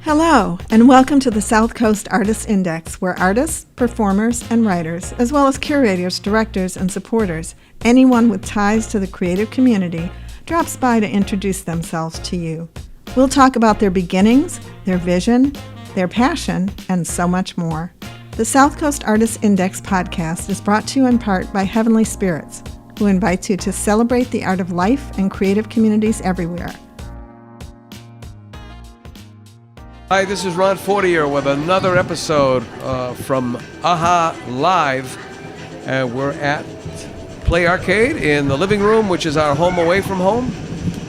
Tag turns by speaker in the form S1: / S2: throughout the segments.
S1: Hello, and welcome to the South Coast Artists Index, where artists, performers, and writers, as well as curators, directors, and supporters, anyone with ties to the creative community, drops by to introduce themselves to you. We'll talk about their beginnings, their vision, their passion, and so much more. The South Coast Artists Index podcast is brought to you in part by Heavenly Spirits, who invites you to celebrate the art of life and creative communities everywhere.
S2: Hi, this is Ron Fortier with another episode from AHA Live. We're at Play Arcade in the living room, which is our home away from home.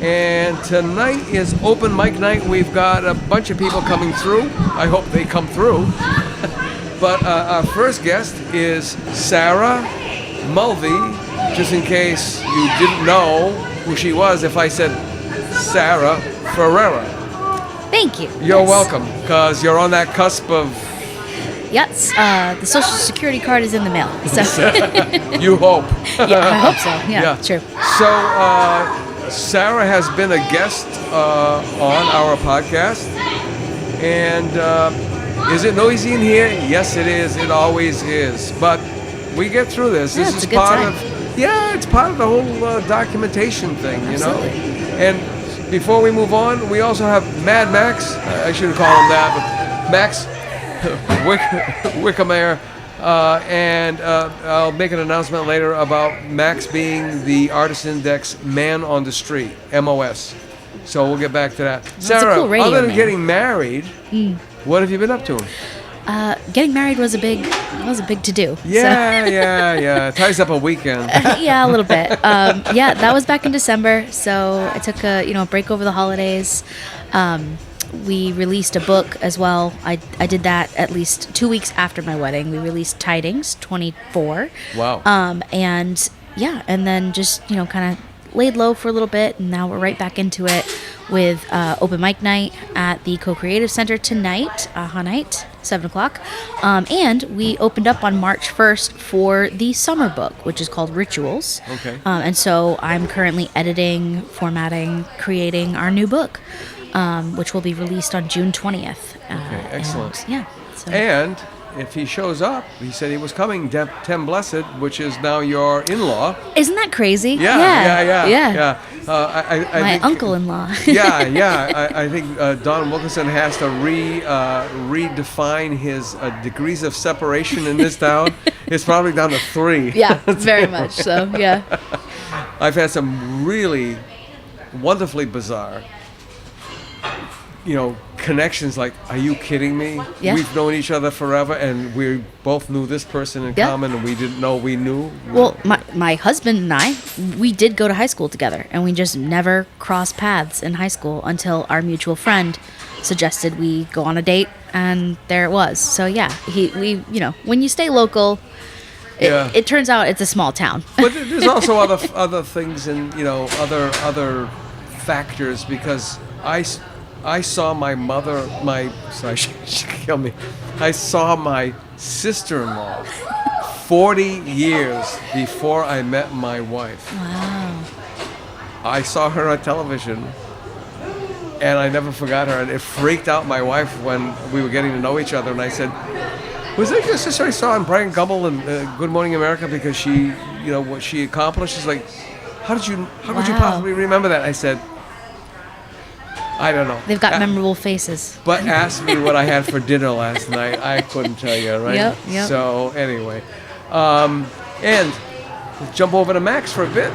S2: And tonight is open mic night. We've got a bunch of people coming through. I hope they come through. But our first guest is Sarah Mulvey, just in case you didn't know who she was if I said Sarah Ferreira.
S3: Thank you.
S2: You're welcome, because you're on that cusp of...
S3: Yes, the Social Security card is in the mail. So.
S2: You hope.
S3: Yeah, I hope so. Yeah, true.
S2: So, Sarah has been a guest on our podcast. And is it noisy in here? Yes, it is. It always is. But we get through this.
S3: Yeah,
S2: this
S3: it's
S2: is
S3: a good
S2: part
S3: time.
S2: of... Yeah, it's part of the whole documentation thing, you
S3: Absolutely.
S2: know? And before we move on, we also have Mad Max. I shouldn't call him that, but Max Wickemeyer. And I'll make an announcement later about Max being the Artist Index Man on the Street, MOS. So we'll get back to that.
S3: That's
S2: Sarah,
S3: a cool radio
S2: other than
S3: name.
S2: getting married, what have you been up to?
S3: Getting married was a big to-do.
S2: Yeah. Ties up a weekend.
S3: Yeah, a little bit. Yeah, that was back in December. So I took a break over the holidays. We released a book as well. I did that at least 2 weeks after my wedding. We released Tidings 24.
S2: Wow.
S3: And then just kind of laid low for a little bit, and now we're right back into it with open mic night at the Co-Creative Center tonight, AHA night, 7 o'clock. And we opened up on March 1st for the summer book, which is called Rituals.
S2: Okay.
S3: And so I'm currently editing, formatting, creating our new book, which will be released on June 20th.
S2: Okay, excellent.
S3: So.
S2: And if he shows up, he said he was coming, Tem Blessed, which is now your in-law.
S3: Isn't that crazy?
S2: Yeah.
S3: My
S2: think,
S3: uncle-in-law.
S2: I think Don Wilkinson has to redefine his degrees of separation in this town. It's probably down to 3.
S3: Yeah, very much so, yeah.
S2: I've had some really wonderfully bizarre, connections. Like, are you kidding me?
S3: Yeah.
S2: We've known each other forever, and we both knew this person in common, and we didn't know we knew.
S3: Well, my husband and I, we did go to high school together, and we just never crossed paths in high school until our mutual friend suggested we go on a date, and there it was. So yeah, when you stay local, it turns out it's a small town.
S2: But there's also other things and other factors, because I saw my mother, she killed me. I saw my sister-in-law 40 years before I met my wife.
S3: Wow.
S2: I saw her on television, and I never forgot her. And it freaked out my wife when we were getting to know each other. And I said, "Was that your sister I saw on Brian Gumbel and Good Morning America?" Because she, what she accomplished. She's like, how could you possibly remember that? I said, I don't know.
S3: They've got memorable faces.
S2: But ask me what I had for dinner last night. I couldn't tell you, right?
S3: Yep.
S2: So anyway, and jump over to Max for a bit.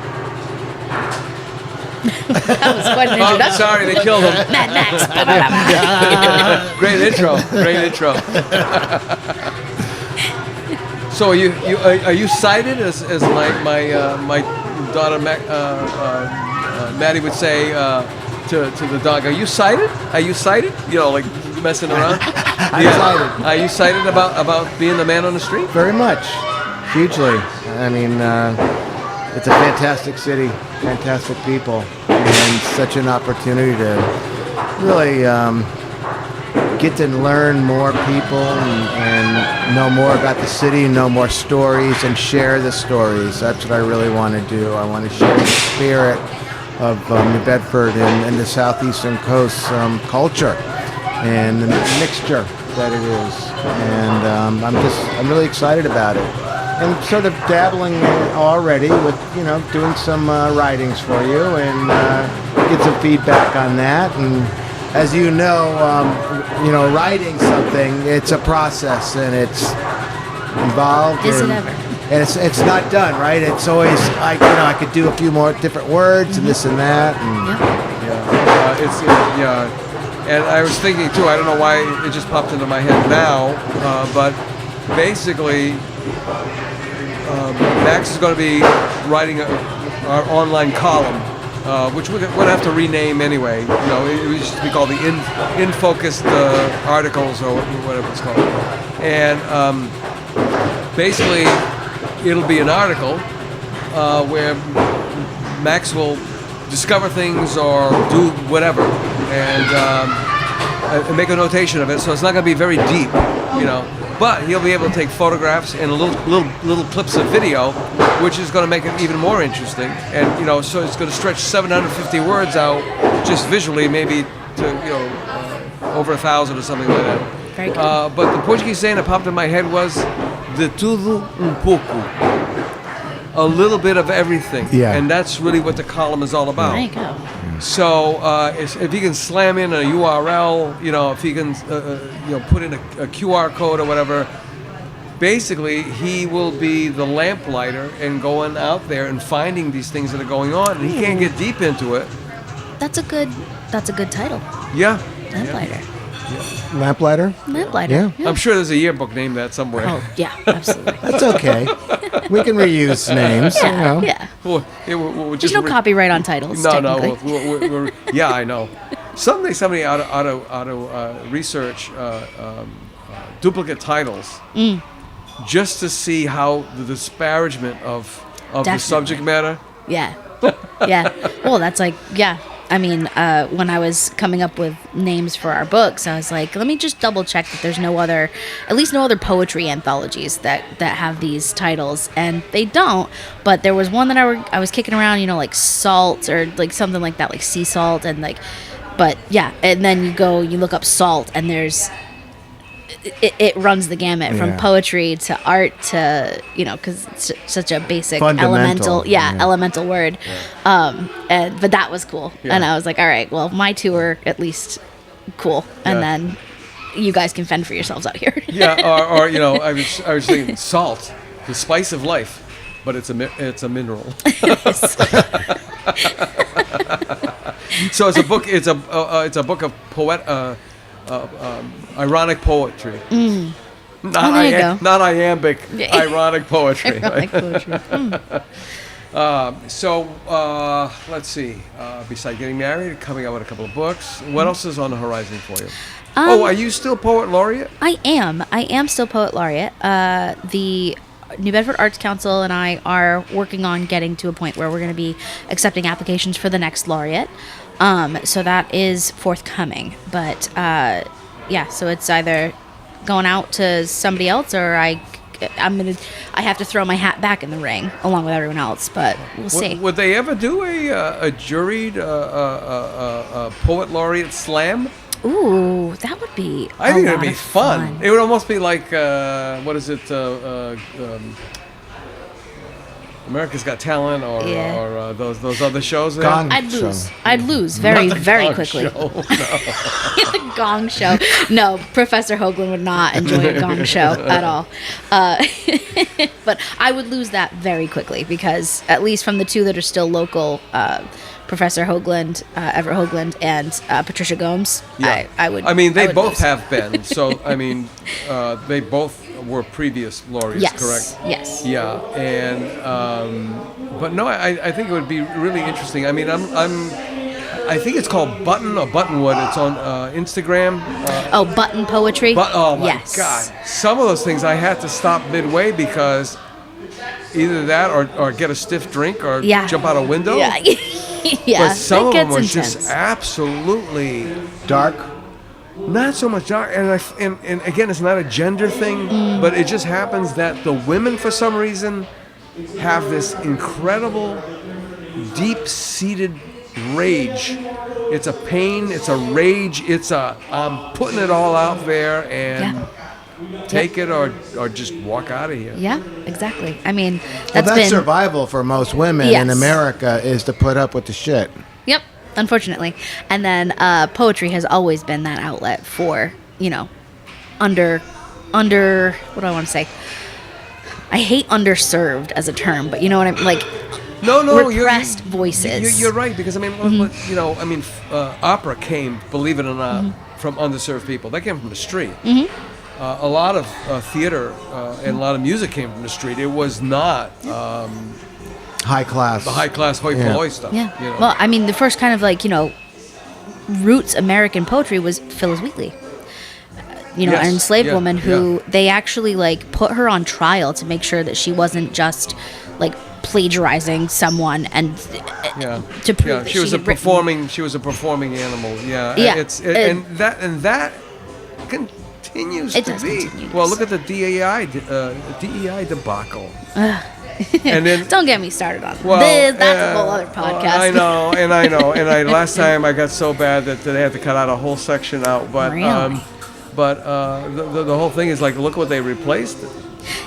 S3: That was quite an introduction.
S2: Oh, sorry, they killed him.
S3: Mad Max.
S2: Great intro. So are you cited as my daughter Maddie would say to the dog? Are you cited? Like messing around.
S4: I'm excited.
S2: Are you excited about being the man on the street?
S4: Very much. Hugely. I mean, it's a fantastic city, fantastic people, and such an opportunity to really get to learn more people and know more about the city, know more stories, and share the stories. That's what I really want to do. I want to share the spirit of New Bedford and the southeastern coast culture. and the mixture that it is. And I'm really excited about it. And sort of dabbling already with, doing some writings for you and get some feedback on that. And as you know, writing something, it's a process and it's involved.
S3: Is it ever?
S4: And it's not done, right? It's always, I could do a few more different words and this and that. And
S2: And I was thinking too, I don't know why it just popped into my head now, but basically, Max is going to be writing our online column, which we're going to have to rename anyway. It used to be called the In Focused articles or whatever it's called. And basically, it'll be an article where Max will discover things or do whatever and make a notation of it. So it's not going to be very deep, But he'll be able to take photographs and little clips of video, which is going to make it even more interesting. And so it's going to stretch 750 words out just visually, maybe to over 1,000 or something like that.
S3: Very good.
S2: But the Portuguese saying that popped in my head was de tudo pouco. A little bit of everything.
S4: Yeah.
S2: And that's really what the column is all about.
S3: There you go.
S2: So if you can slam in a URL, if you can put in a QR code or whatever, basically he will be the lamplighter and going out there and finding these things that are going on. And he can't get deep into it.
S3: That's a good title.
S2: Yeah.
S3: Lamplighter.
S4: Lamplighter?
S3: Lamplighter.
S4: Yeah.
S2: I'm sure there's a yearbook named that somewhere.
S3: Oh, yeah, absolutely.
S4: That's okay. We can reuse names.
S3: Yeah.
S2: We'll
S3: There's
S2: just
S3: no copyright on titles.
S2: No,
S3: technically.
S2: we're yeah, I know. Someday somebody ought to research duplicate titles just to see how the disparagement of the subject matter.
S3: Yeah. Yeah. Well, that's like, yeah. I mean, when I was coming up with names for our books, I was like, let me just double check that there's at least no other poetry anthologies that have these titles. And they don't. But there was one that I was kicking around, like Salt or like something like that, like Sea Salt. And like, but yeah. And then you look up Salt and it runs the gamut from poetry to art to, because it's such a basic elemental word. But that was cool. Yeah. And I was like, all right, well, my two are at least cool. And then you guys can fend for yourselves out here.
S2: Yeah. Or I was thinking salt, the spice of life, but it's a mineral. So it's a book. It's a book of ironic poetry. Not iambic, ironic poetry.
S3: Ironic poetry.
S2: So let's see. Besides getting married, coming out with a couple of books, what else is on the horizon for you? Are you still poet laureate?
S3: I am still poet laureate. The New Bedford Arts Council and I are working on getting to a point where we're going to be accepting applications for the next laureate. So that is forthcoming. But so it's either going out to somebody else or I have to throw my hat back in the ring along with everyone else. But we'll see.
S2: Would they ever do a juried poet laureate slam?
S3: Ooh, that would be.
S2: I think it'd be fun. It would almost be like what is it? America's Got Talent, or those other shows.
S3: I'd lose very quickly.
S2: Show, no.
S3: The Gong Show. No, Professor Hoagland would not enjoy a Gong Show at all. But I would lose that very quickly because at least from the two that are still local, Professor Hoagland, Everett Hoagland, and Patricia Gomes, I would.
S2: I mean, they both
S3: lose.
S2: have been. So I mean, they both were previous laureates, correct?
S3: Yes.
S2: Yeah, and but no, I think it would be really interesting. I mean, I think it's called Button or Buttonwood. It's on Instagram.
S3: Button Poetry.
S2: Oh my God! Some of those things I had to stop midway because either that or get a stiff drink or jump out a window.
S3: Yeah. Yeah.
S2: But some of them were
S3: intense.
S2: just absolutely
S4: Dark.
S2: not so much dark. And again, it's not a gender thing, but it just happens that the women, for some reason, have this incredible, deep-seated rage. It's a pain. It's a rage. It's a I'm putting it all out there and take it or just walk out of here.
S3: Yeah, exactly. I mean,
S4: That's
S3: been
S4: survival for most women in America is to put up with the shit.
S3: Yep, unfortunately. And then poetry has always been that outlet for, under what do I want to say? I hate underserved as a term, but you know what I mean? Like, repressed voices.
S2: You're right, because, I mean, opera came, believe it or not, from underserved people. They came from the street. A lot of theater and a lot of music came from the street. It was not
S4: high class.
S2: The high class hoi polloi stuff.
S3: Yeah. Well, I mean, the first kind of roots American poetry was Phyllis Wheatley. An enslaved woman who they actually put her on trial to make sure that she wasn't just plagiarizing someone and to prove that
S2: she was a performing animal. And that continues to be. Well, look at the DEI debacle. And then
S3: don't get me started on this. That's a whole other podcast.
S2: I know. And last time I got so bad that they had to cut out a whole section out. But
S3: really?
S2: The whole thing is look what they replaced.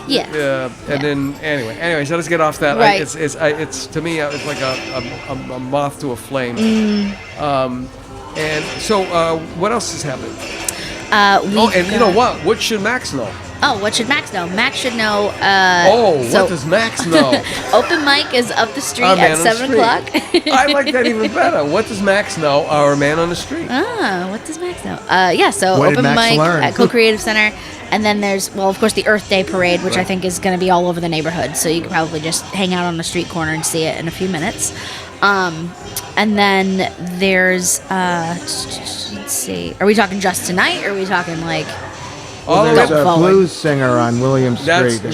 S2: Then anyway, so let's get off that.
S3: Right.
S2: It's to me it's like a moth to a flame. And so what else is happening? You know what? What should Max know?
S3: Oh, what should Max know? Max should know.
S2: What does Max know?
S3: Open mic is up the street at 7 o'clock.
S2: I like that even better. What does Max know? Our man on the street.
S3: What does Max know? So
S4: what
S3: open mic
S4: learn?
S3: at Co-Creative Center. And then there's, of course, the Earth Day Parade, which I think is going to be all over the neighborhood. So you can probably just hang out on the street corner and see it in a few minutes. And then there's, let's see. Are we talking just tonight, or are we talking
S4: there's a blues singer on William Street.
S2: That's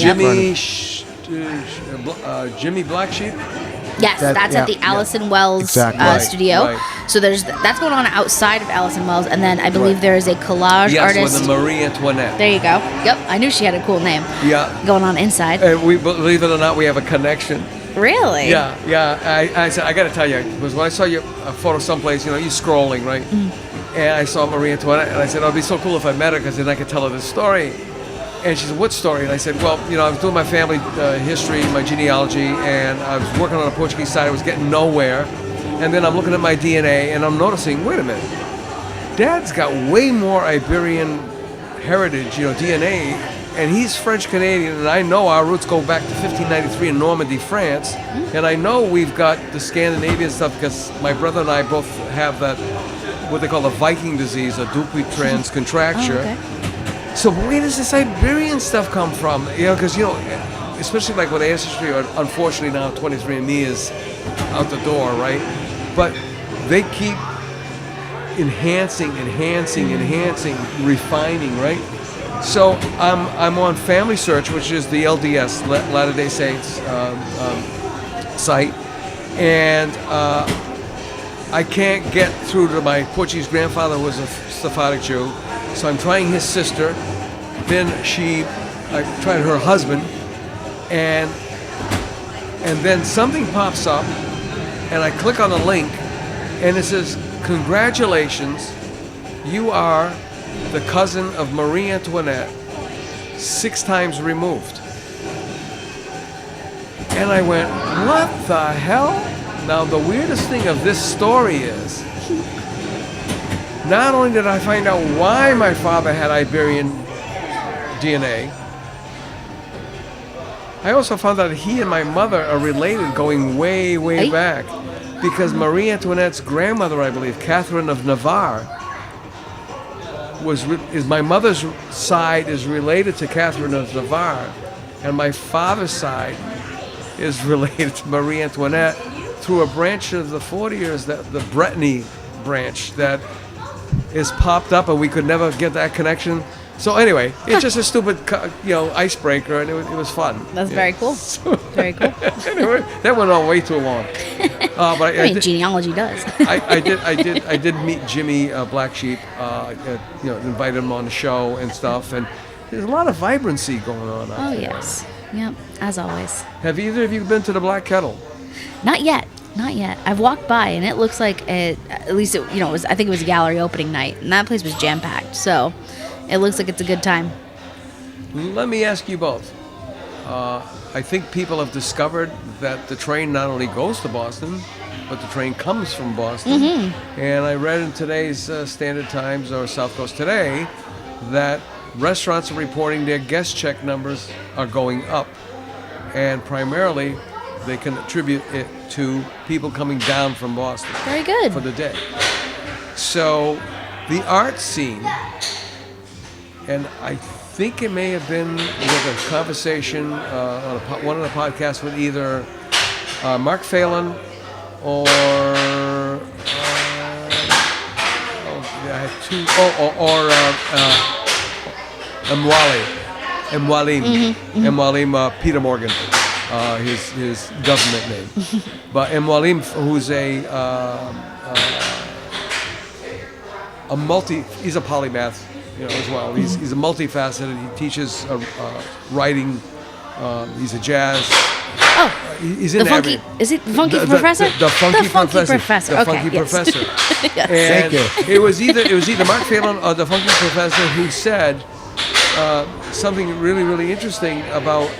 S2: Jimmy Black Sheep?
S3: Yes, that's at the Allison Wells studio. Right. So that's going on outside of Allison Wells, and then I believe there is a collage artist.
S2: Yes, with Marie Antoinette.
S3: There you go. Yep, I knew she had a cool name.
S2: Yeah.
S3: Going on inside.
S2: And we, believe it or not, we have a connection.
S3: Really?
S2: Yeah. I said, I got to tell you, because when I saw your photo someplace, you're scrolling, right? And I saw Marie Antoinette, and I said, it'd be so cool if I met her, because then I could tell her this story. And she said, what story? And I said, well, I was doing my family history, my genealogy, and I was working on the Portuguese side. I was getting nowhere. And then I'm looking at my DNA, and I'm noticing, wait a minute. Dad's got way more Iberian heritage, DNA, and he's French-Canadian, and I know our roots go back to 1593 in Normandy, France. And I know we've got the Scandinavian stuff, because my brother and I both have that, what they call the Viking disease, a Dupuytren's contracture.
S3: Oh, okay.
S2: So where does this Iberian stuff come from? Because, especially with ancestry, or unfortunately now 23andMe is out the door, right? But they keep enhancing, refining, right? So I'm on Family Search, which is the LDS, Latter-day Saints site, and I can't get through to my Portuguese grandfather, who was a Sephardic Jew. So I'm trying his sister, then I tried her husband, and then something pops up, and I click on the link, and it says, congratulations, you are the cousin of Marie Antoinette, 6 times removed. And I went, what the hell? Now the weirdest thing of this story is, not only did I find out why my father had Iberian DNA, I also found out that he and my mother are related going way, way back. Because Marie Antoinette's grandmother, I believe, Catherine of Navarre, is my mother's side is related to Catherine of Navarre, and my father's side is related to Marie Antoinette through a branch of the Fortiers, the Brittany branch that is popped up, and we could never get that connection. So anyway, it's just a stupid, icebreaker, and it was fun.
S3: That's very cool. Very cool.
S2: Anyway, that went on way too long. But
S3: I mean, genealogy does.
S2: I did meet Jimmy Black Sheep. Invited him on the show and stuff, and there's a lot of vibrancy going on out there.
S3: Yes. Yep. As always.
S2: Have either of you been to the Black Kettle?
S3: Not yet. Not yet. I've walked by, and it looks like at least it was. I think it was a gallery opening night, and that place was jam packed. So it looks like it's a good time.
S2: Let me ask you both. I think people have discovered that the train not only goes to Boston, but the train comes from Boston.
S3: Mm-hmm.
S2: And I read in today's Standard Times or South Coast Today that restaurants are reporting their guest check numbers are going up. And primarily, they can attribute it to people coming down from Boston.
S3: Very good.
S2: For the day. So the art scene, and I think it may have been with a conversation on one of the podcasts with either Mark Phelan or Mwalim Peter Morgan, his government name, but Mwalim, who's he's a polymath. As well. He's a multifaceted. He teaches writing. He's a jazz.
S3: Oh,
S2: he's in
S3: funky. Is it the funky professor?
S2: The funky professor. The
S3: okay,
S2: funky
S3: yes.
S2: professor.
S3: Yes.
S2: And
S4: Thank you.
S2: it was either Mark Phelan or the funky professor who said something really, really interesting about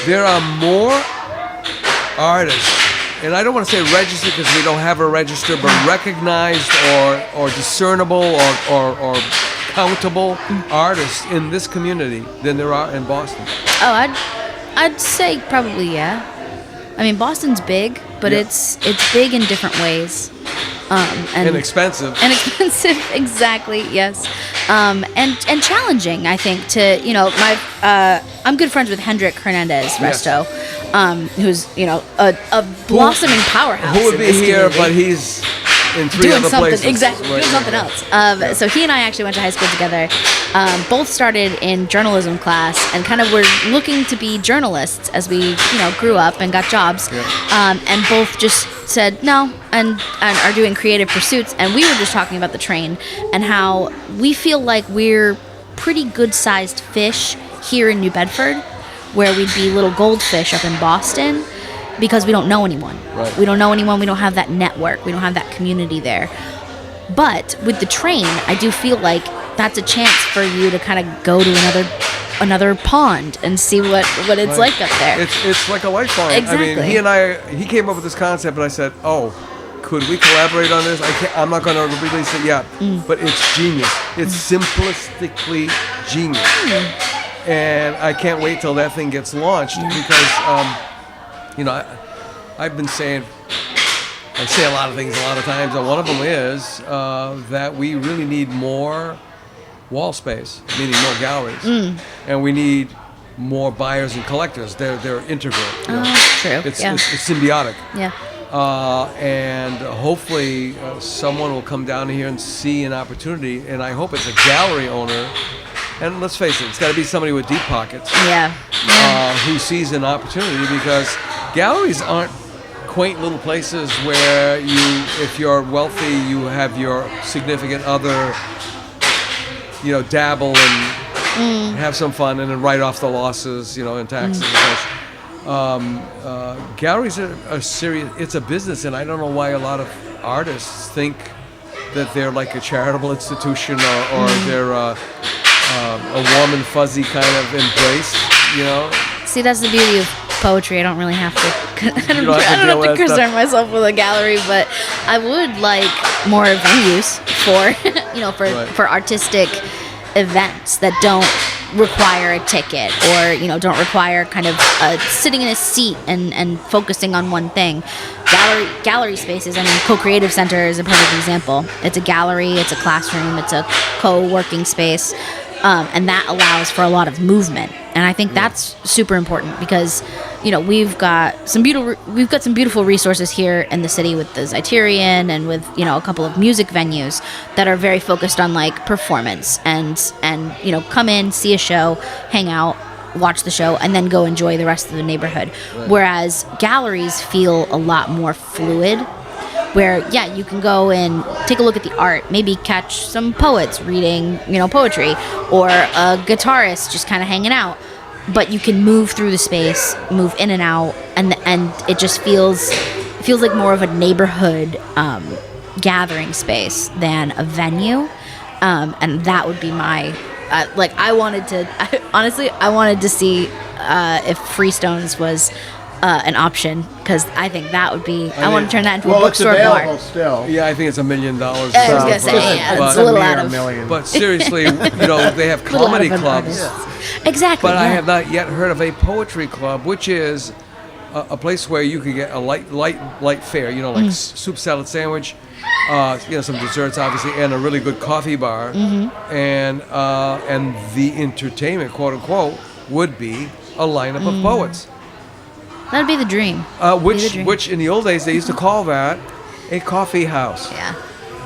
S2: there are more artists. And I don't want to say registered because we don't have a register, but recognized or discernible or countable artists in this community than there are in Boston.
S3: Oh, I'd say probably yeah. I mean, Boston's big, but it's big in different ways. And
S2: expensive.
S3: And expensive, exactly, yes. And challenging, I think, to, I'm good friends with Hendrik Hernandez Resto, who's, a blossoming powerhouse.
S2: Who would
S3: in
S2: be
S3: this
S2: here,
S3: community.
S2: but he's in three
S3: doing
S2: other
S3: something,
S2: places.
S3: exactly,
S2: Right,
S3: doing something else. So he and I actually went to high school together. Both started in journalism class and kind of were looking to be journalists as we, grew up and got jobs. Yeah. And both just said no and are doing creative pursuits. And we were just talking about the train and how we feel like we're pretty good-sized fish here in New Bedford, where we'd be little goldfish up in Boston. Because we don't know anyone.
S2: Right.
S3: We don't know anyone. We don't have that network. We don't have that community there. But with the train, I do feel like that's a chance for you to kind of go to another pond and see what it's like up there.
S2: It's like a lifeline.
S3: Exactly.
S2: I mean, he came up with this concept, and I said, could we collaborate on this? I'm not going to release it yet, but it's genius. It's simplistically genius. And I can't wait till that thing gets launched because... I've been saying, I say a lot of things a lot of times, and one of them is that we really need more wall space, meaning more galleries, and we need more buyers and collectors. They're integral.
S3: True.
S2: It's symbiotic.
S3: Yeah.
S2: And hopefully someone will come down here and see an opportunity, and I hope it's a gallery owner. And let's face it, it's got to be somebody with deep pockets.
S3: Yeah.
S2: Who sees an opportunity, because galleries aren't quaint little places where if you're wealthy, you have your significant other, dabble and have some fun and then write off the losses, in taxes and such. Galleries are serious. It's a business, and I don't know why a lot of artists think that they're like a charitable institution or they're a warm and fuzzy kind of embrace,
S3: See, that's the beauty of poetry. I don't really have to. I don't have to concern
S2: stuff.
S3: myself with a gallery, but I would like more venues for for artistic events that don't require a ticket or don't require kind of sitting in a seat and focusing on one thing. Gallery spaces. I mean, Co-Creative Center is a perfect example. It's a gallery. It's a classroom. It's a co-working space. And that allows for a lot of movement, and I think that's super important because, we've got some beautiful resources here in the city with the Zeiterion and with a couple of music venues that are very focused on like performance and come in, see a show, hang out, watch the show, and then go enjoy the rest of the neighborhood. Right. Whereas galleries feel a lot more fluid. Where, you can go and take a look at the art, maybe catch some poets reading, poetry, or a guitarist just kind of hanging out. but you can move through the space, move in and out, and it just feels like more of a neighborhood gathering space than a venue, and that would be my I wanted to see if Freestones was an option, because I think that would be. I want to turn that into a bookstore
S4: it's available
S3: bar.
S4: still.
S2: Yeah, I think it's $1 million.
S3: I was gonna say, yeah, it's a little out of.
S4: million.
S2: But seriously, they have
S3: Little out
S2: comedy
S3: of an
S2: clubs.
S3: artist. Exactly.
S2: But I
S3: yeah.
S2: have not yet heard of a poetry club, which is a place where you can get a light fare, like soup, salad, sandwich, some desserts, obviously, and a really good coffee bar, and the entertainment, quote unquote, would be a lineup of poets.
S3: That'd be the dream.
S2: Which in the old days they used to call that a coffee house.
S3: Yeah.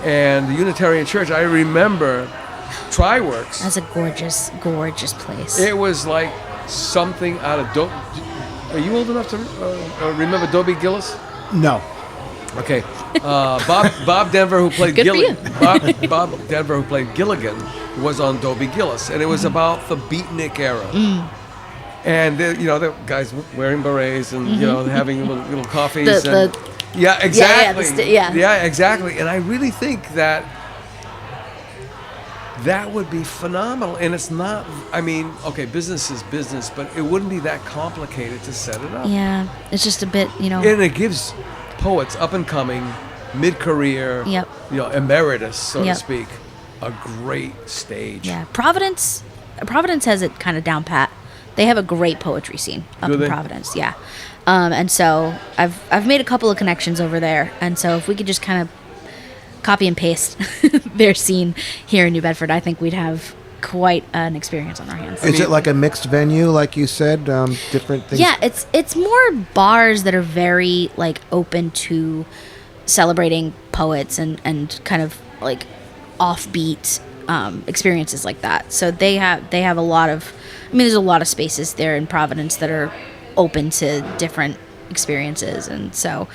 S2: And the Unitarian Church, I remember Triworks.
S3: That's a gorgeous, gorgeous place.
S2: It was like something out of Are you old enough to remember Dobie Gillis?
S4: No.
S2: Okay. Bob Denver, who played
S3: Good for you.
S2: Bob Denver, who played Gilligan, was on Dobie Gillis, and it was about the beatnik era. And the guys wearing berets and having little coffees. Yeah, exactly. Yeah, exactly. And I really think that would be phenomenal. And it's not. I mean, okay, business is business, but it wouldn't be that complicated to set it up.
S3: Yeah, it's just a bit,
S2: And it gives poets up and coming, mid-career,
S3: Yep.
S2: Emeritus, so to
S3: Yep.
S2: speak, a great stage.
S3: Yeah, Providence has it kind of down pat. They have a great poetry scene up in Providence. Yeah, and so I've made a couple of connections over there, and so if we could just kind of copy and paste their scene here in New Bedford, I think we'd have quite an experience on our hands.
S4: Is it like a mixed venue, like you said, different things?
S3: Yeah, it's more bars that are very like open to celebrating poets and kind of like offbeat experiences like that. So they have a lot of. I mean, there's a lot of spaces there in Providence that are open to different experiences, and so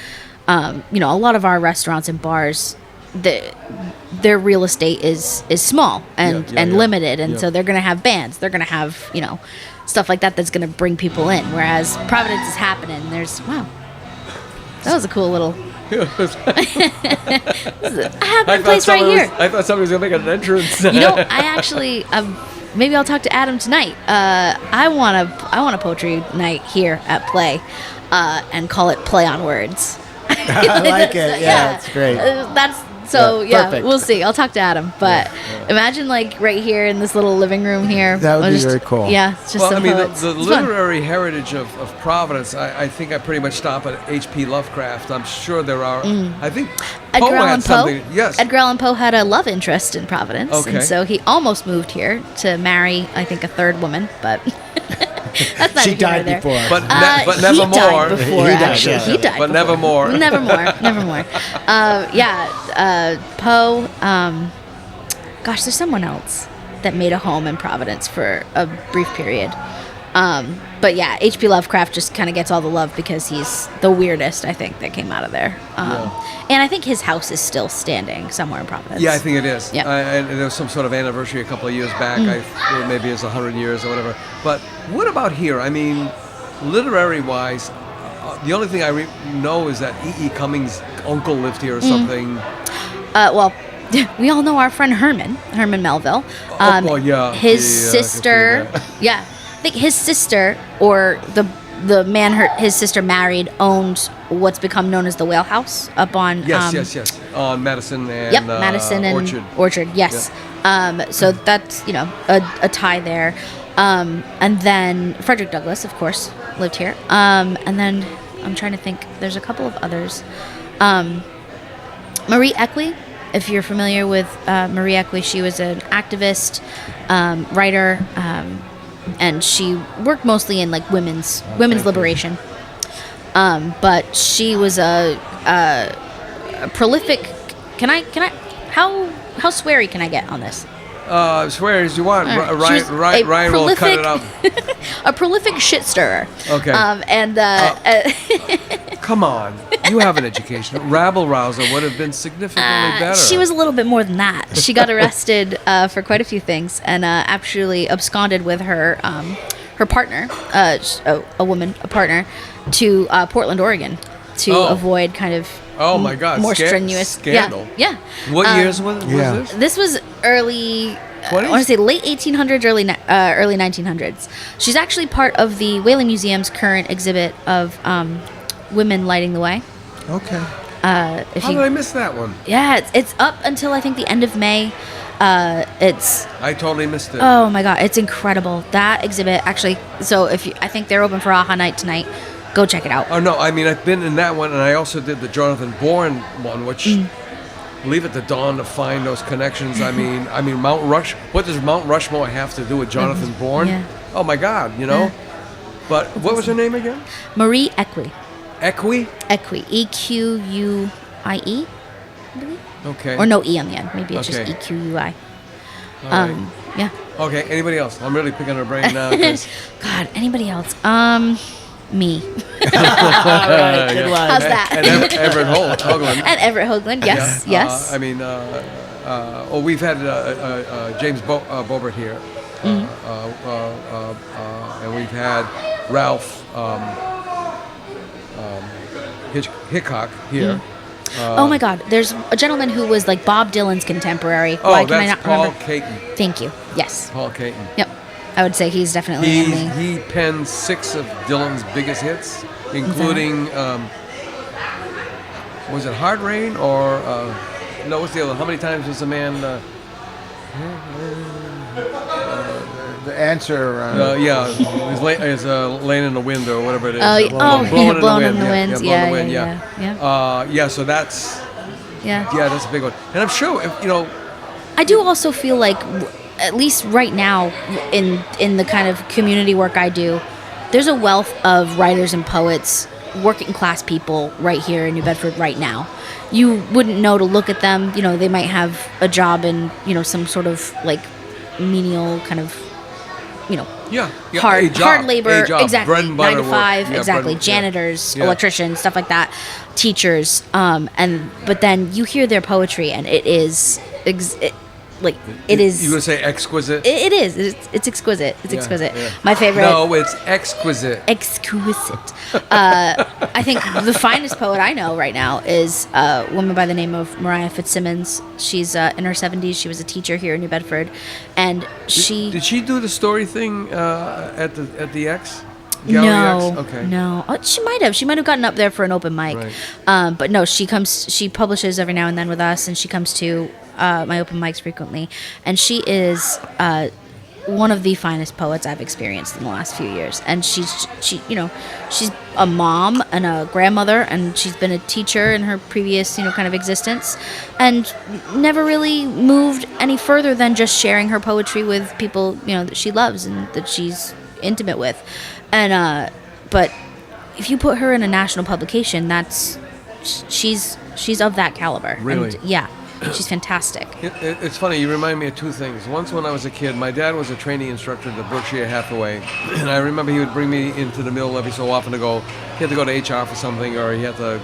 S3: a lot of our restaurants and bars, their real estate is small and limited, and so they're going to have bands, they're going to have stuff like that that's going to bring people in. Whereas Providence is happening. That was a cool little. I have my place right here.
S2: I thought somebody was going to make an entrance.
S3: I actually. Maybe I'll talk to Adam tonight. I want a poetry night here at Play, and call it Play on Words.
S4: I like it. Yeah, it's great.
S3: Perfect. We'll see. I'll talk to Adam. But imagine like right here in this little living room here.
S4: That would be very cool.
S3: Yeah, it's just
S2: the literary heritage of Providence. I think I pretty much stop at H.P. Lovecraft. I'm sure there are. I think
S3: Edgar Allan Poe.
S2: Yes.
S3: Edgar Allan Poe had a love interest in Providence,
S2: Okay.
S3: and so he almost moved here to marry, I think, a third woman, but. That's not
S4: She died
S3: there.
S4: before.
S2: But never
S3: he
S2: more.
S3: Died before,
S4: He died,
S3: actually.
S4: yeah.
S3: He died
S2: But
S3: before.
S2: never more.
S3: Never more. Poe. Gosh, there's someone else that made a home in Providence for a brief period. But yeah, H.P. Lovecraft just kind of gets all the love because he's the weirdest, I think, that came out of there. And I think his house is still standing somewhere in Providence.
S2: Yeah, I think it is.
S3: Yep.
S2: And there was some sort of anniversary a couple of years back. Maybe it's 100 years or whatever. But what about here? I mean, literary-wise, the only thing I know is that E.E. Cummings' uncle lived here or something.
S3: Well, we all know our friend Herman Melville. His sister, I think his sister, or the man his sister married, owned what's become known as the Whale House up on
S2: Yes, on Madison and
S3: Madison and
S2: Orchard.
S3: Yes. So that's a tie there. And then Frederick Douglass, of course, lived here. And then I'm trying to think. There's a couple of others. Marie Eckley, if you're familiar with Marie Eckley, she was an activist, writer, and she worked mostly in like women's liberation. But she was a prolific. Can I? How sweary can I get on this?
S2: Swear as you want.
S3: Right.
S2: Ryan will cut it up.
S3: A prolific shit stirrer.
S2: Okay. Come on. You have an education. Rabble rouser would have been significantly better.
S3: She was a little bit more than that. She got arrested for quite a few things and actually absconded with her her partner, a partner, to Portland, Oregon, to avoid kind of
S2: Oh my God!
S3: more strenuous
S2: scandal.
S3: Yeah.
S2: What years was this?
S3: This was early.
S2: 20s?
S3: I want to say late 1800s, early 1900s. She's actually part of the Whaling Museum's current exhibit of women lighting the way.
S2: Okay. How did I miss that one?
S3: Yeah, it's up until I think the end of May.
S2: I totally missed it.
S3: Oh my God, it's incredible, that exhibit. Actually, so I think they're open for AHA night tonight. Go check it out.
S2: Oh no, I mean I've been in that one, and I also did the Jonathan Bourne one, which leave it to Dawn to find those connections. I mean Mount Rush. What does Mount Rushmore have to do with Jonathan Bourne?
S3: Yeah.
S2: Oh my God, you know.
S3: Yeah.
S2: But what was her name again?
S3: Marie Equi.
S2: Equi?
S3: Equi. EQUIE, I believe.
S2: Okay.
S3: Or no E on the end. Maybe it's
S2: Okay.
S3: just EQUI.
S2: All right.
S3: Yeah.
S2: Okay. Anybody else? I'm really picking her brain now. 'Cause-
S3: God, anybody else? Me.
S5: All right, good one.
S3: How's that?
S2: and Everett Hoagland.
S3: And Everett Hoagland, yes,
S2: Yeah.
S3: yes.
S2: I mean, we've had James Bobert here, and we've had Ralph Hickok here.
S3: Oh my God, there's a gentleman who was like Bob Dylan's contemporary.
S2: Oh,
S3: Why can I
S2: that's
S3: not
S2: Paul
S3: remember?
S2: Caton.
S3: Thank you. Yes.
S2: Paul Caton.
S3: Yep. I would say he's definitely in the.
S2: He penned 6 of Dylan's biggest hits, including was it Hard Rain or no? What's the other? How many times was the man?
S4: The answer.
S2: Yeah, he's laying in the wind or whatever it is.
S3: Blowing in the wind.
S2: Yeah. So that's
S3: Yeah.
S2: that's a big one. And I'm sure
S3: I do also feel like, at least right now, in the kind of community work I do, there's a wealth of writers and poets, working class people right here in New Bedford right now. You wouldn't know to look at them. They might have a job in some sort of like menial kind of hard labor, exactly,
S2: bread and butter
S3: 9 to 5,
S2: work.
S3: exactly, janitors, electricians, stuff like that, teachers, but then you hear their poetry and it is it is.
S2: You gonna say exquisite?
S3: It is. It's exquisite. It's exquisite.
S2: Yeah.
S3: My favorite.
S2: No, it's exquisite.
S3: Exquisite. I think the finest poet I know right now is a woman by the name of Mariah Fitzsimmons. She's in her 70s. She was a teacher here in New Bedford, and she.
S2: Did she do the story thing at the X?
S3: No,
S2: X? Okay.
S3: no. She might have. She might have gotten up there for an open mic.
S2: Right.
S3: But no, she comes. She publishes every now and then with us, and she comes to my open mics frequently. And she is one of the finest poets I've experienced in the last few years. And she's a mom and a grandmother, and she's been a teacher in her previous kind of existence, and never really moved any further than just sharing her poetry with people that she loves and that she's intimate with. And but if you put her in a national publication, she's of that caliber.
S2: Really?
S3: And yeah, she's fantastic.
S2: It's funny. You remind me of 2 things. Once, when I was a kid, my dad was a training instructor at the Berkshire Hathaway, and I remember he would bring me into the mill every so often to go. He had to go to HR for something, or he had to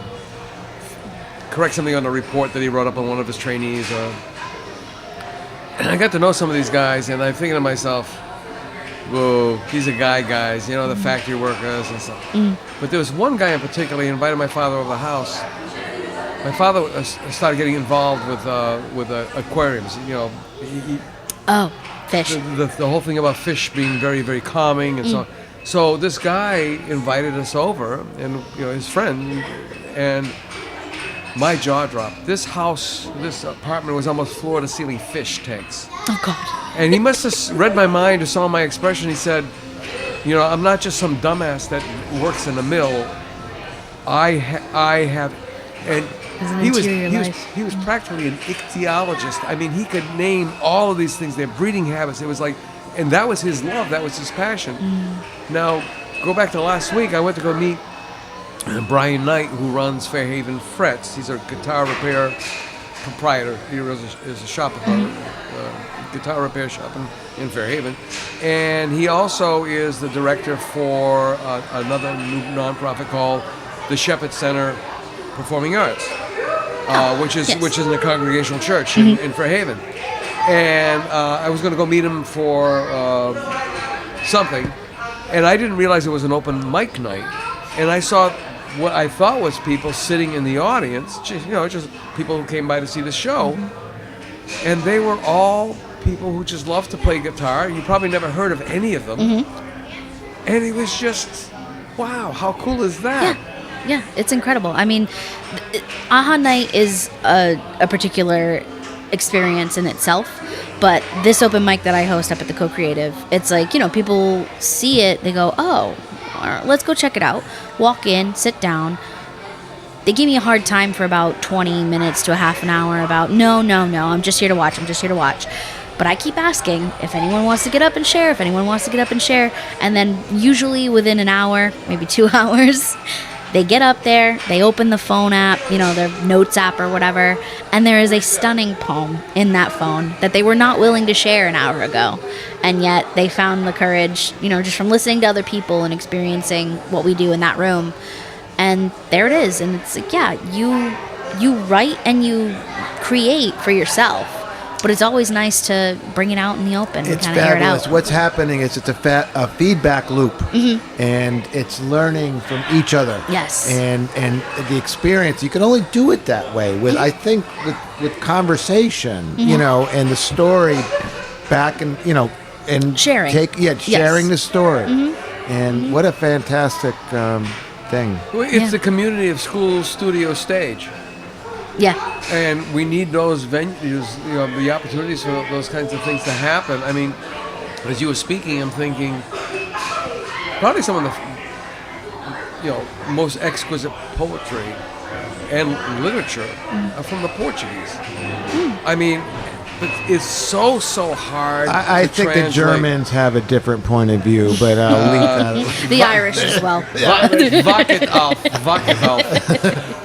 S2: correct something on a report that he wrote up on one of his trainees. And I got to know some of these guys, and I'm thinking to myself, whoa, these are guys, the factory workers and stuff. But there was one guy in particular. He invited my father over the house. My father started getting involved with aquariums.
S3: Fish.
S2: The whole thing about fish being very, very calming and so on. So this guy invited us over, and his friend, and my jaw dropped. This apartment was almost floor-to-ceiling fish tanks.
S3: Oh God.
S2: And he must have read my mind or saw my expression. He said, I'm not just some dumbass that works in a mill. I have, and he was practically an ichthyologist. I mean, he could name all of these things, their breeding habits. It was like, and that was his love, that was his passion. Now, go back to last week. I went to go meet Brian Knight, who runs Fairhaven Frets. He's a guitar repair proprietor. He is a shop, guitar repair shop in Fairhaven, and he also is the director for another new nonprofit called the Shepherd Center Performing Arts, which is in the Congregational Church in Fairhaven. And I was going to go meet him for something, And I didn't realize it was an open mic night. And I saw what I thought was people sitting in the audience, just people who came by to see the show. And they were all people who just love to play guitar. You probably never heard of any of them. And it was just, wow, how cool is that?
S3: Yeah, it's incredible. I mean, AHA Night is a particular experience in itself, but this open mic that I host up at the Co-Creative, it's like, people see it, they go, oh, let's go check it out. Walk in, sit down. They gave me a hard time for about 20 minutes to a half an hour about, no, I'm just here to watch. But I keep asking if anyone wants to get up and share, And then usually within an hour, maybe 2 hours, they get up there, they open the phone app, their notes app or whatever, and there is a stunning poem in that phone that they were not willing to share an hour ago. And yet they found the courage, just from listening to other people and experiencing what we do in that room. And there it is. And it's like, yeah, you write and you create for yourself. But it's always nice to bring it out in the open and kind of air it out.
S4: What's happening is it's a feedback loop, and it's learning from each other.
S3: Yes.
S4: And the experience, you can only do it that way. I think with conversation, and the story back and
S3: sharing.
S4: Sharing the story. And what a fantastic thing.
S2: It's the community of school, studio, stage.
S3: Yeah.
S2: And we need those venues, the opportunities for those kinds of things to happen. I mean, as you were speaking, I'm thinking probably some of the, most exquisite poetry and literature are from the Portuguese. I mean, it's so hard
S4: I
S2: to
S4: think
S2: translate.
S4: the Germans have a different point of view, but I'll leave that.
S3: The Irish as well.
S2: Wacket off.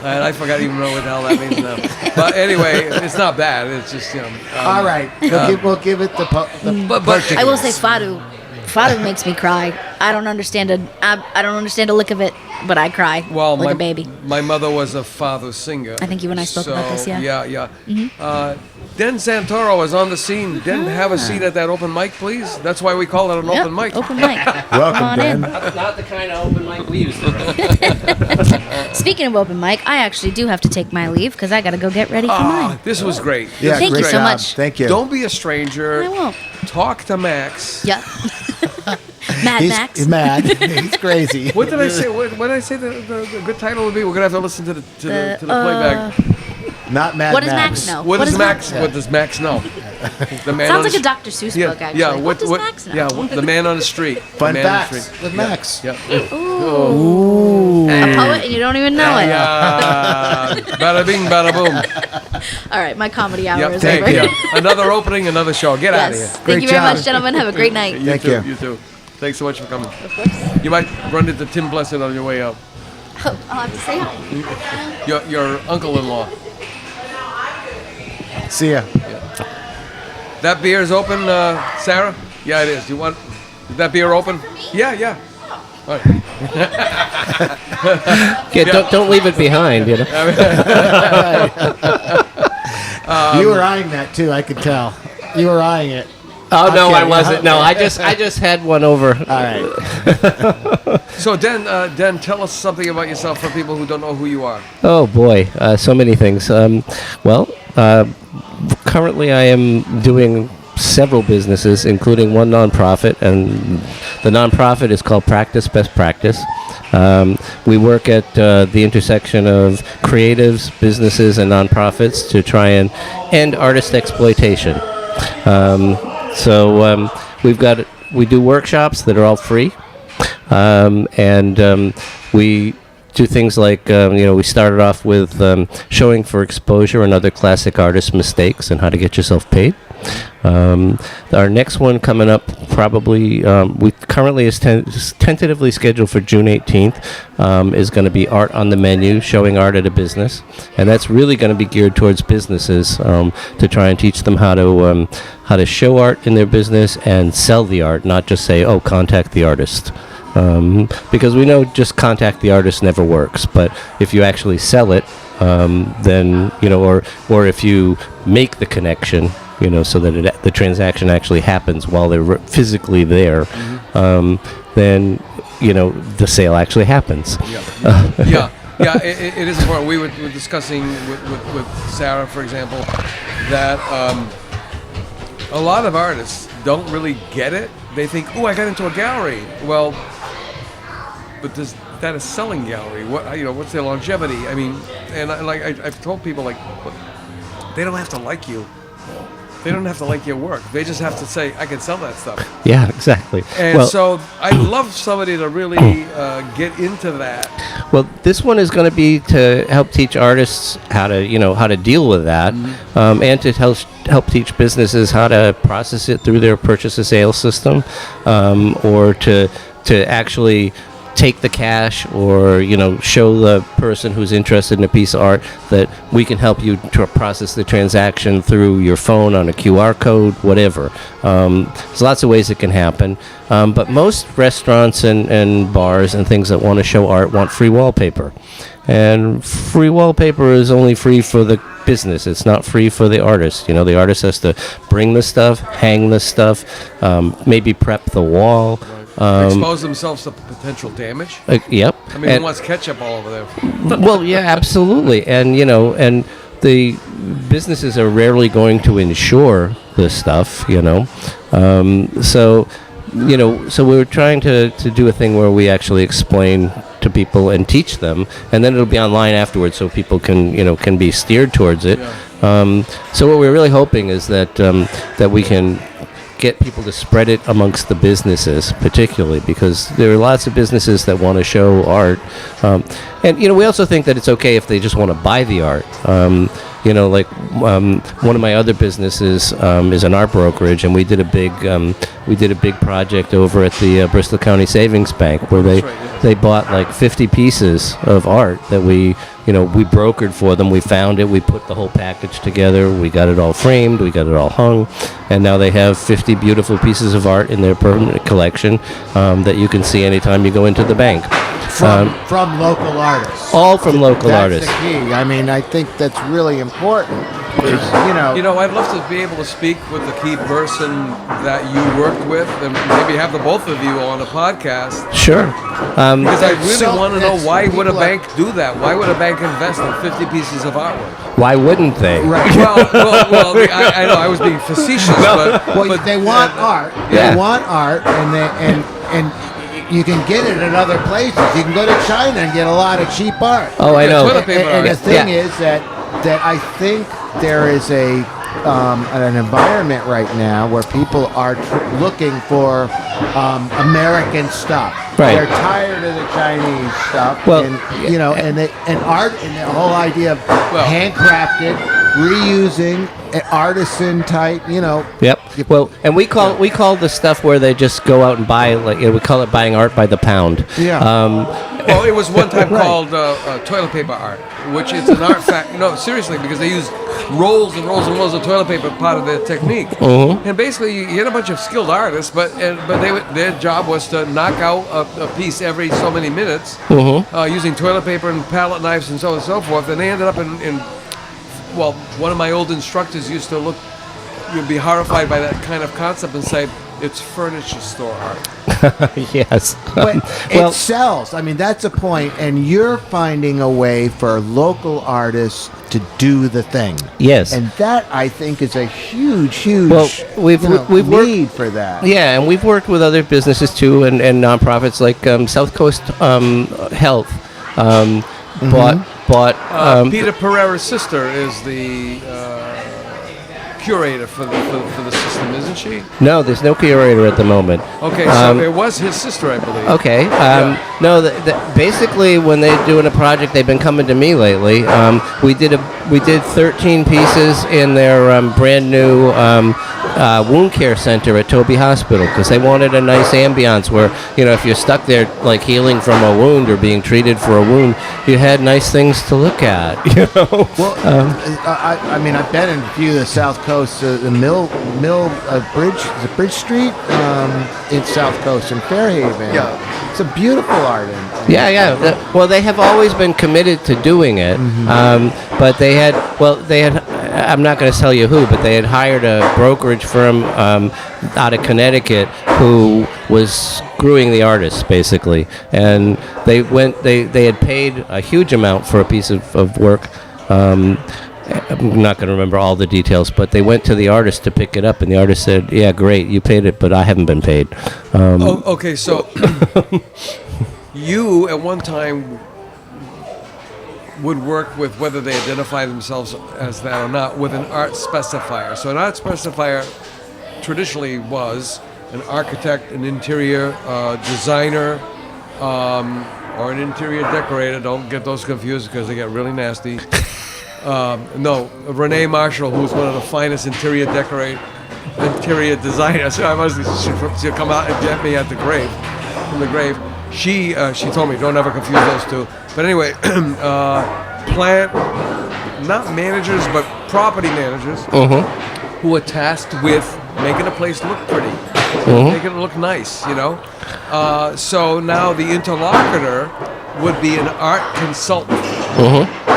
S2: And I forgot even know what the hell that means now. But anyway, it's not bad. It's just,
S4: all right. We'll give it the
S3: I will say Fado. Fado makes me cry. I don't understand a lick of it, but I cry like a baby.
S2: My mother was a Fado singer.
S3: I think you and I spoke about this, yeah.
S2: Yeah. Den Santoro is on the scene. Den, have a seat at that open mic, please. That's why we call it an open mic.
S3: Open mic.
S4: Welcome,
S3: on
S4: Den.
S3: in.
S5: Not the kind of open mic we used to.
S3: Speaking of open mic, I actually do have to take my leave because I got to go get ready for mine.
S2: This was great.
S4: Yeah,
S3: Thank you
S4: great
S3: so
S4: job.
S3: much.
S4: Thank you.
S2: Don't be a stranger.
S3: I won't.
S2: Talk to Max.
S3: Yeah. Mad Max.
S4: He's mad. He's crazy.
S2: What did I say? What did I say the good title would be? We're gonna have to listen to the playback.
S4: Not Mad
S3: What does
S4: Max.
S3: Max know?
S2: What does Max know? The man
S3: Sounds
S2: on
S3: like a Dr. Seuss book, actually.
S2: Yeah,
S3: what does Max know?
S2: Yeah, the man on the street.
S4: Fun
S2: the man
S4: facts
S2: on the street.
S4: with Max.
S2: Yeah.
S3: Ooh. A poet and you don't even know it.
S2: Bada bing, bada boom.
S3: All right, my comedy hour is
S2: Thank
S3: over.
S2: you. Another opening, another show. Get out of here.
S3: Yes.
S4: Great
S3: Thank you very
S4: job.
S3: much, gentlemen. Have a great night.
S4: Thank you.
S2: You too. Thanks so much for coming.
S3: Of course.
S2: You might run into Tim Blessed on your way out.
S3: Oh, I'll have to say hi.
S2: Your uncle-in-law.
S4: See ya.
S2: That beer is open, Sarah? Yeah, it is. Is that beer open? Yeah. All right.
S5: Don't leave it behind,
S4: You were eyeing that too. I could tell. You were eyeing it.
S5: Oh no,
S4: Okay,
S5: I wasn't. No, I just had one over.
S4: All right.
S2: So, Den, tell us something about yourself for people who don't know who you are.
S5: Oh boy, so many things. Currently I am doing several businesses, including one nonprofit, and the nonprofit is called Practice Best Practice. We work at the intersection of creatives, businesses, and nonprofits to try and end artist exploitation. We do workshops that are all free, and we do things like, we started off with showing for exposure and other classic artist mistakes and how to get yourself paid. Our next one coming up probably, we currently is tentatively scheduled for June 18th, is going to be Art on the Menu, showing art at a business. And that's really going to be geared towards businesses to try and teach them how to show art in their business and sell the art, not just say, oh, contact the artist. Because we know just contact the artist never works, but if you actually sell it, then, or if you make the connection, so that the transaction actually happens while they're physically there, then the sale actually happens.
S2: Yeah, it is important. We were discussing with Sarah, for example, that a lot of artists don't really get it. They think, "Oh, I got into a gallery." Well, but is that a selling gallery? What's their longevity? I mean, and I've told people, like, look, they don't have to like you. They don't have to like your work. They just have to say, I can sell that stuff.
S5: Yeah, exactly.
S2: And so I'd love somebody to really get into that.
S5: Well, this one is going to be to help teach artists how to deal with that, and to help teach businesses how to process it through their purchase and sales system, or to actually take the cash, or show the person who's interested in a piece of art that we can help you to process the transaction through your phone on a QR code, whatever. There's lots of ways it can happen, but most restaurants and bars and things that want to show art want free wallpaper, and free wallpaper is only free for the business. It's not free for the artist. The artist has to bring the stuff, hang the stuff, maybe prep the wall.
S2: Expose themselves to potential damage.
S5: Yep.
S2: I mean, who wants ketchup all over there?
S5: Well, yeah, absolutely, and and the businesses are rarely going to insure this stuff. So we're trying to do a thing where we actually explain to people and teach them, and then it'll be online afterwards, so people can be steered towards it. Yeah. So what we're really hoping is that we can get people to spread it amongst the businesses, particularly because there are lots of businesses that want to show art, and we also think that it's okay if they just want to buy the art. One of my other businesses is an art brokerage, and we did a big project over at the Bristol County Savings Bank where they bought like 50 pieces of art that we brokered for them. We found it, we put the whole package together, we got it all framed, we got it all hung, and now they have 50 beautiful pieces of art in their permanent collection that you can see anytime you go into the bank.
S4: From local artists.
S5: All from local artists.
S4: That's the key. I mean, I think that's really important.
S2: I'd love to be able to speak with the key person that you worked with, and maybe have the both of you on a podcast.
S5: Sure.
S2: Because I really want to know, why would a bank do that? Why would a bank invest in 50 pieces of artwork?
S5: Why wouldn't they?
S4: Right.
S2: Well, I know I was being facetious, but
S4: they want art.
S5: Yeah.
S4: They want art, and you can get it in other places. You can go to China and get a lot of cheap art.
S5: Oh, I know.
S4: And the thing is that I think there is an environment right now where people are looking for American stuff.
S5: Right.
S4: They're tired of the Chinese stuff.
S5: Well,
S4: and art and the whole idea of handcrafted, reusing, artisan type.
S5: Yep. Well, and we call the stuff where they just go out and buy, we call it buying art by the pound.
S4: Yeah.
S2: Well, it was one time called toilet paper art, which is an art fact. No, seriously, because they use rolls and rolls and rolls of toilet paper, part of their technique.
S5: Mm-hmm.
S2: And basically, you get a bunch of skilled artists, but their job was to knock out a piece every so many minutes, using toilet paper and palette knives and so on and so forth. And they ended up in one of my old instructors used to be horrified by that kind of concept and say, it's furniture store art.
S5: Yes.
S4: But it sells. I mean, that's a point, and you're finding a way for local artists to do the thing.
S5: Yes.
S4: And that, I think, is a huge
S5: we've
S4: need for that.
S5: Yeah, and we've worked with other businesses too, and nonprofits like South Coast Health bought
S2: Peter Pereira's sister is the curator for the system, isn't she?
S5: No, there's no curator at the moment.
S2: Okay, so it was his sister, I believe.
S5: Okay. No, basically when they're doing a project, they've been coming to me lately. We did 13 pieces in their brand new wound care center at Toby Hospital, because they wanted a nice ambiance where, if you're stuck there like healing from a wound or being treated for a wound, you had nice things to look at.
S4: Well, I mean, I've been in a few of the South Coast, the Mill Bridge Street in South Coast in Fairhaven.
S2: Yeah,
S4: it's a beautiful art.
S5: Well, they have always been committed to doing it, but they had I'm not going to tell you who, but they had hired a brokerage firm out of Connecticut who was screwing the artists, basically. And they had paid a huge amount for a piece of work. I'm not going to remember all the details, but they went to the artist to pick it up, and the artist said, "Yeah, great, you paid it, but I haven't been paid."
S2: Okay, so you at one time would work with, whether they identify themselves as that or not, with an art specifier. So an art specifier traditionally was an architect, an interior designer, or an interior decorator. Don't get those confused because they get really nasty. No, Renee Marshall, who's one of the finest interior designers. I must she'll come out and get me at the grave, from the grave. She told me don't ever confuse those two. But anyway, plant, not managers, but property managers who are tasked with making a place look pretty, making it look nice, you know. So now the interlocutor would be an art consultant.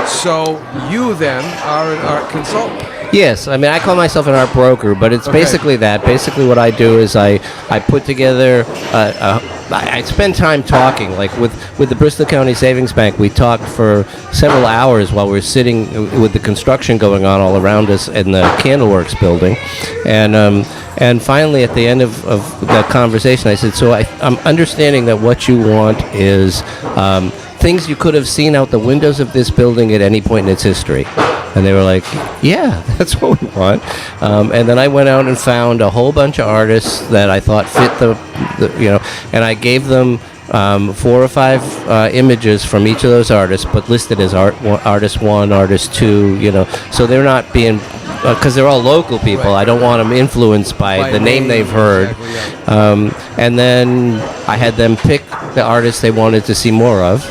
S2: So you then are an art consultant.
S5: Yes, I mean, I call myself an art broker, but it's basically that. Basically what I do is I put together, I spend time talking. Like with the Bristol County Savings Bank, we talked for several hours while we were sitting with the construction going on all around us in the Candleworks building. And finally, at the end of that conversation, I said, so I'm understanding that what you want is things you could have seen out the windows of this building at any point in its history. And they were like, yeah, that's what we want. And then I went out and found a whole bunch of artists that I thought fit the and I gave them 4 or 5 images from each of those artists, but listed as artist 1, artist 2, so they're not being, because they're all local people. Right. I don't want them influenced by the name they've heard. Exactly, yeah. And then I had them pick the artists they wanted to see more of.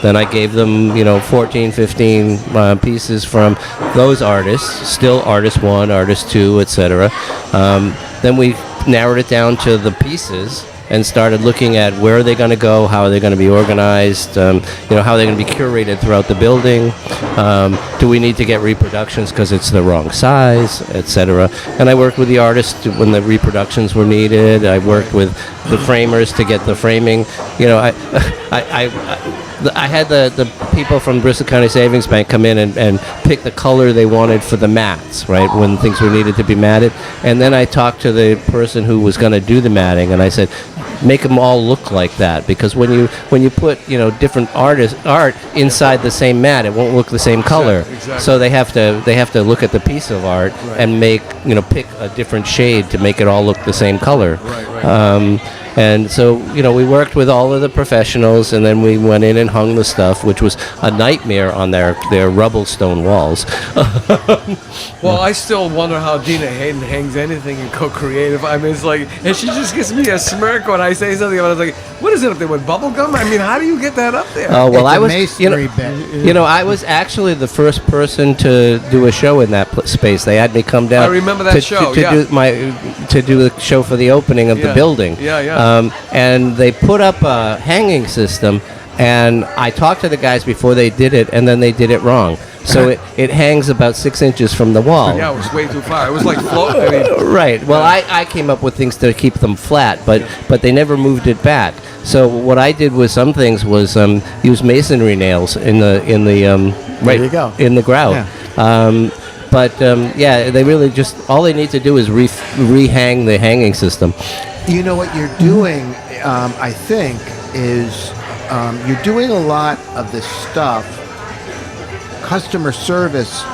S5: Then I gave them, 14, 15 pieces from those artists, still artist 1, artist 2, etc. Then we narrowed it down to the pieces and started looking at where are they going to go, how are they going to be organized, how are they going to be curated throughout the building, do we need to get reproductions because it's the wrong size, etc. And I worked with the artists when the reproductions were needed. I worked with the framers to get the framing. I had the people from Bristol County Savings Bank come in and pick the color they wanted for the mats, right, when things were needed to be matted. And then I talked to the person who was going to do the matting, and I said, make them all look like that, because when you put different art inside the same mat, it won't look the same color. Exactly. So they have to look at the piece of art and make pick a different shade to make it all look the same color. Right. And so, we worked with all of the professionals, and then we went in and hung the stuff, which was a nightmare on their rubble stone walls.
S2: Well, I still wonder how Dina Hayden hangs anything in co-creative. I mean, it's like, and she just gives me a smirk when I say something. I was like, what is it up there with bubble gum? I mean, how do you get that up there?
S5: Oh, well,
S4: it's
S5: I was,
S4: masonry bed.
S5: I was actually the first person to do a show in that space. They had me come down.
S2: I remember that show.
S5: To do the show for the opening of the building.
S2: Yeah.
S5: And they put up a hanging system, and I talked to the guys before they did it, and then they did it wrong. So it hangs about 6 inches from the wall.
S2: Yeah, it was way too far. It was like floating.
S5: Right. Well, I came up with things to keep them flat, but they never moved it back. So what I did with some things was use masonry nails in the
S4: there you go.
S5: in the grout. Yeah. They really just all they need to do is rehang the hanging system.
S4: You know what you're doing, I think, is you're doing a lot of this stuff, customer service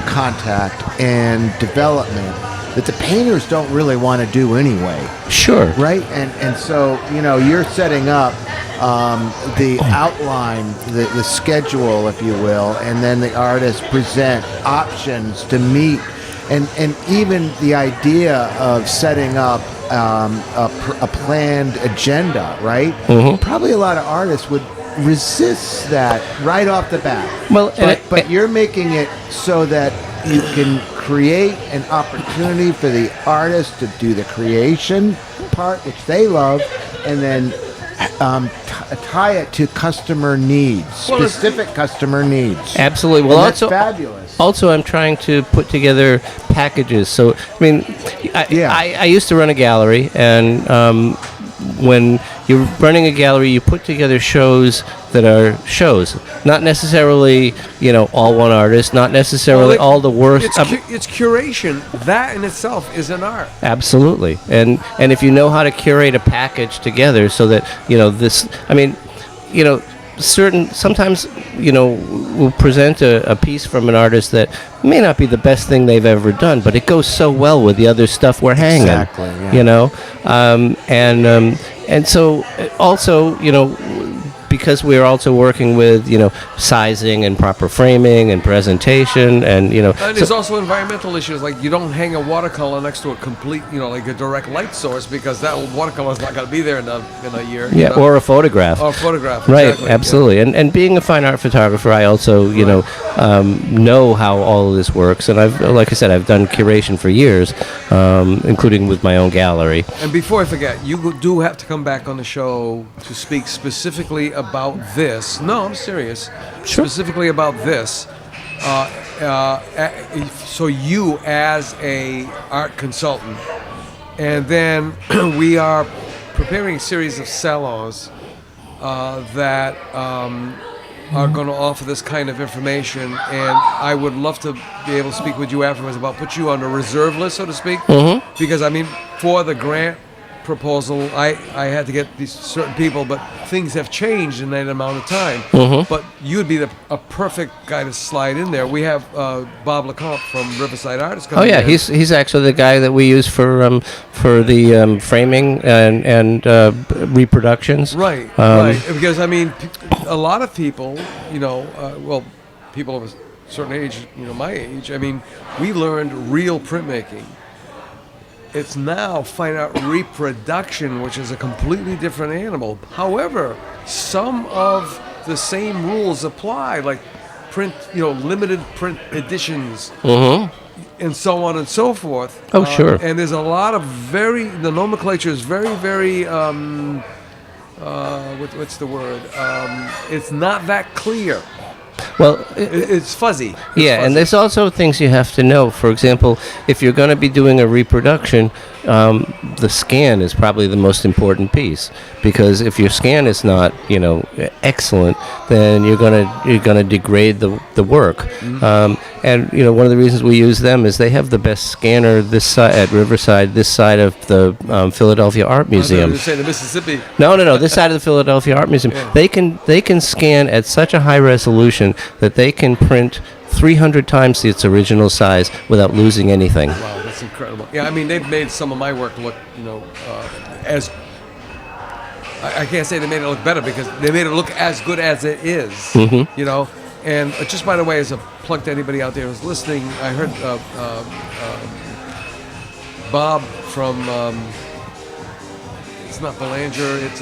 S4: contact and development, that the painters don't really want to do anyway.
S5: Sure.
S4: Right? And so, you're setting up the outline, the schedule, if you will, and then the artists present options to meet, and even the idea of setting up a planned agenda, right? Mm-hmm. Probably a lot of artists would resist that right off the bat.
S5: Well,
S4: but you're making it so that you can create an opportunity for the artist to do the creation part, which they love, and then tie it to customer needs,
S2: Well, it's-
S4: specific customer needs.
S5: Absolutely. Well,
S4: And that's
S5: also,
S4: fabulous.
S5: Also, I'm trying to put together packages. So, I mean, I used to run a gallery, and when you're running a gallery, you put together shows that are shows, not necessarily, all one artist, not necessarily all the worst.
S2: It's curation. That in itself is an art.
S5: Absolutely, and if you know how to curate a package together, so that this, sometimes we'll present a piece from an artist that may not be the best thing they've ever done, but it goes so well with the other stuff we're hanging.
S4: Exactly. Yeah.
S5: And so also, because we're also working with, sizing and proper framing and presentation, and
S2: And there's also environmental issues, like you don't hang a watercolor next to a complete, like a direct light source, because that watercolor is not going to be there in a year.
S5: Yeah, or a photograph.
S2: Or a photograph.
S5: Right,
S2: Exactly.
S5: absolutely.
S2: Yeah.
S5: And being a fine art photographer, I also, know how all of this works. And like I said, I've done curation for years, including with my own gallery.
S2: And before I forget, you do have to come back on the show to speak specifically about this. No, I'm serious.
S5: Sure.
S2: Specifically about this. So you as a art consultant, and then we are preparing a series of salons that are going to offer this kind of information, and I would love to be able to speak with you afterwards about put you on a reserve list, so to speak, because for the grant proposal, I had to get these certain people, but things have changed in that amount of time. But you would be a perfect guy to slide in there. We have Bob LeCompte from Riverside Artists coming in.
S5: He's actually the guy that we use for the framing and reproductions.
S2: Right, right. Because a lot of people, people of a certain age, my age. We learned real printmaking. It's now fine art reproduction, which is a completely different animal. However, some of the same rules apply, like print, limited print editions, and so on and so forth.
S5: Oh, sure.
S2: And there's a lot of the nomenclature is very, very, what's the word? It's not that clear.
S5: Well,
S2: it's fuzzy. It's
S5: yeah,
S2: fuzzy.
S5: and there's also things you have to know. For example, if you're going to be doing a reproduction, the scan is probably the most important piece, because if your scan is not, excellent, then you're gonna degrade the work. And one of the reasons we use them is they have the best scanner this side at Riverside, this side of the Philadelphia Art Museum.
S2: You're saying the Mississippi.
S5: No, this side of the Philadelphia Art Museum.
S2: Yeah.
S5: They can scan at such a high resolution that they can print 300 times its original size without losing anything.
S2: Wow, that's incredible. Yeah, they've made some of my work look, as I can't say they made it look better, because they made it look as good as it is. And just by the way, as a plug to anybody out there who's listening, I heard Bob from it's not Belanger, it's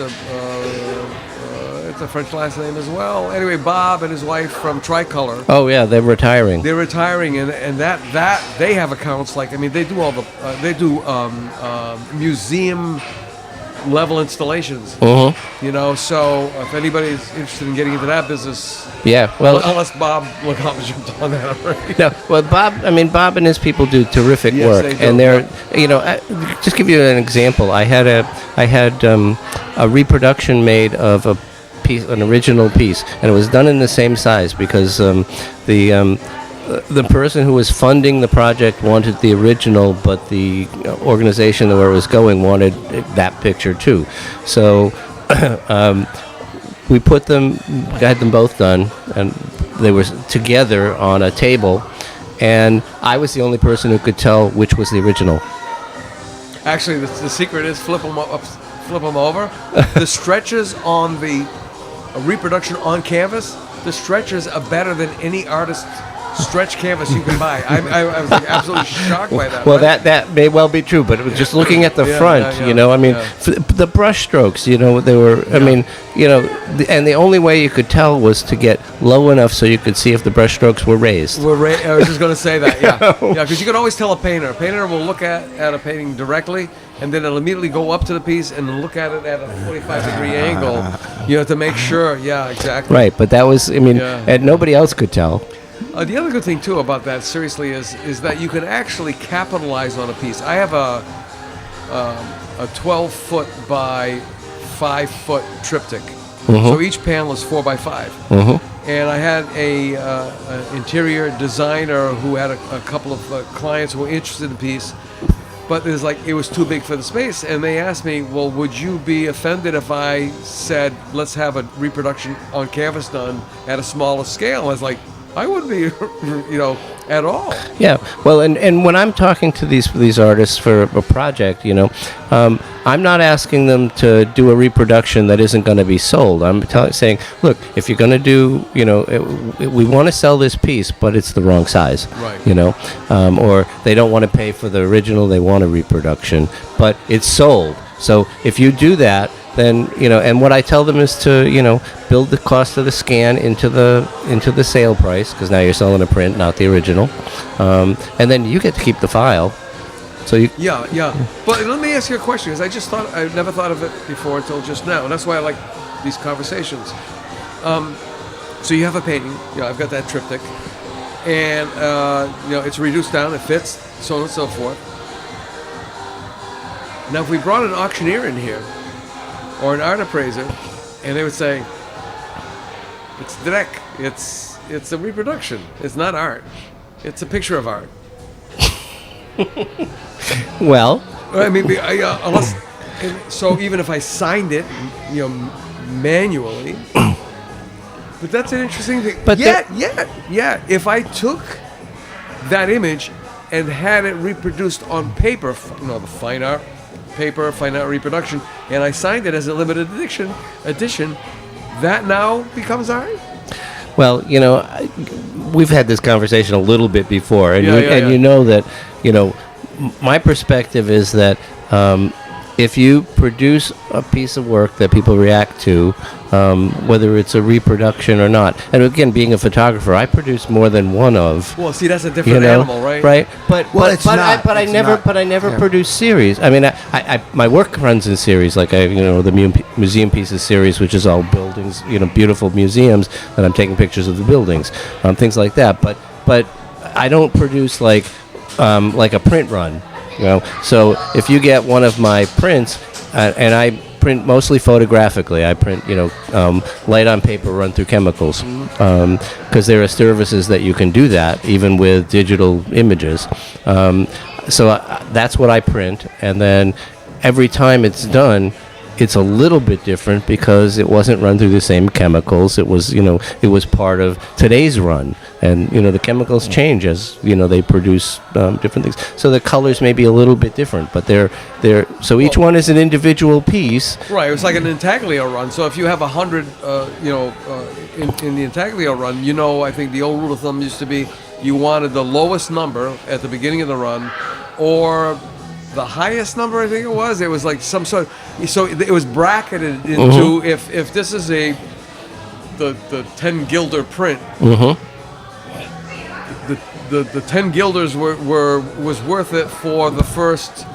S2: a French last name as well. Anyway, Bob and his wife from Tricolor.
S5: Oh yeah, they're retiring.
S2: They're retiring, and that they have accounts like they do all the museum level installations.
S5: Uh-huh.
S2: So if anybody's interested in getting into that business,
S5: yeah, well,
S2: unless Bob LeCompte jumped on that already.
S5: No, well, Bob and his people do terrific
S2: Yes,
S5: work,
S2: they do.
S5: and they're, just give you an example. I had a reproduction made of a piece, an original piece, and it was done in the same size because the person who was funding the project wanted the original, but the organization where it was going wanted that picture too. So we had them both done, and they were together on a table, and I was the only person who could tell which was the original.
S2: Actually, the secret is flip them over. The stretches on the reproduction on canvas, the stretches are better than any artist stretch canvas you can buy. I was like absolutely shocked by that.
S5: Well,
S2: right?
S5: that may well be true, but it was just looking at the front,
S2: yeah,
S5: you know, I mean,
S2: yeah.
S5: the brush strokes, you know, they were, I mean, you know, and the only way you could tell was to get low enough so you could see if the brush strokes were raised.
S2: I was just going to say that, yeah. Yeah, because you can always tell a painter. A painter will look at a painting directly, and then it'll immediately go up to the piece and look at it at a 45-degree angle, you know, to make sure. Yeah, exactly.
S5: Right, but that was, I mean,
S2: Yeah.
S5: and nobody else could tell.
S2: The other good thing, too, about that, seriously, is that you can actually capitalize on a piece. I have a 12-foot by 5-foot triptych. So each panel is 4 by 5. And I had an interior designer who had a couple of clients who were interested in the piece, but it was too big for the space, and they asked me, well, would you be offended if I said, let's have a reproduction on canvas done at a smaller scale? I was like, I wouldn't be, you know, at all.
S5: Yeah, well, and when I'm talking to these artists for a project, you know, I'm not asking them to do a reproduction that isn't going to be sold. I'm saying, look, if you're going to do, you know, we want to sell this piece, but it's the wrong size,
S2: Right.
S5: you know, or they don't want to pay for the original, they want a reproduction, but it's sold. So if you do that, then, you know, and what I tell them is to, you know, build the cost of the scan into the sale price, because now you're selling a print, not the original, and then you get to keep the file. So you
S2: Yeah. But let me ask you a question, because I never thought of it before until just now, and that's why I like these conversations. So you have a painting, you know, I've got that triptych, and you know, it's reduced down, it fits, so on and so forth. Now, if we brought an auctioneer in here, or an art appraiser, and they would say, it's Drek, it's a reproduction, it's not art, it's a picture of art.
S5: well,
S2: I mean, unless, so even if I signed it, you know, manually, but that's an interesting thing.
S5: But
S2: yeah, if I took that image and had it reproduced on paper, you know, the fine art paper, fine art reproduction, and I signed it as a limited edition, that now becomes art?
S5: well, you know, we've had this conversation a little bit before, and
S2: Yeah.
S5: you know that, you know, my perspective is that if you produce a piece of work that people react to, whether it's a reproduction or not, and again, being a photographer, I produce more than one of.
S2: Well, see, that's a
S5: You
S2: different
S5: know,
S2: animal, right?
S5: Right, but
S4: it's not.
S5: I never
S4: Yeah.
S5: produce series. I mean, I my work runs in series, like the museum pieces series, which is all buildings, you know, beautiful museums, and I'm taking pictures of the buildings, things like that. But I don't produce like a print run, you know. So if you get one of my prints, and I print mostly photographically. I print, you know, light on paper, run through chemicals, because there are services that you can do that even with digital images. So that's what I print, and then every time it's done, it's a little bit different because it wasn't run through the same chemicals. It was, you know, it was part of today's run, and you know the chemicals change as you know they produce different things. So the colors may be a little bit different, but they're so each one is an individual piece.
S2: Right, it was like an intaglio run. So if you have 100, in the intaglio run, you know, I think the old rule of thumb used to be you wanted the lowest number at the beginning of the run, or the highest number. I think it was. It was like some sort. So it was bracketed into if this is the 10 guilder print. The 10 guilders was worth it for the first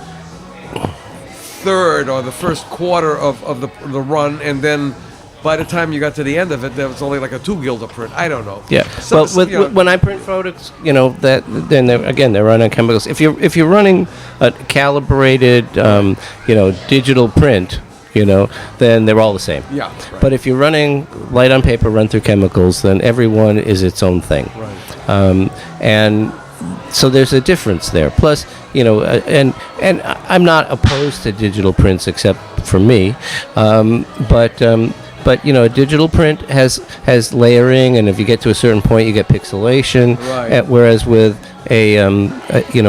S2: third or the first quarter of the run, and then by the time you got to the end of it, there was only like a 2 guilder print. I don't know.
S5: Yeah.
S2: So,
S5: when I print photos, you know, that then they're running on chemicals. If you're running a calibrated, digital print, you know, then they're all the same.
S2: Yeah. Right.
S5: But if you're running light on paper, run through chemicals, then every one is its own thing.
S2: Right.
S5: And so there's a difference there. Plus, you know, and I'm not opposed to digital prints except for me, but But a digital print has layering, and if you get to a certain point, you get pixelation.
S2: Right.
S5: Whereas with a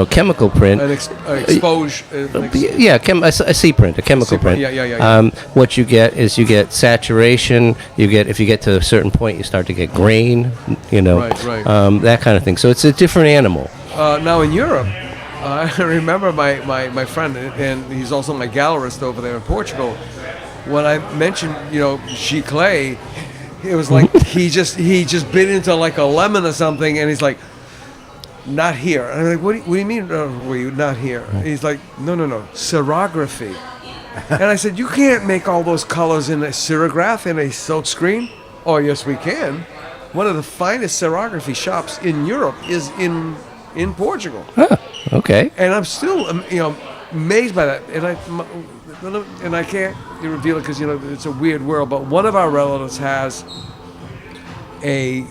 S5: chemical print,
S2: An exposure.
S5: a sea print, a chemical print.
S2: Yeah.
S5: What you get is saturation. If you get to a certain point, you start to get grain.
S2: Right.
S5: That kind of thing. So it's a different animal.
S2: Now in Europe, I remember my friend, and he's also my gallerist over there in Portugal. When I mentioned, giclée, it was like he just bit into like a lemon or something, and he's like, not here. And I'm like, what do you mean, were you not here? And he's like, no, serography. And I said, you can't make all those colors in a serograph, in a silk screen? Oh, yes, we can. One of the finest serography shops in Europe is in Portugal.
S5: Huh, okay.
S2: And I'm still, amazed by that. And I can't reveal it because it's a weird world. But one of our relatives has a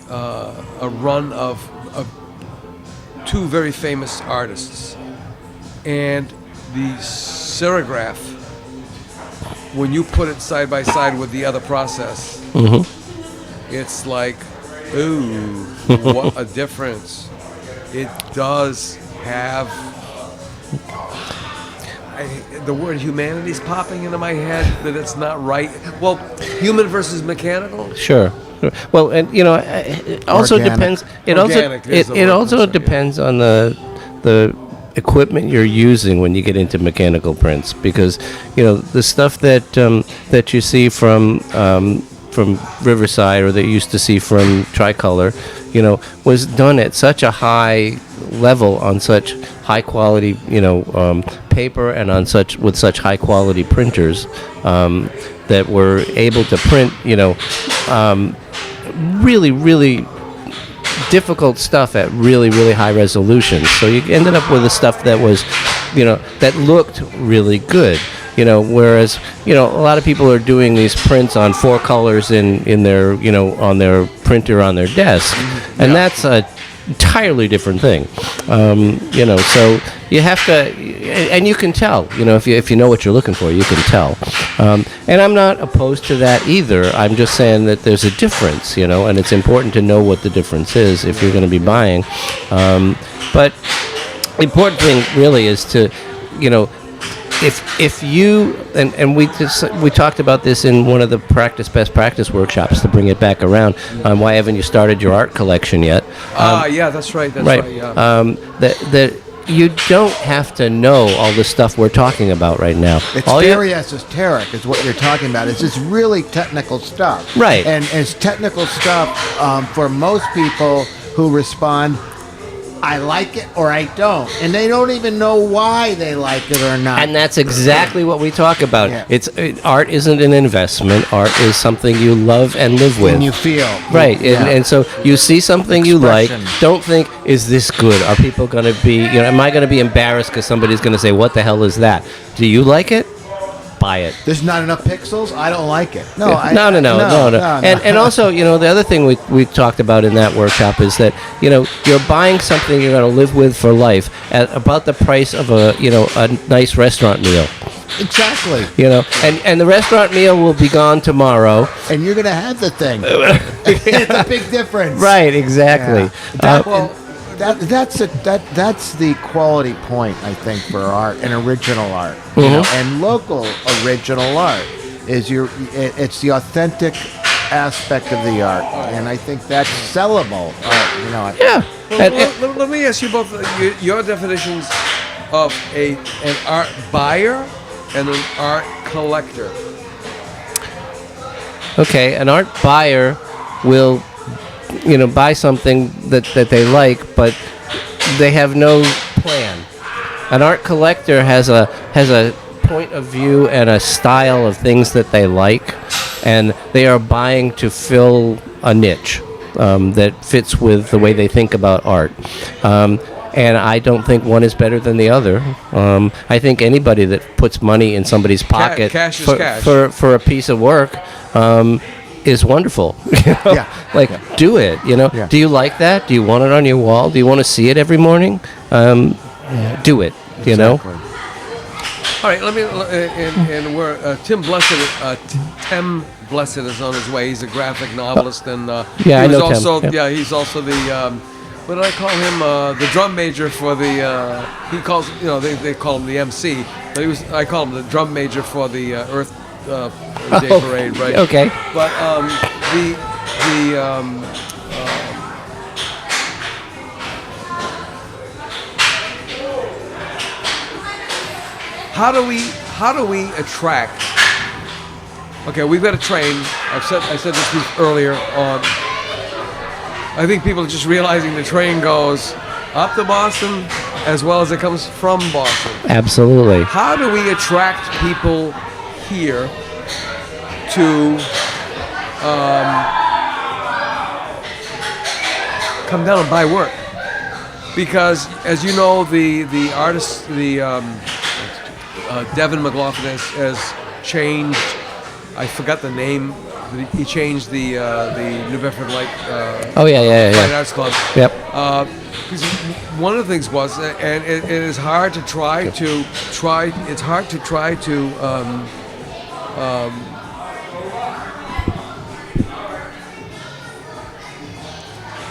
S2: run of two very famous artists, and the serograph, when you put it side by side with the other process, it's like, ooh, what a difference. It does have the word humanity's popping into my head, that it's not right. Well, human versus mechanical.
S5: Sure. Well, and it also
S4: Organic.
S5: depends.
S2: Organic is the
S5: It
S2: word,
S5: also
S2: I'm sorry,
S5: depends on the equipment you're using when you get into mechanical prints, because the stuff that you see from Riverside, or that you used to see from Tricolor, was done at such a high level, on such high quality paper, and with such high quality printers that were able to print really, really difficult stuff at really, really high resolution. So you ended up with the stuff that was, that looked really good. Whereas a lot of people are doing these prints on 4 colors in their on their printer on their desk, and that's a entirely different thing. So you have to, and you can tell. If you know what you're looking for, you can tell. And I'm not opposed to that either. I'm just saying that there's a difference, and it's important to know what the difference is if you're going to be buying. But the important thing really is to, if you, and we talked about this in one of the best practice workshops, to bring it back around. Why haven't you started your art collection yet?
S2: Yeah, that's right. Yeah.
S5: That you don't have to know all the stuff we're talking about right now.
S4: It's very esoteric, is what you're talking about. It's just really technical stuff.
S5: Right.
S4: And it's technical stuff for most people who respond, I like it or I don't. And they don't even know why they like it or not.
S5: And that's exactly what we talk about.
S4: Yeah.
S5: Art isn't an investment. Art is something you love and live with.
S4: And you feel.
S5: Right.
S4: Yeah.
S5: And so you see something you like. Don't think, is this good? Are people going to be, am I going to be embarrassed because somebody's going to say, what the hell is that? Do you like it? Buy it.
S4: There's not enough pixels? I don't like it. No.
S5: And also, the other thing we talked about in that workshop is that, you're buying something you're going to live with for life at about the price of a nice restaurant meal.
S4: Exactly.
S5: And the restaurant meal will be gone tomorrow.
S4: And you're going to have the thing. It's a big difference.
S5: Right, exactly.
S4: Yeah. That's the quality point, I think, for art and original art, and local original art is it's the authentic aspect of the art, and I think that's sellable art.
S5: Yeah.
S2: Well, let me ask you both your definitions of an art buyer and an art collector.
S5: Okay, an art buyer will buy something that they like, but they have no plan. An art collector has a point of view and a style of things that they like, and they are buying to fill a niche that fits with the way they think about art. And I don't think one is better than the other. I think anybody that puts money in somebody's pocket
S2: cash is cash.
S5: For a piece of work is wonderful. Do it. Do you like that? Do you want it on your wall? Do you want to see it every morning? Do it.
S4: Exactly.
S2: All right, let me and we're Tim blessed is on his way. He's a graphic novelist, and
S5: Yeah,
S2: he
S5: I
S2: was
S5: know Tim.
S2: also
S5: Yeah.
S2: he's also the what did I call him? The drum major for the he calls they call him the MC, but I call him the drum major for the Earth Day
S5: Oh,
S2: parade, right?
S5: okay.
S2: But how do we attract? Okay, we've got a train. I said this earlier on. I think people are just realizing the train goes up to Boston as well as it comes from Boston.
S5: Absolutely.
S2: How do we attract people here to come down and buy work? Because, as you know, the artist, Devin McLaughlin has changed. I forgot the name. He changed the New Bedford Lake Fine Arts Club.
S5: Yep.
S2: Because one of the things was, and it is hard to try to It's hard to try to.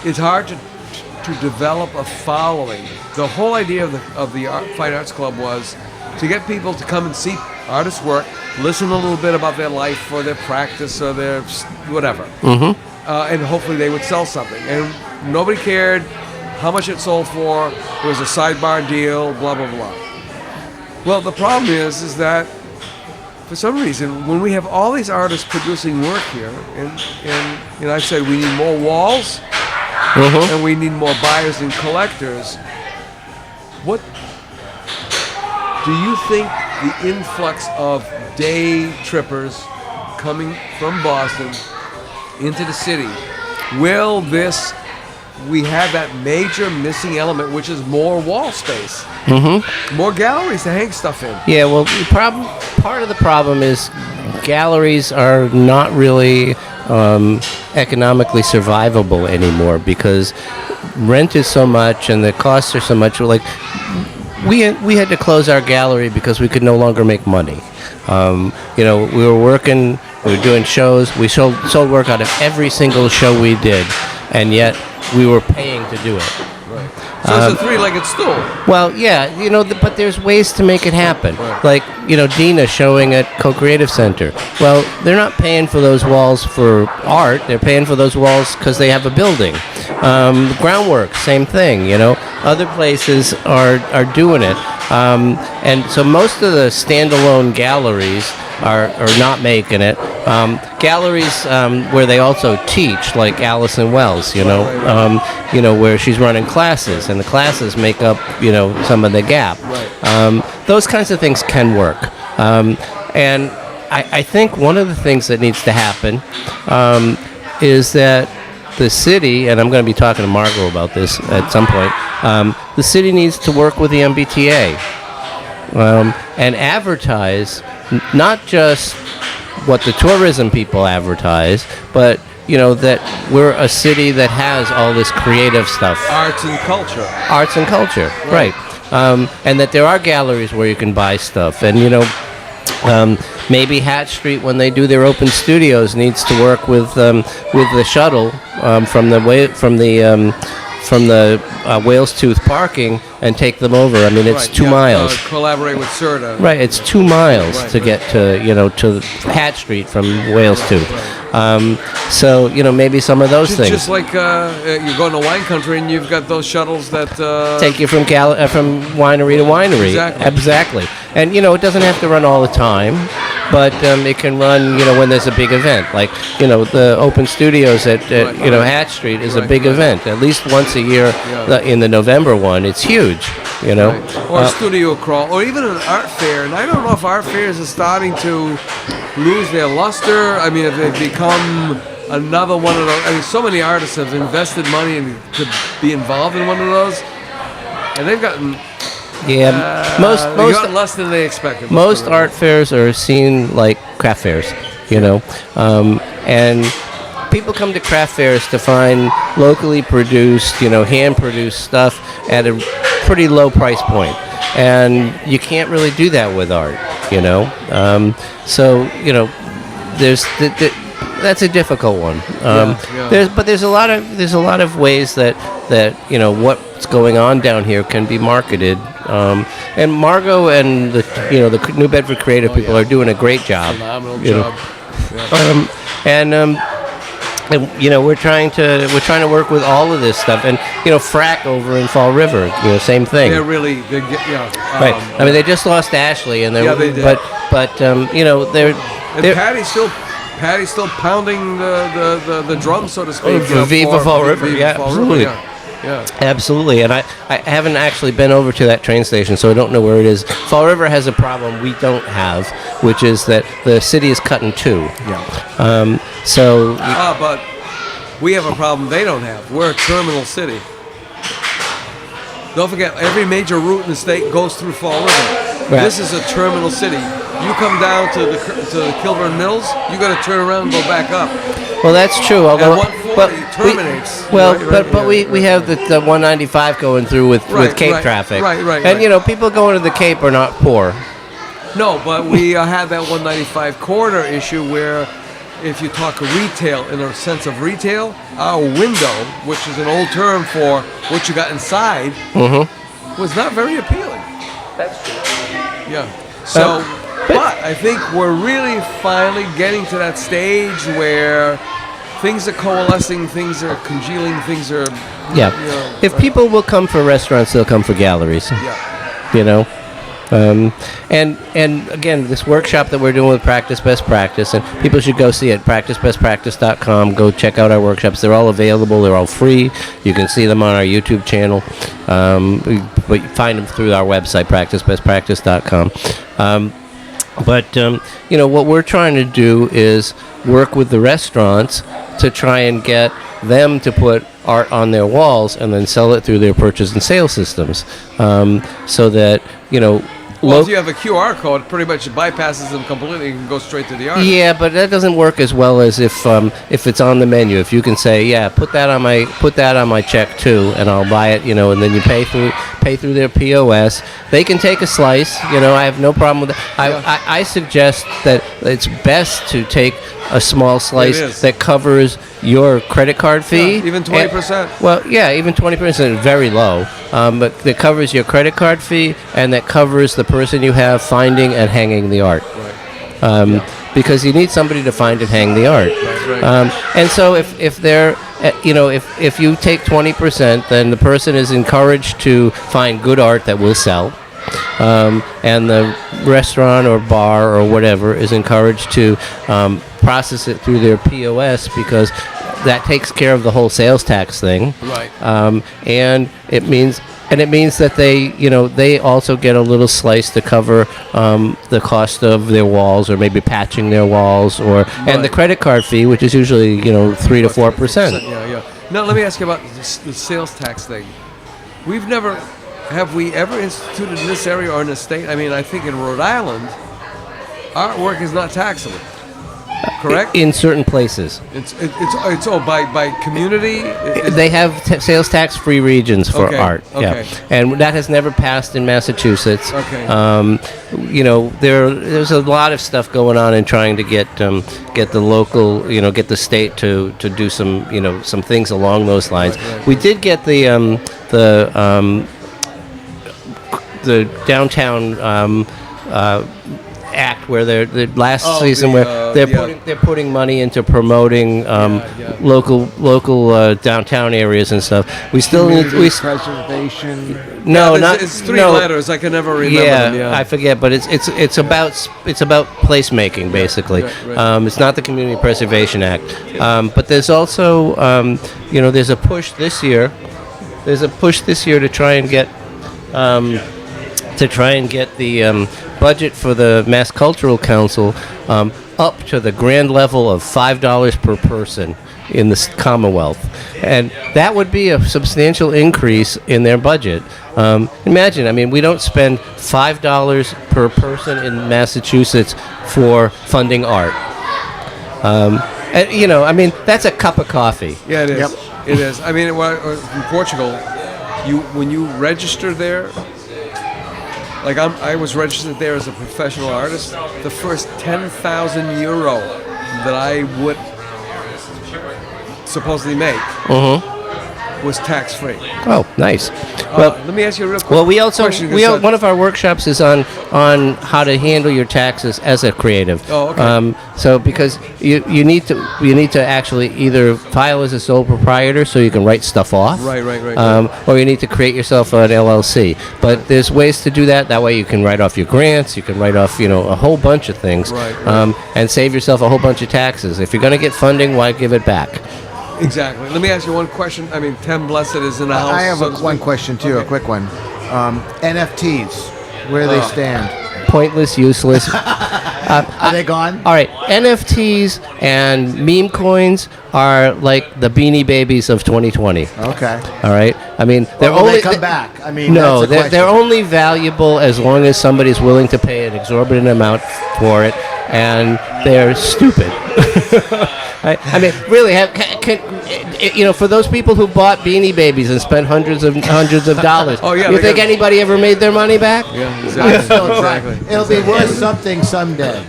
S2: It's hard to develop a following. The whole idea of the Fine Arts Club was to get people to come and see artists work, listen a little bit about their life or their practice or their whatever, and hopefully they would sell something. And nobody cared how much it sold for. It was a sidebar deal, blah blah blah. Well, the problem is that for some reason, when we have all these artists producing work here, and I said we need more walls. And we need more buyers and collectors. What do you think the influx of day trippers coming from Boston into the city, we have that major missing element, which is more wall space, more galleries to hang stuff in?
S5: Yeah, well, part of the problem is galleries are not really economically survivable anymore because rent is so much and the costs are so much. Like we had to close our gallery because we could no longer make money. We were working, we were doing shows, we sold work out of every single show we did, and yet we were paying to do it.
S2: Right. So it's a three-legged stool.
S5: Well, yeah, but there's ways to make it happen.
S2: Right.
S5: Like, Dina showing at Co-Creative Center. Well, they're not paying for those walls for art. They're paying for those walls because they have a building. Groundwork, same thing, Other places are doing it. And so most of the standalone galleries are not making it. Galleries where they also teach, like Allison Wells, where she's running classes, and the classes make up, some of the gap.
S2: Right.
S5: Those kinds of things can work. And I think one of the things that needs to happen is that the city, and I'm going to be talking to Margot about this at some point, the city needs to work with the MBTA and advertise not just what the tourism people advertise, but that we're a city that has all this creative stuff.
S2: Arts and culture.
S5: Right. And that there are galleries where you can buy stuff. And, maybe Hatch Street, when they do their open studios, needs to work with the shuttle from the Whale's Tooth parking and take them over. I mean, it's 2 miles.
S2: Collaborate with CERTA.
S5: Right, it's 2 miles to get to to Hatch Street from Whale's Tooth. So maybe some of those things.
S2: Just like you're going to wine country and you've got those shuttles that
S5: take you from winery to winery.
S2: Exactly.
S5: And it doesn't have to run all the time, but it can run when there's a big event. Like the open studios at Hatch Street is a big event. At least once a year in the November one, it's huge.
S2: Or a studio crawl, or even an art fair. And I don't know if art fairs are starting to lose their luster. I mean, if they've become another one of those. I mean, so many artists have invested money to be involved in one of those, and they've gotten
S5: most
S2: got less than they expected.
S5: Most art fairs are seen like craft fairs, and people come to craft fairs to find locally produced, hand-produced stuff at a pretty low price point, and you can't really do that with art, So there's that's a difficult one.
S2: Yeah.
S5: There's a lot of ways that what's going on down here can be marketed. And Margot and the New Bedford creative people are doing a great job.
S2: Phenomenal job.
S5: And we're trying to work with all of this stuff. And Frack over in Fall River, same thing.
S2: They're really good.
S5: Right. I mean, they just lost Ashley, and
S2: they did.
S5: But they're
S2: Patty's still pounding the drum, so to speak.
S5: Viva Fall River, absolutely.
S2: Yeah.
S5: Absolutely, and I haven't actually been over to that train station, so I don't know where it is. Fall River has a problem we don't have, which is that the city is cut in two.
S2: Yeah. But we have a problem they don't have. We're a terminal city. Don't forget, every major route in the state goes through Fall River. Right. This is a terminal city. You come down to the Kilburn Mills, you got to turn around and go back up.
S5: Well, that's true. Although,
S2: and 140 terminates.
S5: We have the 195 going through with Cape traffic.
S2: Right.
S5: And people going to the Cape are not poor.
S2: No, but we had that 195 corridor issue where, if you talk retail in a sense of retail, our window, which is an old term for what you got inside, was not very appealing. That's true. Yeah. So, but I think we're really finally getting to that stage where things are coalescing, things are congealing, things are.
S5: Yeah. If people will come for restaurants, they'll come for galleries.
S2: Yeah.
S5: And again, this workshop that we're doing with Practice Best Practice, and people should go see it, practicebestpractice.com. Go check out our workshops. They're all available. They're all free. You can see them on our YouTube channel. But you find them through our website, practicebestpractice.com. What we're trying to do is work with the restaurants to try and get them to put art on their walls and then sell it through their purchase and sale systems, so that
S2: Well, if you have a QR code, it pretty much bypasses them completely and can go straight to the artist.
S5: Yeah, but that doesn't work as well as if it's on the menu. If you can say, put that on my check too, and I'll buy it, and then you pay through their POS. They can take a slice. I have no problem with that. I suggest that it's best to take a small slice that covers your credit card fee.
S2: Even 20%.
S5: Even 20% is very low. But that covers your credit card fee, and that covers the person you have finding and hanging the art.
S2: Right.
S5: Because you need somebody to find and hang the art.
S2: Right.
S5: And so if they're, if you take 20%, then the person is encouraged to find good art that will sell. And the restaurant or bar or whatever is encouraged to process it through their POS, because that takes care of the whole sales tax thing.
S2: Right.
S5: And it means that they also get a little slice to cover the cost of their walls, or maybe patching their walls, and the credit card fee, which is usually 3 to 4%.
S2: Yeah. Now let me ask you about the sales tax thing. Have we ever instituted in this area or in the state? I mean, I think in Rhode Island, artwork is not taxable. Correct?
S5: In certain places.
S2: It's by community?
S5: They have sales tax-free regions for art.
S2: Okay.
S5: Yeah. And that has never passed in Massachusetts.
S2: Okay.
S5: There's a lot of stuff going on in trying to get the local, get the state to do some things along those lines.
S2: Right.
S5: We did get the downtown act where the last season where they're putting money into promoting local downtown areas and stuff. We still need
S4: preservation.
S2: It's three letters. I can never remember them. Yeah,
S5: I forget, but it's about placemaking basically.
S2: Right.
S5: It's not the Community Preservation Act, but there's also there's a push this year. There's a push this year to try and get the budget for the Mass Cultural Council up to the grand level of $5 per person in the Commonwealth. And that would be a substantial increase in their budget. Imagine, we don't spend $5 per person in Massachusetts for funding art. That's a cup of coffee.
S2: Yeah, it is.
S4: Yep.
S2: It is. In Portugal, when you register there, like I was registered there as a professional artist. The first €10,000 that I would supposedly make
S5: Mm-hmm.
S2: was tax-free.
S5: Oh, nice. Well,
S2: Let me ask you a real quick
S5: well, we also
S2: question.
S5: one of our workshops is on how to handle your taxes as a creative.
S2: Oh, okay.
S5: So because you need to actually either file as a sole proprietor so you can write stuff off.
S2: Right.
S5: Or you need to create yourself an LLC. But there's ways to do that. That way you can write off your grants. You can write off a whole bunch of things.
S2: Right.
S5: And save yourself a whole bunch of taxes. If you're going to get funding, why give it back?
S2: Exactly. Let me ask you one question. I mean, Tim Blessed is in the house.
S4: I have
S2: so to
S4: one
S2: speak.
S4: question too, a
S2: Okay.
S4: quick one. NFTs, where they stand.
S5: Pointless, useless.
S4: Are they gone?
S5: All right, NFTs and meme coins are like the Beanie Babies of 2020.
S4: Okay.
S5: All right, I mean they're
S4: Will
S5: only
S4: they come back? I mean,
S5: no,
S4: that's the question.
S5: they're only valuable as long as somebody's willing to pay an exorbitant amount for it, and they're stupid. I mean, really, for those people who bought Beanie Babies and spent hundreds of dollars,
S2: Oh, yeah,
S5: you
S2: they
S5: think
S2: got-
S5: anybody ever made their money back?
S2: Yeah, exactly.
S4: It'll be worth something someday.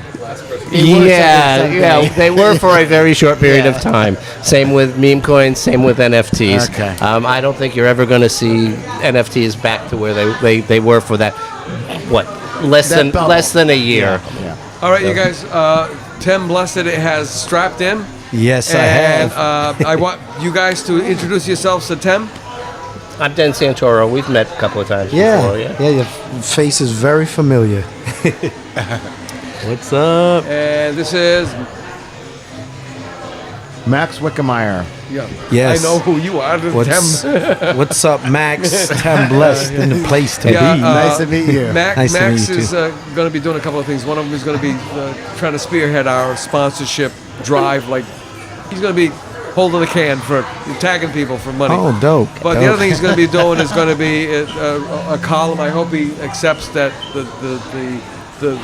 S5: Yeah, they were for a very short period of time. Same with meme coins, same with NFTs.
S4: Okay.
S5: I don't think you're ever going to see NFTs back to where they were for that, less than a year.
S4: Yeah.
S2: All right, you guys. Tim Blessed has strapped in.
S6: Yes, I
S2: And
S6: have.
S2: I want you guys to introduce yourselves to Tim.
S5: I'm Den Santoro. We've met a couple of times
S6: Yeah,
S5: before.
S6: yeah, your face is very familiar. What's up?
S2: And this is,
S4: Max Wickemeyer.
S6: Yes.
S2: I know who you are. This is Tim.
S6: What's up, Max? I'm blessed in the place to
S2: Yeah,
S6: be.
S4: Nice to meet you.
S6: Nice to
S2: Max
S6: meet you
S2: is going to be doing a couple of things. One of them is going to be trying to spearhead our sponsorship drive. Like, he's going to be holding the can for tagging people for money.
S6: Oh, dope.
S2: But the
S6: dope.
S2: other thing he's going to be doing is going to be a column. I hope he accepts that the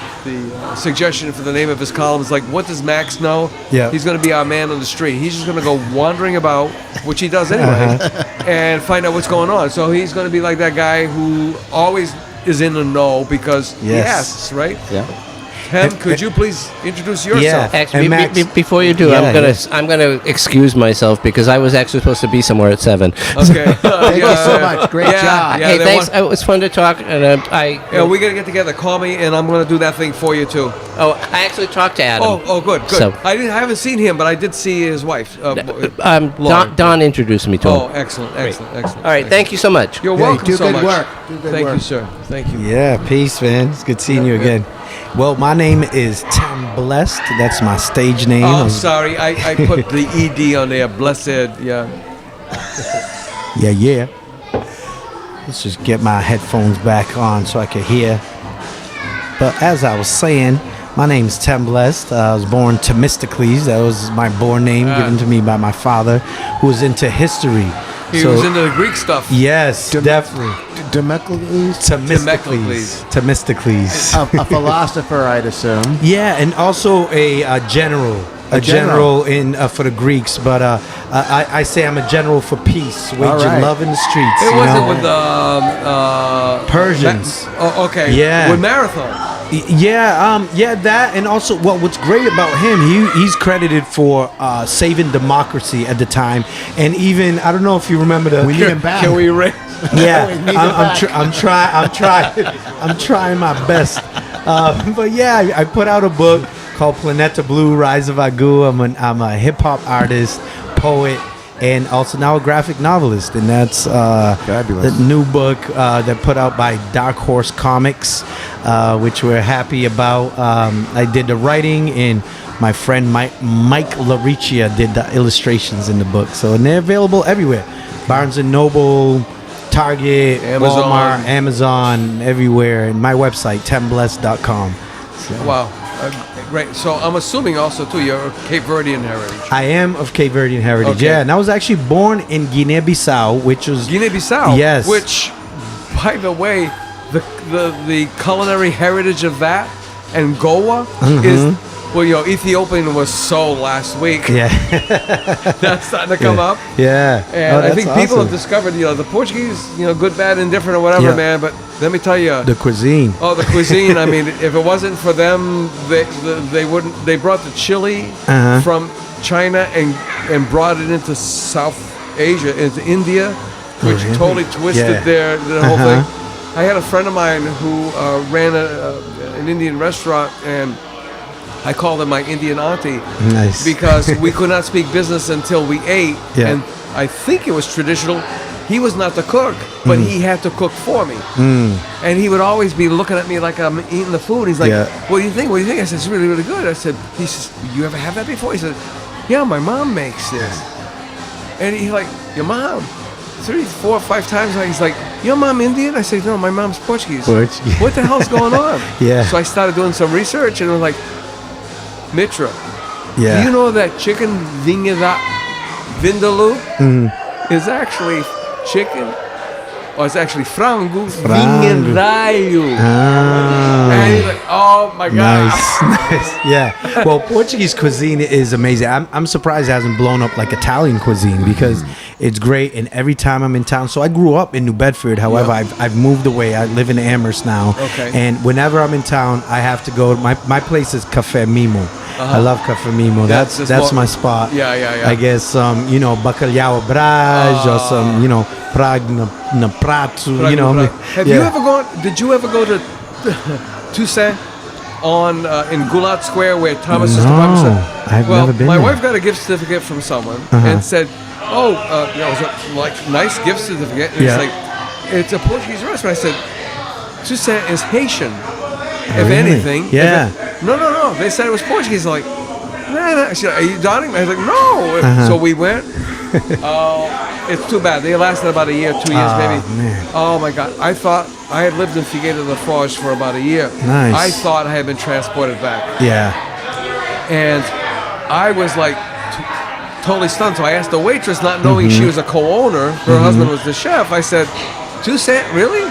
S2: suggestion for the name of his column is like, what does Max know?
S6: Yeah.
S2: He's going to be our man on the street. He's just going to go wandering about, which he does anyway, and find out what's going on. So he's going to be like that guy who always is in the know because he
S6: Yes.
S2: asks, right?
S6: Yeah.
S2: Tim, could you please introduce yourself?
S6: Yeah.
S5: Actually,
S6: And Max-
S5: before you do,
S6: Yeah,
S5: I'm gonna excuse myself because I was actually supposed to be somewhere at 7.
S2: Okay.
S4: Thank you so much. Great job.
S2: Yeah,
S5: Hey,
S2: they
S5: thanks.
S2: want-
S5: It was fun to talk, and
S2: Yeah, we're gonna get together. Call me, and I'm gonna do that thing for you too.
S5: I actually talked to Adam.
S2: Oh, good.
S5: So-
S2: I haven't seen him, but I did see his wife. Lauren.
S5: Don introduced me to him.
S2: Oh, excellent.
S5: All right, thank you so much.
S2: You're
S4: Yeah,
S2: welcome
S4: do
S2: so
S4: good
S2: much.
S4: work. Do good
S2: Thank
S4: work.
S2: you, sir. Thank you.
S6: Yeah, peace, man. It's good seeing you again. Well, my name is Tim Blessed. That's my stage name.
S2: Oh, sorry. I put the ED on there. Blessed. Yeah.
S6: Yeah. Let's just get my headphones back on so I can hear. But as I was saying, my name is Tim Blessed. I was born Themistocles. That was my born name given to me by my father, who was into history.
S2: He was into the Greek stuff.
S6: Yes, definitely.
S4: Democles?
S6: Themistocles.
S4: A philosopher, I'd assume.
S6: Yeah, and also a general. A general in for the Greeks, but I say I'm a general for peace, waging
S4: right.
S6: love in the streets.
S2: It
S6: you
S2: wasn't
S6: know?
S2: with the
S6: Persians.
S2: okay.
S6: Yeah.
S2: With Marathon.
S6: Yeah, that, and also, well, what's great about him, he's credited for saving democracy at the time, and even I don't know if you remember the.
S4: We need him back.
S2: Can we raise?
S6: Yeah,
S4: We need
S6: I'm trying my best. But yeah, I put out a book called Planeta Blue: Rise of Agu. I'm a hip hop artist, poet, and also now a graphic novelist, and that's
S4: Fabulous.
S6: the new book that put out by Dark Horse Comics, which we're happy about. I did the writing, and my friend Mike Laricchia did the illustrations in the book. So and they're available everywhere: Barnes and Noble, Target,
S2: Amazon.
S6: Walmart, Amazon, everywhere. And my website, tembless.com. So
S2: Wow. Great. So I'm assuming also too you're Cape Verdean heritage.
S6: I am of Cape Verdean heritage,
S2: Okay.
S6: yeah. And I was actually born in Guinea-Bissau, which was
S2: Guinea-Bissau.
S6: Yes.
S2: Which, by the way, the culinary heritage of that and Goa is. Well, Ethiopian was so last week.
S6: yeah,
S2: That's starting to come up.
S6: yeah.
S2: And
S6: Oh,
S2: I
S6: that's
S2: think people have
S6: awesome.
S2: discovered, the Portuguese, good, bad, indifferent, or whatever,
S6: Yeah.
S2: man. But let me tell you,
S6: the cuisine.
S2: the cuisine. I mean, if it wasn't for them, they wouldn't. They brought the chili
S6: Uh-huh.
S2: from China and and brought it into South Asia, into India, which totally twisted the whole thing. I had a friend of mine who ran an Indian restaurant, and I called him my Indian auntie.
S6: Nice.
S2: Because we could not speak business until we ate.
S6: Yeah.
S2: And I think it was traditional. He was not the cook, but he had to cook for me. And he would always be looking at me like I'm eating the food. He's like, what do you think? What do you think? I said, it's really, really good. I said, he says, you ever have that before? He said, yeah, my mom makes this. And he's like, your mom? 3, 4, 5 times. He's like, your mom Indian? I said, no, my mom's Portuguese. What the hell's going on? So I started doing some research, and it was like, Mitra, do you know that chicken vindaloo is actually chicken, or it's actually frango vinho. And he's like, oh my God.
S6: Nice. Yeah. Well, Portuguese cuisine is amazing. I'm surprised it hasn't blown up like Italian cuisine, because it's great. And every time I'm in town, so I grew up in New Bedford. However, I've moved away. I live in Amherst now. And whenever I'm in town, I have to go. My place is Café Mimo. I love Café Mimo. That's my spot. I guess bacalhau à Brás or some Prague na prato.
S2: Have you ever gone? Did you ever go to Toussaint on in Goulat Square where Thomas is the Robinson?
S6: I've never been
S2: my
S6: there.
S2: wife got a gift certificate from someone and said, it was a nice gift certificate. And it's like, it's a Portuguese restaurant. I said, Toussaint is Haitian, if anything. No. They said it was Portuguese. I'm like, nah. I said, are you doubting? I was like, no. So we went. It's too bad. They lasted about a year, 2 years maybe.
S6: Man.
S2: Oh my God. I thought I had lived in Figueira da Foz for about a year.
S6: Nice.
S2: I thought I had been transported back. And I was like totally stunned. So I asked the waitress, not knowing she was a co-owner. Her husband was the chef. I said, Toussaint, really?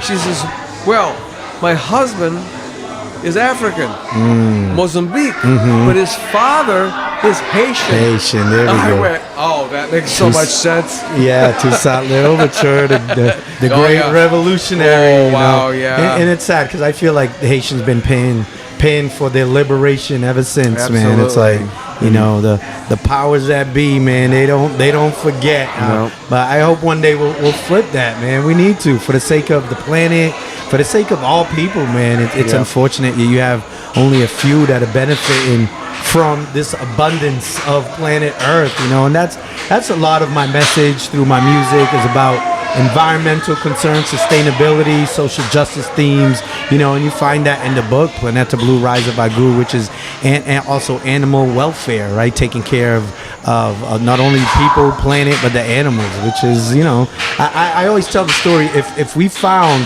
S2: She says, well, my husband is African, Mozambique, but his father is Haitian.
S6: There we go.
S2: I went, oh, that makes so much sense.
S6: Toussaint L'Ouverture, the great revolutionary. And it's sad because I feel like the Haitians been paying for their liberation ever since, man. It's like, the powers that be, man, they don't forget. But I hope one day we'll flip that, man. We need to, for the sake of the planet, for the sake of all people, man. It's unfortunate you have only a few that are benefiting from this abundance of planet Earth, and that's a lot of my message through my music is about environmental concerns, sustainability, social justice themes, and you find that in the book Planeta Blue Rise of Agu, which is and also animal welfare, right? Taking care of not only people, planet, but the animals, which is, I always tell the story, if we found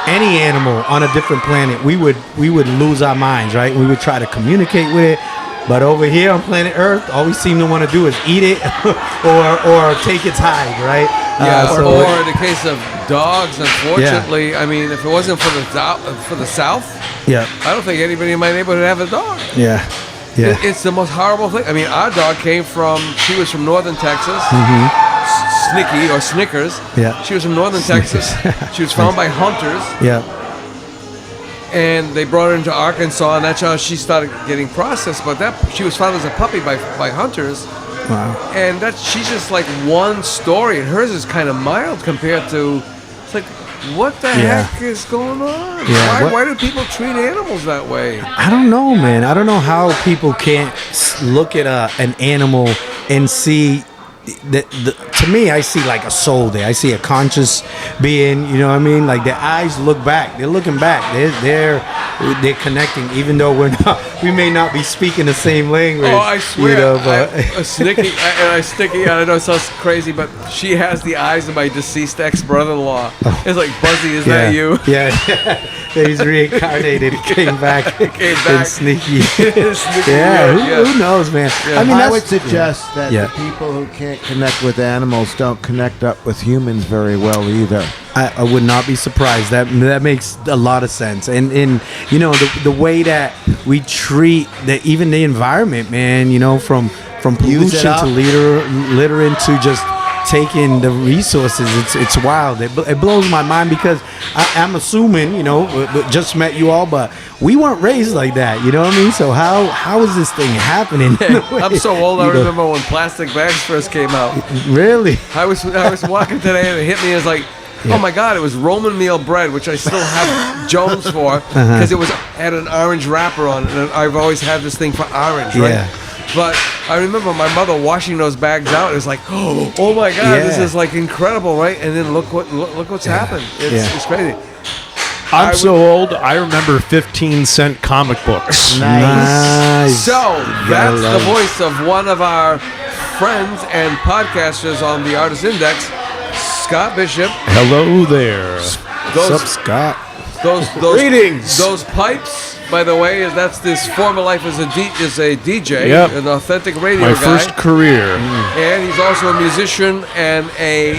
S6: any animal on a different planet, we would lose our minds, right? We would try to communicate with it. But over here on planet Earth, all we seem to want to do is eat it or take its hide, right?
S2: Or in the case of dogs, unfortunately, I mean, if it wasn't for the South, I don't think anybody in my neighborhood would have a dog. It's the most horrible thing. I mean, our dog she was from northern Texas. Snicky or Snickers. She was from northern Texas. She was found by hunters. And they brought her into Arkansas, and that's how she started getting processed. But she was found as a puppy by hunters.
S6: Wow.
S2: And she's just like one story, and hers is kind of mild compared to. It's like, what the heck is going on? Why do people treat animals that way?
S6: I don't know, man. I don't know how people can't look at an animal and see. To me, I see like a soul there. I see a conscious being. You know what I mean? Like their eyes look back. They're looking back. They're connecting, even though we may not be speaking the same language.
S2: Oh, I swear. Sticky. I know it sounds crazy, but she has the eyes of my deceased ex-brother-in-law. It's like, Buzzy, is that you?
S6: He's reincarnated. Came back. And Sneaky. Who knows, man? I mean,
S4: I would suggest that the people who can't connect with animals don't connect up with humans very well either.
S6: I would not be surprised. That makes a lot of sense. And the way that we treat even the environment, man, from pollution to littering to just taking the resources. It's wild. It blows my mind because I'm assuming, you know, just met you all, but we weren't raised like that. You know what I mean? So how is this thing happening?
S2: I'm so old. I remember when plastic bags first came out.
S6: Really?
S2: I was walking today and it hit me as like, oh my God, it was Roman meal bread, which I still have Jones for because it had an orange wrapper on it, and I've always had this thing for orange, right?
S6: Yeah.
S2: But I remember my mother washing those bags out. It was like, oh my God, this is like incredible, right? And then look what's happened. It's crazy.
S7: I'm so old, I remember 15-cent comic books.
S6: Nice.
S2: So that's the voice of one of our friends and podcasters on the Artist Index, Scott Bishop.
S7: Hello there.
S6: What's up, Scott?
S2: Those
S7: Greetings.
S2: Those pipes, by the way, that's this former life as a DJ,
S7: Yep.
S2: an authentic radio
S7: My
S2: guy.
S7: first career.
S2: And he's also a musician and a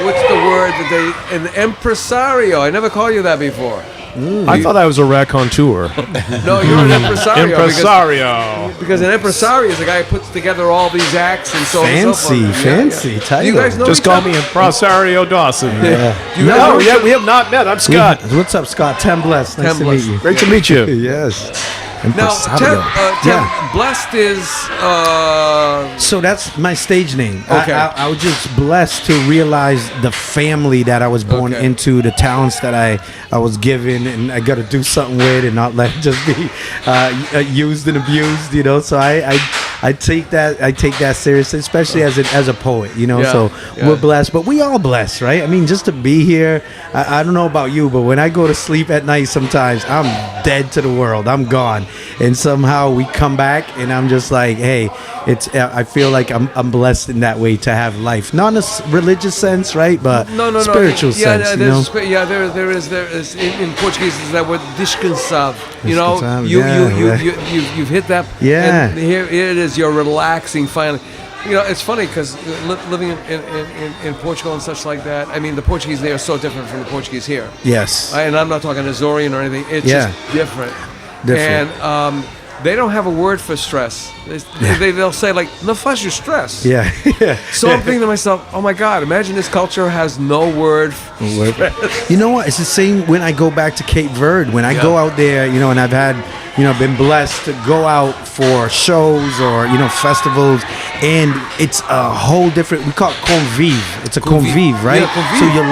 S2: what's the word that an impresario. I never called you that before.
S7: I thought I was a raconteur.
S2: No, you're an impresario.
S7: Impresario.
S2: Because an impresario is a guy who puts together all these acts and so on and so forth.
S6: Fancy title.
S2: You guys know
S7: Just
S2: each
S7: call
S2: other?
S7: me Impresario Dawson.
S6: Yeah.
S2: You guys know each other?
S7: we have not met. I'm Scott.
S6: What's up, Scott? Tim Bless. Nice
S2: Tim
S6: to
S2: Bless.
S6: meet you.
S7: Great to meet you.
S6: Yes.
S2: Now,
S6: Impresario.
S2: Tim, Blessed is...
S6: So that's my stage name.
S2: Okay.
S6: I was just blessed to realize the family that I was born into, the talents that I was given, and I got to do something with and not let it just be used and abused, you know. So I take that seriously, especially as a poet, you know. So we're blessed, but we all blessed, right? I mean, just to be here. I don't know about you, but when I go to sleep at night, sometimes I'm dead to the world. I'm gone, and somehow we come back, and I'm just like, hey, I feel like I'm blessed in that way to have life, not in a religious sense, right? But spiritual sense, you know.
S2: There is in Portuguese is that word descansado. You know,
S6: Descansado,
S2: you've hit that.
S6: Yeah.
S2: And here it is. You're relaxing finally. You know, it's funny because living in Portugal and such like that. I mean, the Portuguese there are so different from the Portuguese here.
S6: Yes.
S2: And I'm not talking Azorian or anything. It's just different. And they don't have a word for stress. They'll say like, "No faz your stress."
S6: Yeah.
S2: So I'm thinking to myself, "Oh my God! Imagine this culture has no word for stress."
S6: You know what? It's the same when I go back to Cape Verde. When I go out there, you know, and I've had, you know, been blessed to go out for shows or, you know, festivals, and it's a whole different. We call it convive. It's a convive, right?
S2: Yeah, convive,
S6: so you're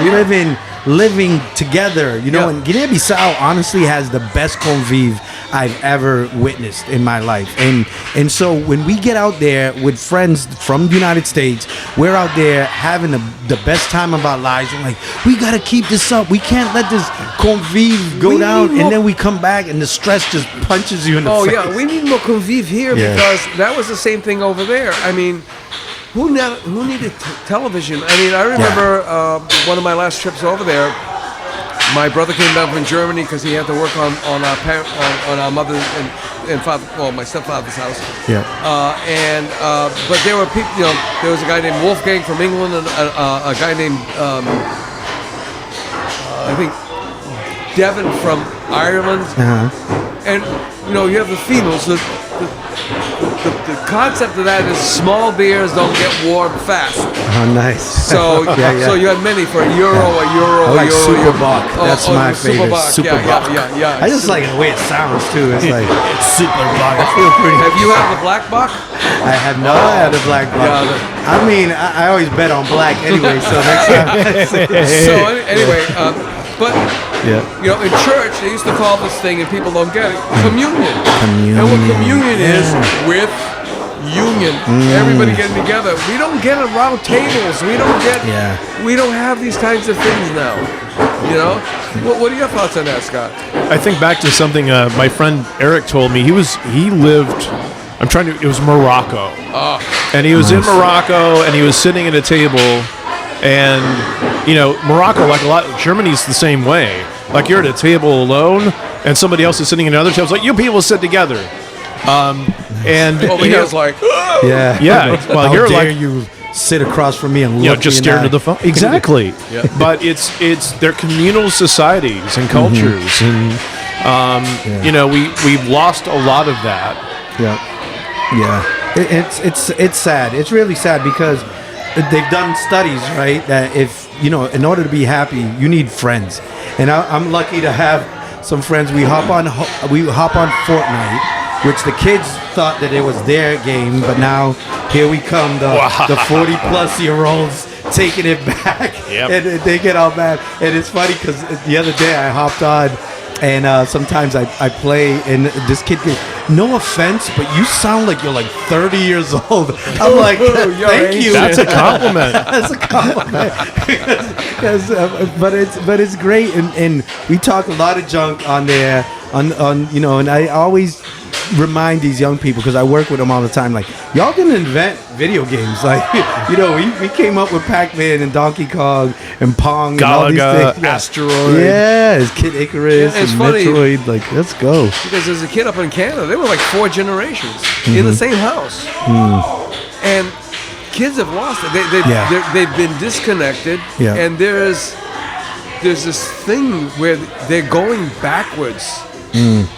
S6: living together, you know. And Guinea-Bissau honestly has the best convive I've ever witnessed in my life, and so when we get out there with friends from the United States, we're out there having the best time of our lives. We're like, we gotta keep this up. We can't let this convive go down, and then we come back and the stress just punches you in the face.
S2: Oh yeah, we need more convive here because that was the same thing over there. I mean, who needed television? I mean, I remember one of my last trips over there. My brother came down from Germany because he had to work on our mother and father, well, my stepfather's house.
S6: Yeah.
S2: But there were people. You know, there was a guy named Wolfgang from England and a guy named I think Devon from Ireland. And you know, you have the females. The concept of that is small beers don't get warm fast.
S6: Oh, nice.
S2: So so you had many for a euro.
S6: I like Superbock. That's my favorite.
S2: Superbock. Yeah.
S6: I just like the way it sounds too. It's like Superbock. I feel pretty.
S2: Have you had the black bock?
S6: I have not had the black bock. I mean, I always bet on black anyway. So next time.
S2: So anyway, but you know, in church they used to call this thing, and people don't get it, communion. And what communion is with union, everybody getting together. We don't get around tables. We don't have these kinds of things now. You know, what are your thoughts on that, Scott?
S7: I think back to something my friend Eric told me. He lived. It was Morocco, and he was in Morocco, and he was sitting at a table, and you know, Morocco, like a lot, Germany's the same way. Like you're at a table alone, and somebody else is sitting at another table. It's like you people sit together. And
S2: over here, it's like,
S7: yeah. Well,
S6: how
S7: you're
S6: dare
S7: like
S6: you sit across from me and look,
S7: you know, just stare into the phone. Exactly. But it's they're communal societies and cultures, and you know, we've lost a lot of that.
S6: It's sad. It's really sad because they've done studies, right, that if in order to be happy, you need friends, and I'm lucky to have some friends. We hop on Fortnite, which the kids thought that it was their game, but now here we come, the 40-plus-year-olds taking it back, and they get all mad. And it's funny because the other day I hopped on, and sometimes I play, and this kid goes, "No offense, but you sound like you're like 30 years old." I'm like, "Thank you."
S7: That's a compliment.
S6: That's a compliment. But it's great, and we talk a lot of junk on there, on and I always remind these young people, because I work with them all the time, like, y'all didn't invent video games. Like, we came up with Pac-Man and Donkey Kong and Pong and all these things.
S7: Asteroid.
S6: Yeah, it's Kid Icarus and
S2: funny,
S6: Metroid. Like, let's go.
S2: Because as a kid up in Canada, they were like 4 generations in the same house. And kids have lost it. They've been disconnected.
S6: Yeah.
S2: And there's this thing where they're going backwards.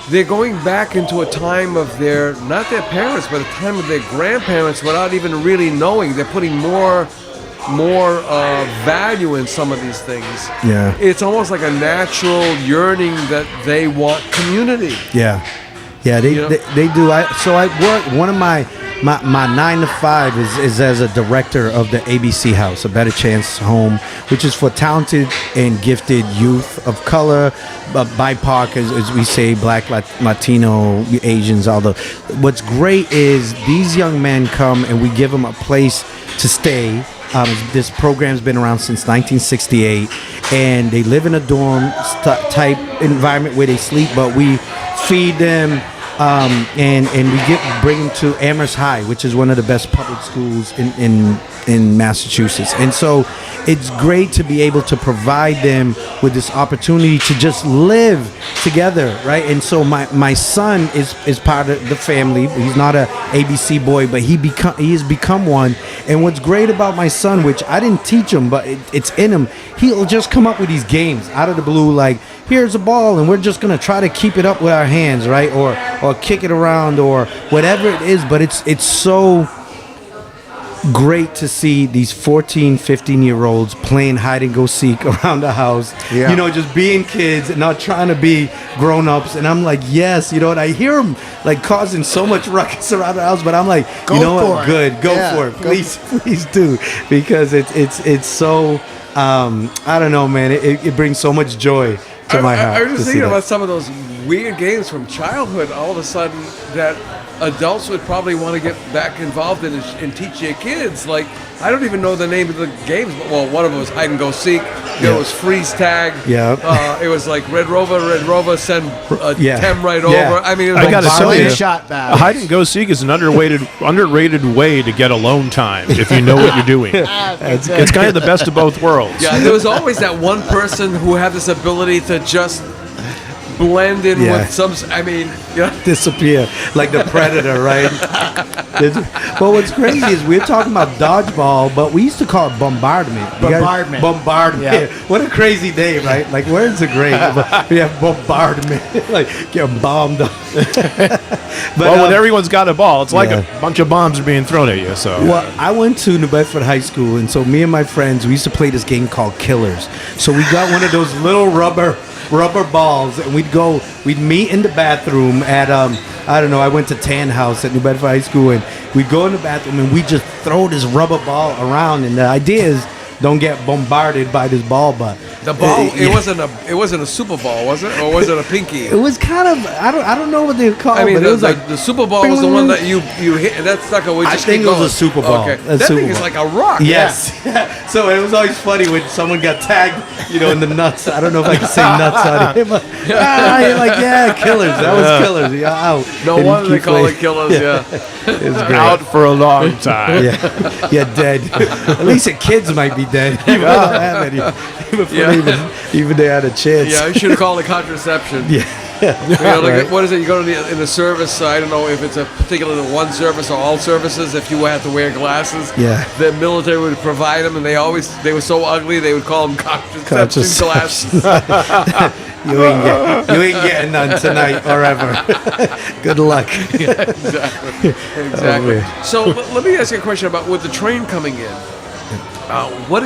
S2: They're going back into a time of not their parents, but a time of their grandparents without even really knowing. They're putting more value in some of these things.
S6: Yeah.
S2: It's almost like a natural yearning that they want community.
S6: Yeah, they do. I work. One of my 9 to 5 is as a director of the ABC House, A Better Chance Home, which is for talented and gifted youth of color, BIPOC, as we say, Black, Latino, Asians. What's great is these young men come and we give them a place to stay. This program's been around since 1968, and they live in a dorm type environment where they sleep, but we feed them. And we bring them to Amherst High, which is one of the best public schools in Massachusetts. And so it's great to be able to provide them with this opportunity to just live together, right? And so my son is part of the family. He's not a ABC boy, but he has become one. And what's great about my son, which I didn't teach him, but it's in him, he'll just come up with these games out of the blue, like, here's a ball, and we're just going to try to keep it up with our hands, right? Or kick it around, or whatever it is. But it's so great to see these 14, 15-year-olds playing hide and go seek around the house.
S4: Yeah.
S6: Just being kids and not trying to be grown-ups. And I'm like, yes, and I hear them like causing so much ruckus around the house, but I'm like,
S4: Go for it.
S6: Good, go for it. Please do. Because it's so, I don't know, man, it brings so much joy to my heart.
S2: I was just thinking about some of those weird games from childhood, all of a sudden, that adults would probably want to get back involved in and teach their kids. Like, I don't even know the name of the games. Well, one of them was hide and go seek. The other was freeze tag.
S6: Yeah.
S2: It was like Red Rover, send Tem right over. I mean, it was
S7: I gotta tell you,
S4: shot back.
S7: hide and go seek is an underrated way to get alone time if you know what you're doing. It's kind of the best of both worlds.
S2: Yeah, there was always that one person who had this ability to just blend in with some. I mean,
S6: disappear like the Predator, right? But what's crazy is we're talking about dodgeball, but we used to call it bombardment. Bombardment.
S4: Yeah.
S6: What a crazy name, right? Like, words are great. We have bombardment, like get bombed up.
S7: But when everyone's got a ball, it's like a bunch of bombs are being thrown at you. So,
S6: well, I went to New Bedford High School, and so me and my friends, we used to play this game called Killers. So we got one of those little rubber balls, and we'd meet in the bathroom at I don't know, I went to Tan House at New Bedford High School, and we'd go in the bathroom and we'd just throw this rubber ball around, and the idea is don't get bombarded by this ball. But
S2: the ball, it wasn't a Super Ball, was it? Or was it a pinky?
S6: It was kind of, I don't know what they call it.
S2: I mean,
S6: but it was like
S2: the Super Ball was the one that you hit, and that sucker would just
S6: I think
S2: keep
S6: it was
S2: going.
S6: a Super Ball.
S2: Okay. That thing is like a rock.
S6: Yes. Yeah. So it was always funny when someone got tagged, in the nuts. I don't know if I can say nuts on it. But, you're like, Killers. That was Killers. Yeah, out.
S2: No wonder they call it Killers,
S6: It was great.
S7: out for a long time.
S6: Yeah, dead. At least the kids might be dead. Even they had a chance.
S2: Yeah, you should have called it contraception.
S6: Right.
S2: What is it? You go to in the service. I don't know if it's a particularly one service or all services. If you had to wear glasses, the military would provide them, and they were so ugly they would call them contraception glasses.
S6: You ain't getting none tonight or ever. Good luck.
S2: Exactly. So let me ask you a question about with the train coming in. what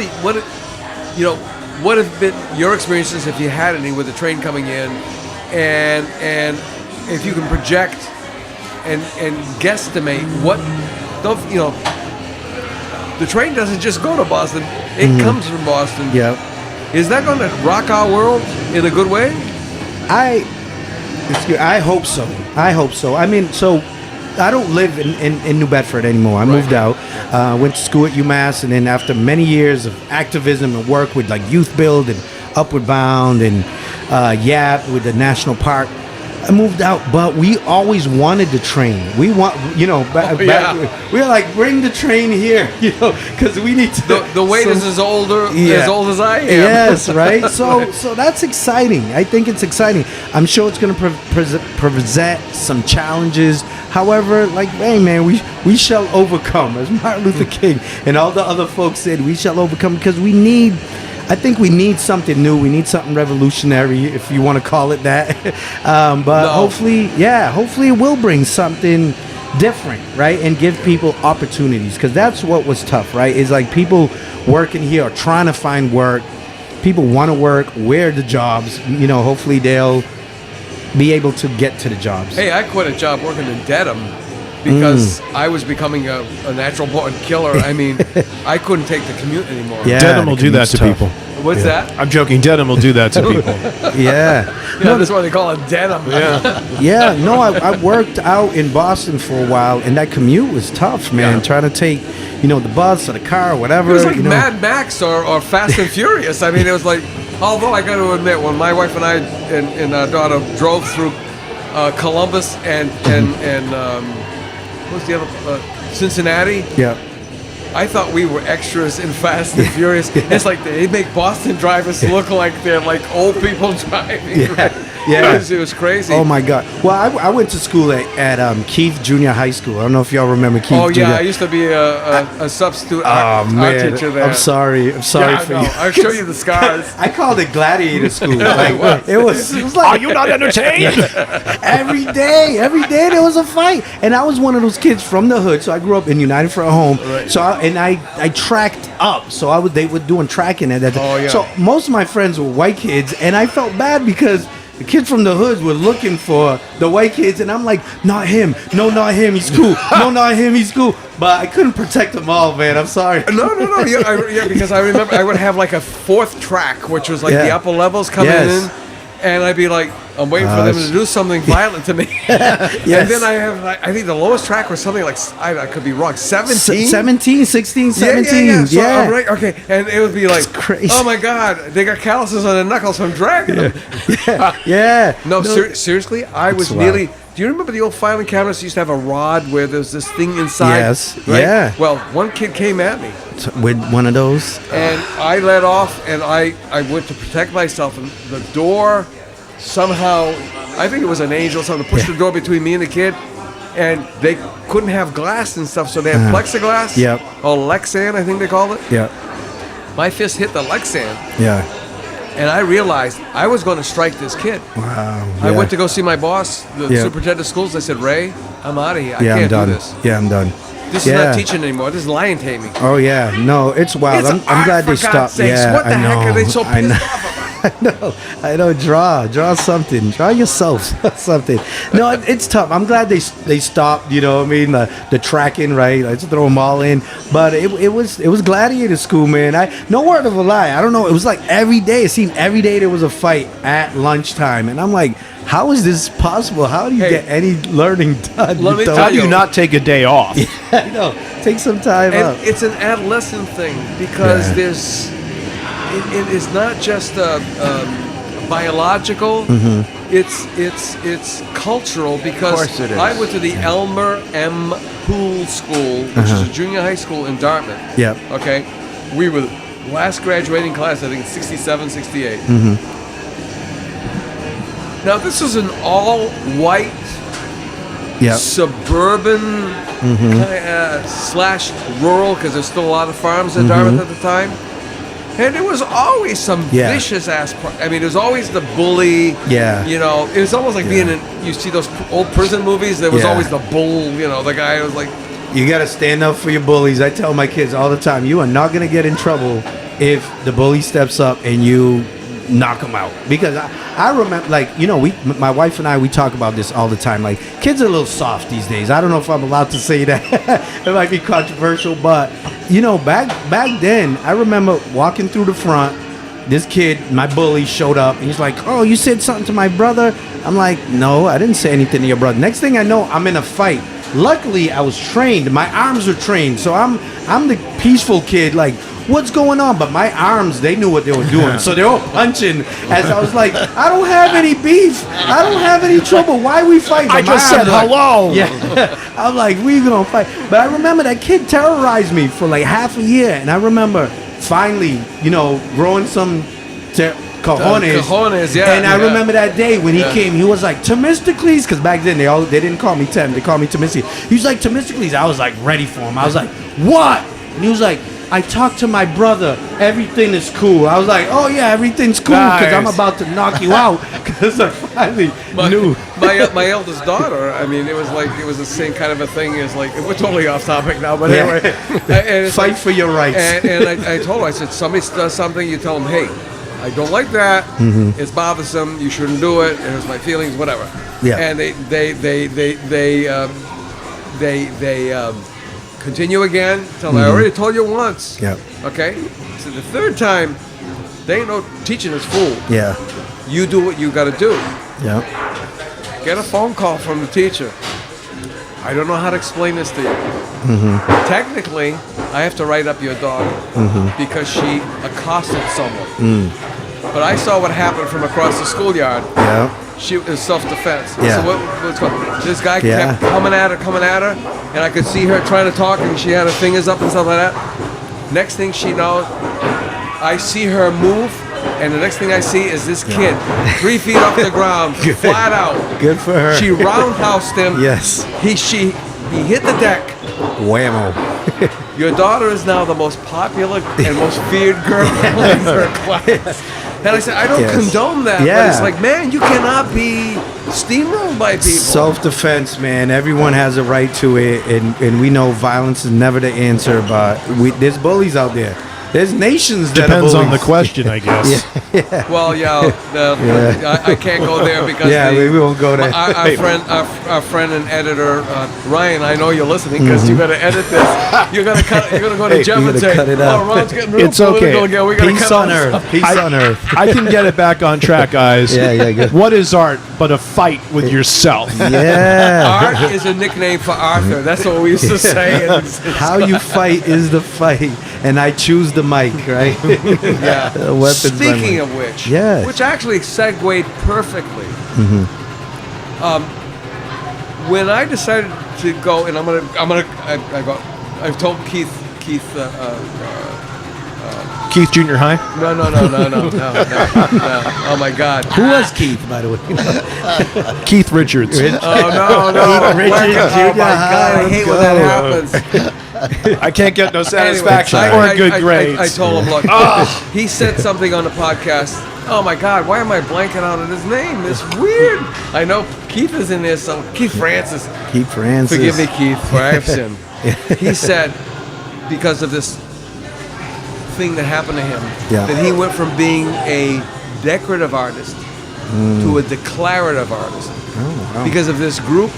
S2: have been your experiences, if you had any, with the train coming in, and if you can project and guesstimate what the train doesn't just go to Boston; it comes from Boston.
S6: Yeah.
S2: Is that going to rock our world in a good way?
S6: I hope so. I mean, so I don't live in New Bedford anymore. I moved out, went to school at UMass, and then after many years of activism and work with like Youth Build and Upward Bound and YAP with the National Park, I moved out. But we always wanted the train. We want, we were like, bring the train here, because we need to.
S2: The wait is as old as I am.
S6: Yes, right. So that's exciting. I think it's exciting. I'm sure it's going to present some challenges. However, like, hey man, we shall overcome, as Martin Luther King and all the other folks said. We shall overcome, because I think we need something new. We need something revolutionary, if you want to call it that. Hopefully it will bring something different, right? And give people opportunities, because that's what was tough, right? It's like people working here are trying to find work. People want to work. Where are the jobs? Hopefully they'll be able to get to the jobs.
S2: Hey, I quit a job working in Dedham because I was becoming a natural born killer. I mean, I couldn't take the commute anymore.
S6: Yeah,
S7: Dedham will do that to
S6: tough.
S7: people.
S2: What's that?
S7: I'm joking. Dedham will do that to people.
S6: Yeah.
S2: That's why they call it Dedham.
S6: Yeah. No, I worked out in Boston for a while, and that commute was tough, man.
S2: Yeah.
S6: Trying to take, the bus or the car or whatever.
S2: It was like Mad Max or Fast and Furious. I mean, it was like, although I got to admit, when my wife and I and our daughter drove through Columbus and what's the other, Cincinnati?
S6: Yeah.
S2: I thought we were extras in Fast and Furious. It's like they make Boston drivers look like they're like old people driving.
S6: Yeah.
S2: Right?
S6: Yeah.
S2: It was crazy.
S6: Oh my God. Well, I went to school at Keith Junior High School. I don't know if y'all remember Keith.
S2: Oh
S6: Junior.
S2: yeah, I used to be a substitute art teacher there.
S6: I'm sorry for you.
S2: I'll show you the scars.
S6: I called it Gladiator School. Like, it was like,
S7: Are you not entertained?
S6: every day there was a fight, and I was one of those kids from the hood. So I grew up in United for a Home.
S2: Right.
S6: So I tracked up. So they were doing tracking at that time.
S2: Oh, yeah.
S6: So most of my friends were white kids, and I felt bad because the kids from the hoods were looking for the white kids, and I'm like, not him. No, not him. He's cool. No, not him. He's cool. But I couldn't protect them all, man. I'm sorry.
S2: No. Yeah, because I remember I would have like a fourth track, which was like the upper levels coming in, and I'd be like, I'm waiting for them to do something violent to me.
S6: Yes.
S2: And then I have, I think the lowest track was something like, I could be wrong, 17?
S6: 17, 16, 17.
S2: Yeah. So I'm right, okay. And it would be like,
S6: crazy.
S2: oh my God, they got calluses on their knuckles from dragging them.
S6: Yeah.
S2: No, seriously, I was
S6: wild.
S2: nearly. Do you remember the old filing cabinets used to have a rod where there's this thing inside?
S6: Yes.
S2: Right?
S6: Yeah.
S2: Well, one kid came at me.
S6: With one of those.
S2: And I let off, and I went to protect myself, and the door somehow, I think it was an angel, something pushed the door between me and the kid, and they couldn't have glass and stuff, so they had plexiglass.
S6: Yep.
S2: Or Lexan, I think they called it.
S6: Yeah.
S2: My fist hit the Lexan,
S6: Yeah.
S2: and I realized I was going to strike this kid.
S6: Wow.
S2: I
S6: yeah.
S2: went to go see my boss, the superintendent of schools. I said, Ray, I'm out of here. I can't
S6: I'm done.
S2: do this.
S6: Yeah, I'm done.
S2: This is not teaching anymore. This is lion taming.
S6: Oh yeah, no, it's wild.
S2: It's
S6: I'm glad they
S2: art, for God's
S6: stopped.
S2: sakes.
S6: Yeah,
S2: What the
S6: I know.
S2: heck are they so
S6: I
S2: pissed
S6: know.
S2: off about?
S6: I know. Draw something. Draw yourself something. No, it's tough. I'm glad they stopped. You know what I mean? The tracking, right? Let's throw them all in. But it was Gladiator School, man. No word of a lie. I don't know. It was like every day. It seemed every day there was a fight at lunchtime, and I'm like, how is this possible? How do you get any learning done?
S2: Let me tell
S7: How do you not take a day off?
S6: I know. Take some time
S2: And
S6: out.
S2: it's an adolescent thing because there's. It is not just biological.
S6: Mm-hmm.
S2: It's cultural because
S4: Of course it is.
S2: I went to the Elmer M. Poole School, which is a junior high school in Dartmouth.
S6: Yep.
S2: Okay, we were the last graduating class. I think 67, 68.
S6: Mm-hmm.
S2: Now this was an all-white.
S6: Yep.
S2: Suburban / rural, because there's still a lot of farms in Dartmouth at the time. And there was always some vicious ass. I mean, there was always the bully.
S6: Yeah.
S2: You know, it was almost like being in. You see those old prison movies. There was always the bull. You know, the guy who was like.
S6: You got to stand up for your bullies. I tell my kids all the time, you are not going to get in trouble if the bully steps up and you knock them out. Because I remember, like, you know, my wife and I, we talk about this all the time. Like, kids are a little soft these days. I don't know if I'm allowed to say that. It might be controversial, but, you know, back then, I remember walking through the front. This kid, my bully, showed up, and he's like, "Oh, you said something to my brother?" I'm like, "No, I didn't say anything to your brother." Next thing I know, I'm in a fight. Luckily, I was trained. My arms were trained, so I'm the peaceful kid. Like, what's going on? But my arms, they knew what they were doing, so they were punching. As I was like, I don't have any beef. I don't have any trouble. Why are we fighting?
S7: I just said hello.
S6: Yeah, I'm like, we gonna fight. But I remember that kid terrorized me for like half a year, and I remember finally, you know, growing some cojones.
S2: Yeah.
S6: And I remember that day when he came, he was like, Temistocles, because back then they didn't call me Tem, they called me Temistocles. He was like, Temistocles. I was like ready for him. I was like, what? And he was like, I talked to my brother. Everything is cool. I was like, oh yeah, everything's cool because I'm about to knock you out. Because I finally knew.
S2: My eldest daughter. I mean, it was the same kind of a thing as like we're totally off topic now, but anyway. And it's
S6: fight for your rights.
S2: And I told her, I said, somebody does something, you tell them, hey, I don't like that. Mm-hmm. It's bothersome. You shouldn't do it. It hurts my feelings. Whatever.
S6: Yeah.
S2: And they continue again. Tell them, I already told you once.
S6: Yeah.
S2: Okay. So the third time, they ain't no teaching is fool.
S6: Yeah.
S2: You do what you got to do.
S6: Yeah.
S2: Get a phone call from the teacher. I don't know how to explain this to you.
S6: Mm-hmm.
S2: Technically, I have to write up your daughter because she accosted someone. But I saw what happened from across the schoolyard.
S6: Yeah.
S2: She was self-defense.
S6: Yeah.
S2: So what's going on? This guy kept coming at her, and I could see her trying to talk, and she had her fingers up and stuff like that. Next thing she knows, I see her move, and the next thing I see is this kid, 3 feet off the ground, flat out.
S6: Good for her.
S2: She roundhoused him.
S6: Yes.
S2: He hit the deck.
S6: Whammo.
S2: Your daughter is now the most popular and most feared girl in her class. And I said, I don't condone that.
S6: Yeah.
S2: But it's like, man, you cannot be steamrolled by people.
S6: Self-defense, man. Everyone has a right to it, and we know violence is never the answer, but there's bullies out there. There's nations that
S7: depends
S6: are
S7: on the question, I guess.
S2: Well, I can't go there because
S6: we won't go there.
S2: Our friend and editor Ryan, I know you're listening because you're gonna edit this. You're gonna cut. You're gonna go to Jeff and say,
S6: cut it out.
S2: "Oh, Ron's getting real
S7: It's okay.
S2: political again. We gotta
S6: Peace
S2: cut
S6: on
S2: all this
S6: earth.
S2: stuff."
S6: Peace on earth.
S7: I can get it back on track, guys.
S6: Yeah, good.
S7: What is art but a fight with yourself?
S6: Yeah.
S2: Art is a nickname for Arthur. That's what we used to say.
S6: How you fight is the fight, and I choose the mic, right?
S2: Yeah.
S6: Weapons
S2: Speaking of which,
S6: Yes.
S2: which actually segued perfectly. When I decided to go, and I've told Keith.
S7: Keith Junior High?
S2: No. Oh my God.
S6: Who was Keith, by the way?
S7: Keith Richards.
S2: Oh no.
S6: Keith Richards,
S2: Oh my God. I hate when that happens.
S7: I can't get no satisfaction
S2: Anyway,
S7: or good grades.
S2: I told him, look, he said something on the podcast. Oh my God, why am I blanking out on his name? It's weird. I know Keith is in there, so Keith Francis.
S6: Keith Francis.
S2: Forgive me, Keith, for I have sinned. He said, because of this thing that happened to him, that he went from being a decorative artist to a declarative artist.
S6: Oh, wow.
S2: Because of this group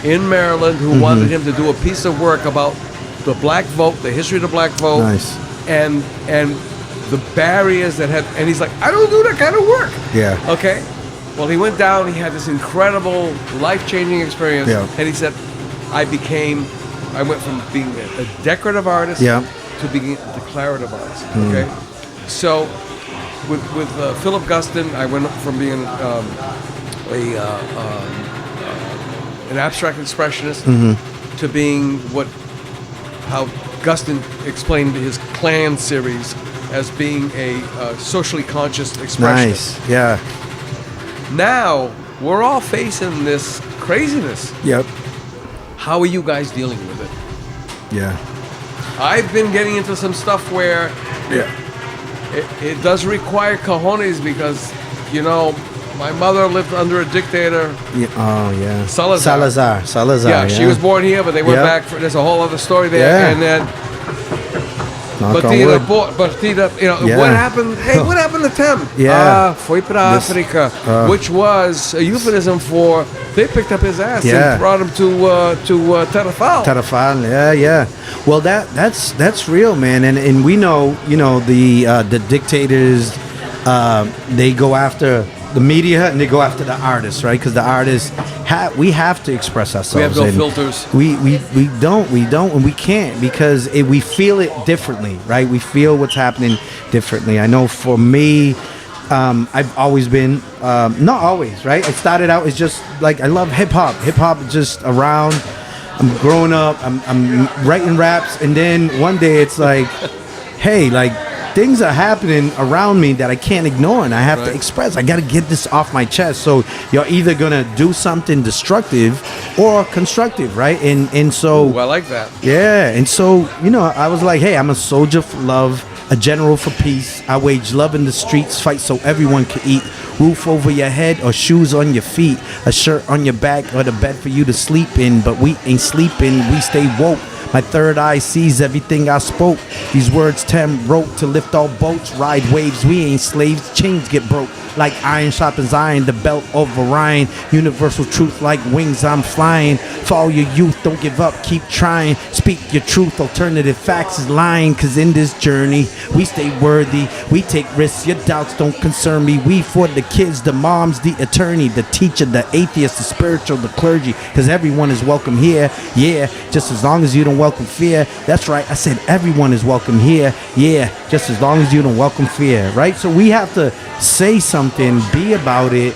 S2: in Maryland who wanted him to do a piece of work about the black vote, the history of the black vote,
S6: Nice.
S2: and the barriers that had, and he's like, I don't do that kind of work.
S6: Yeah.
S2: Okay. Well, he went down. He had this incredible, life-changing experience, and he said, I went from being a decorative artist to being a declarative artist. Okay. So, with Philip Guston, I went from being an abstract expressionist to being how Guston explained his Clan series as being a socially conscious expressionist.
S6: Nice. Yeah.
S2: Now we're all facing this craziness.
S6: Yep.
S2: How are you guys dealing with it?
S6: Yeah.
S2: I've been getting into some stuff where it does require cojones because, My mother lived under a dictator.
S6: Yeah, oh yeah.
S2: Salazar.
S6: Salazar.
S2: Yeah, she was born here, but they went back. There's a whole other story there.
S6: Yeah.
S2: And then
S6: Knock on
S2: Batida,
S6: wood.
S2: Batida, what happened? Hey, what happened to Tem?
S6: Yeah.
S2: Foi para Africa, which was a euphemism for they picked up his ass and brought him to Tarrafal.
S6: Tarrafal, yeah. Well, that's real, man, and we know, the dictators, they go after the media and they go after the artists, right? Because the artists we have to express ourselves.
S2: We have no filters.
S6: We don't, and we can't because we feel it differently, right? We feel what's happening differently. I know for me, I've always been, not always, right? I started out as just like, I love hip hop. Hip hop is just around. I'm growing up. I'm writing raps, and then one day it's like, hey, like things are happening around me that I can't ignore, and I have to express. I got to get this off my chest. So you're either gonna do something destructive or constructive, right? And so,
S2: I like that.
S6: Yeah, and so I was like, hey, I'm a soldier for love, a general for peace. I wage love in the streets, fight so everyone can eat. Roof over your head or shoes on your feet, a shirt on your back or the bed for you to sleep in. But we ain't sleeping, we stay woke. My third eye sees everything I spoke. These words Tem wrote to lift all boats, ride waves. We ain't slaves, chains get broke. Like iron sharpens iron, the belt of Orion. Universal truth like wings, I'm flying. Follow your youth, don't give up, keep trying. Speak your truth, alternative facts is lying. Cause in this journey, we stay worthy. We take risks, your doubts don't concern me. We for the kids, the moms, the attorney, the teacher, the atheist, the spiritual, the clergy. Cause everyone is welcome here, yeah. Just as long as you don't welcome fear. That's right, I said everyone is welcome here, yeah. Just as long as you don't welcome fear, right? So we have to say something, be about it,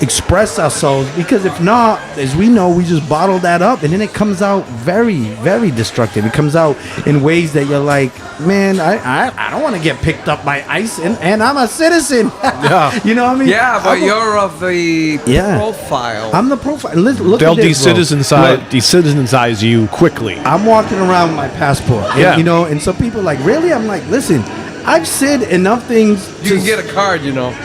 S6: express ourselves, because if not, as we know, we just bottle that up and then it comes out very, very destructive. It comes out in ways that you're like, man, I don't want to get picked up by ICE and I'm a citizen.
S7: Yeah.
S6: You know what I mean?
S2: Yeah, but you're of the profile.
S6: I'm the profile. Look
S7: They'll
S6: at this,
S7: desensitize you quickly.
S6: I'm walking around with my passport.
S7: Yeah.
S6: And, and some people are like, really? I'm like, listen, I've said enough things.
S2: You can get a card,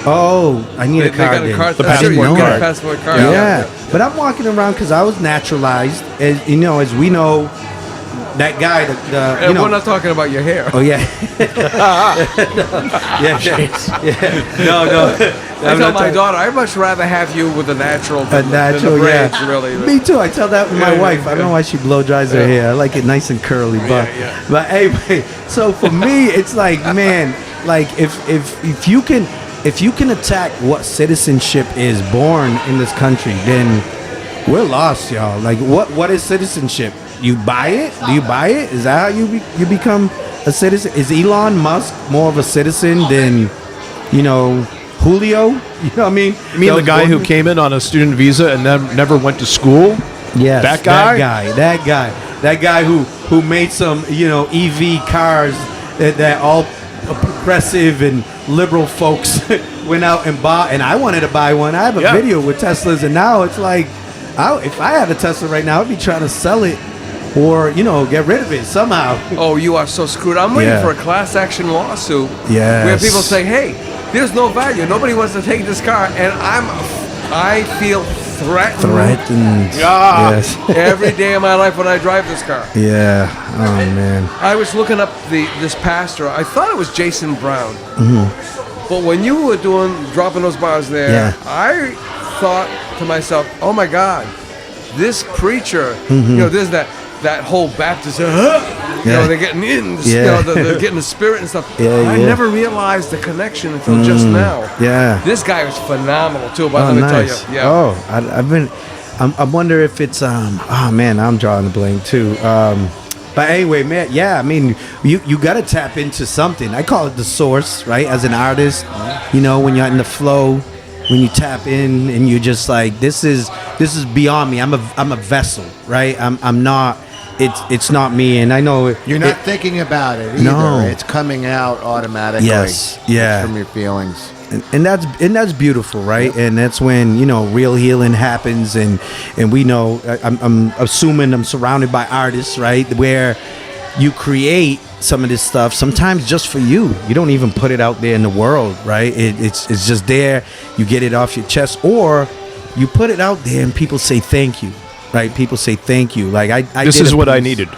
S6: Oh, I need a card.
S2: They got a
S6: then.
S2: card.
S7: The
S2: I'm sure you
S7: passport
S2: can get
S7: card.
S2: a passport card.
S6: Yeah. But I'm walking around because I was naturalized. As we know, that guy,
S2: And we're not talking about your hair.
S6: Oh yeah. No.
S2: I tell my daughter, I'd much rather have you with a natural than the braids, really.
S6: Me too. I tell that with my wife. I don't know why she blow dries her hair. I like it nice and curly. But anyway, so for me, it's like, man, like if you can attack what citizenship is born in this country, then we're lost, y'all. Like what is citizenship? You buy it? Do you buy it? Is that how you become a citizen? Is Elon Musk more of a citizen than Julio? You know what I mean?
S7: You mean the guy who came in on a student visa and then never went to school?
S6: Yes,
S7: that guy.
S6: That guy who made some EV cars that all progressive and liberal folks went out and bought. And I wanted to buy one. I have a video with Teslas, and now it's like, if I had a Tesla right now, I'd be trying to sell it or get rid of it somehow.
S2: Oh, you are so screwed. I'm waiting for a class action lawsuit where people say, hey, there's no value. Nobody wants to take this car, and I feel threatened.
S6: Yes.
S2: Every day of my life when I drive this car.
S6: Yeah. Oh man.
S2: I was looking up this pastor. I thought it was Jason Brown. Mm-hmm. But when you were dropping those bars there, I thought to myself, oh my God, this preacher, there's that whole Baptist, they're getting in, they're getting the spirit and stuff. I never realized the connection until just now.
S6: Yeah.
S2: This guy was phenomenal too, but let me tell you. Yeah.
S6: Oh, I wonder if it's, oh man, I'm drawing a blank too. But anyway, man, I mean, you got to tap into something. I call it the source, right? As an artist, when you're in the flow, when you tap in and you're just like, this is beyond me. I'm a vessel, right? I'm not. It's not me, and I know
S4: you're not thinking about it either.
S6: No.
S4: It's coming out automatically.
S6: Yes,
S4: It's from your feelings,
S6: and that's beautiful, right? And that's when real healing happens, and we know. I'm assuming I'm surrounded by artists, right? Where you create some of this stuff sometimes just for you. You don't even put it out there in the world, right? It's just there. You get it off your chest, or you put it out there and people say thank you, right? People say thank you. Like I
S7: This
S6: did
S7: is
S6: a
S7: what I
S6: piece-
S7: needed.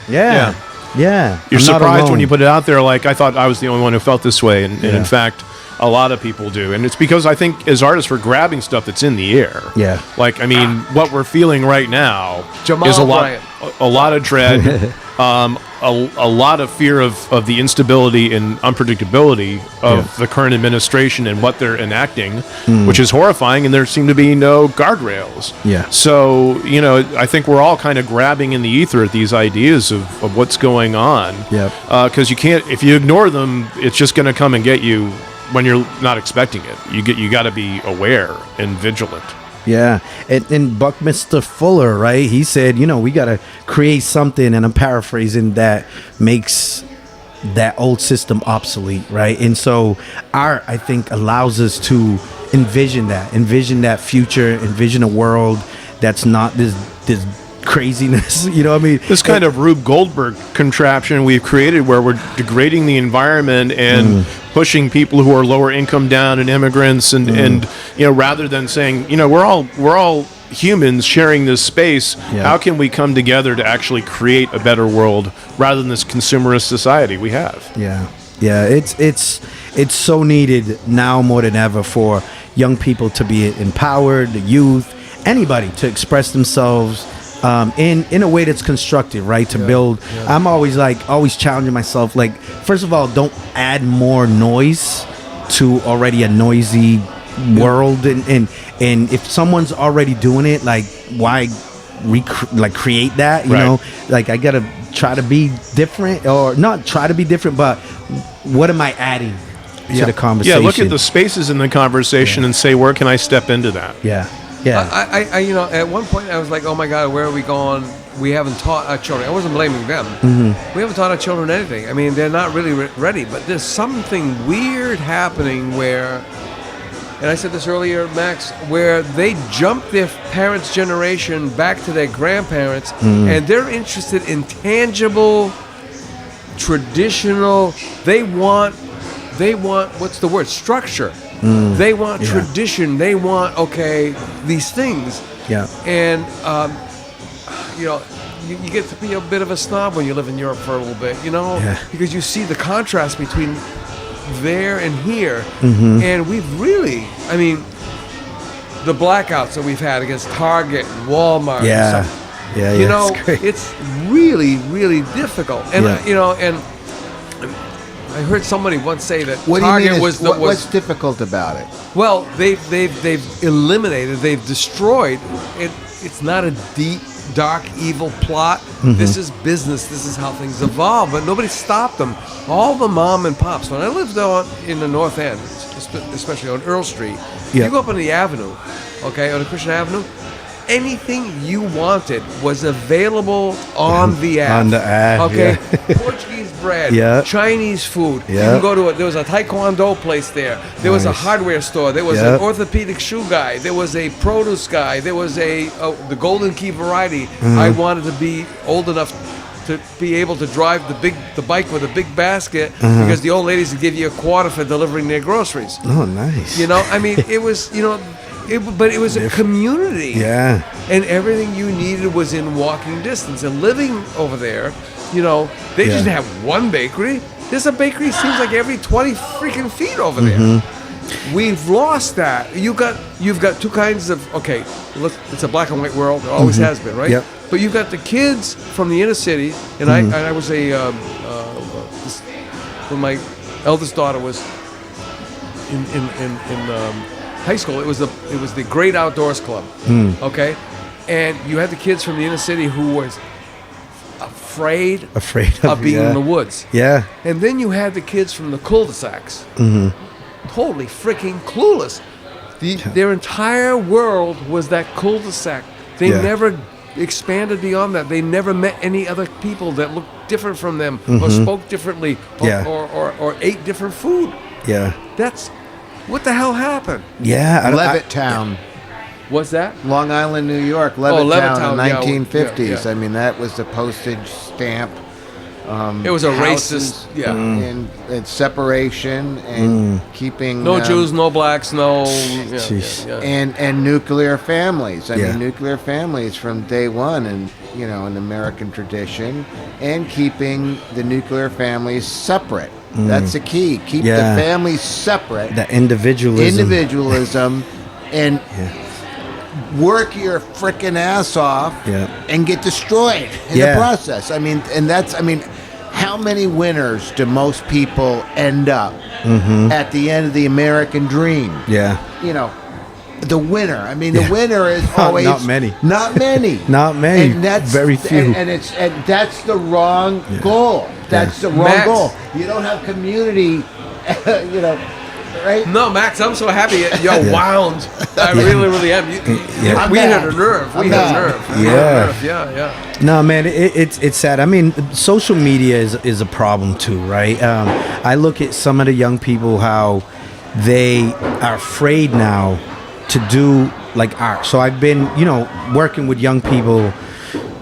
S6: Yeah.
S7: You're
S6: I'm not
S7: surprised when
S6: alone.
S7: you put it out there. Like, I thought I was the only one who felt this way, and in fact, a lot of people do. And it's because I think as artists, we're grabbing stuff that's in the air.
S6: Yeah.
S7: Like, I mean, what we're feeling right now
S2: Jamal
S7: is
S2: Bryant.
S7: a lot of dread, a lot of fear of the instability and unpredictability of the current administration and what they're enacting, which is horrifying, and there seem to be no guardrails.
S6: Yeah.
S7: So, you know, I think we're all kind of grabbing in the ether at these ideas of what's going on.
S6: Yep.
S7: Because you can't, if you ignore them, it's just going to come and get you when you're not expecting it. You got to be aware and vigilant.
S6: Yeah, and Buckminster Fuller, right? He said, you know, we got to create something, and I'm paraphrasing, that makes that old system obsolete, right? And so art, I think, allows us to envision that future, envision a world that's not this craziness, you know what I mean?
S7: This kind of Rube Goldberg contraption we've created, where we're degrading the environment and pushing people who are lower income down and immigrants, and you know, rather than saying, you know, we're all humans sharing this space. How can we come together to actually create a better world rather than this consumerist society we have?
S6: Yeah, it's so needed now more than ever for young people to be empowered, the youth, anybody to express themselves in a way that's constructive, right? To build. I'm always challenging myself. Like, first of all, don't add more noise to already a noisy world, and if someone's already doing it, like, why create that? You know, like, I gotta try to be different, or not try to be different, but what am I adding to the conversation?
S7: Yeah, look at the spaces in the conversation and say, where can I step into that?
S6: Yeah.
S2: I you know, at one point I was like, oh my God, where are we going? We haven't taught our children. I wasn't blaming them. We haven't taught our children anything. I mean, they're not really ready, but there's something weird happening where, and I said this earlier, Max, where they jump their parents' generation back to their grandparents, and they're interested in tangible, traditional, they want, what's the word? Structure. They want tradition. They want, these things.
S6: Yeah.
S2: And, you know, you get to be a bit of a snob when you live in Europe for a little bit, you know, because you see the contrast between there and here. And we've really, I mean, the blackouts that we've had against Target and Walmart. And stuff, you know, it's really, really difficult. And, you know, and I heard somebody once say that Target was
S4: what's difficult about it?
S2: Well, they've eliminated, they've destroyed it. It's not a deep, dark, evil plot. This is business. This is how things evolve. But nobody stopped them. All the mom and pops. When I lived in the North End, especially on Earl Street, you go up on the avenue, on the Christian Avenue, anything you wanted was available on the app.
S6: On the app,
S2: Portuguese bread, Chinese food. You can go to there was a Taekwondo place there. There was a hardware store. There was an orthopedic shoe guy. There was a produce guy. There was the Golden Key variety. I wanted to be old enough to be able to drive the bike with a big basket, because the old ladies would give you a quarter for delivering their groceries.
S6: Oh, nice.
S2: You know, I mean, it was, you know, but it was a community.
S6: Yeah.
S2: And everything you needed was in walking distance. And living over there, you know, they just have one bakery. There's a bakery, seems like every 20 freaking feet over there. We've lost that. You've got two kinds of, it's a black and white world. It always has been, right?
S6: Yep.
S2: But you've got the kids from the inner city, and I was when my eldest daughter was in high school, it was the Great Outdoors Club, and you had the kids from the inner city who was afraid of being in the woods, and then you had the kids from the cul-de-sacs, totally freaking clueless. Their entire world was that cul-de-sac. They never expanded beyond that. They never met any other people that looked different from them, or spoke differently, or ate different food. That's what the hell happened?
S4: Levittown.
S2: What's that?
S4: Long Island, New York. Levittown in the
S2: Levittown,
S4: 1950s. I mean, that was the postage stamp
S2: It was a
S4: houses
S2: racist,
S4: and separation and keeping
S2: no Jews, no blacks, no
S4: and nuclear families. I
S6: Yeah.
S4: mean, nuclear families from day one, and in American tradition, and keeping the nuclear families separate. That's the key. Keep the families separate.
S6: The individualism,
S4: and work your frickin' ass off and get destroyed in the process. I mean, how many winners do most people end up at the end of the American dream?
S6: Yeah.
S4: The winner. I mean, the winner is always
S6: not many.
S4: Not many.
S6: Not many.
S4: And that's
S6: very few.
S4: And that's the wrong goal. That's the wrong
S2: Max.
S4: goal. You don't have community. Right?
S2: No, Max, I'm so happy you're wound. I really, really am. We hit a nerve. We hit a nerve. Yeah.
S6: No, man, it's sad. I mean, social media is a problem too, right? I look at some of the young people, how they are afraid now to do like art. So I've been, working with young people,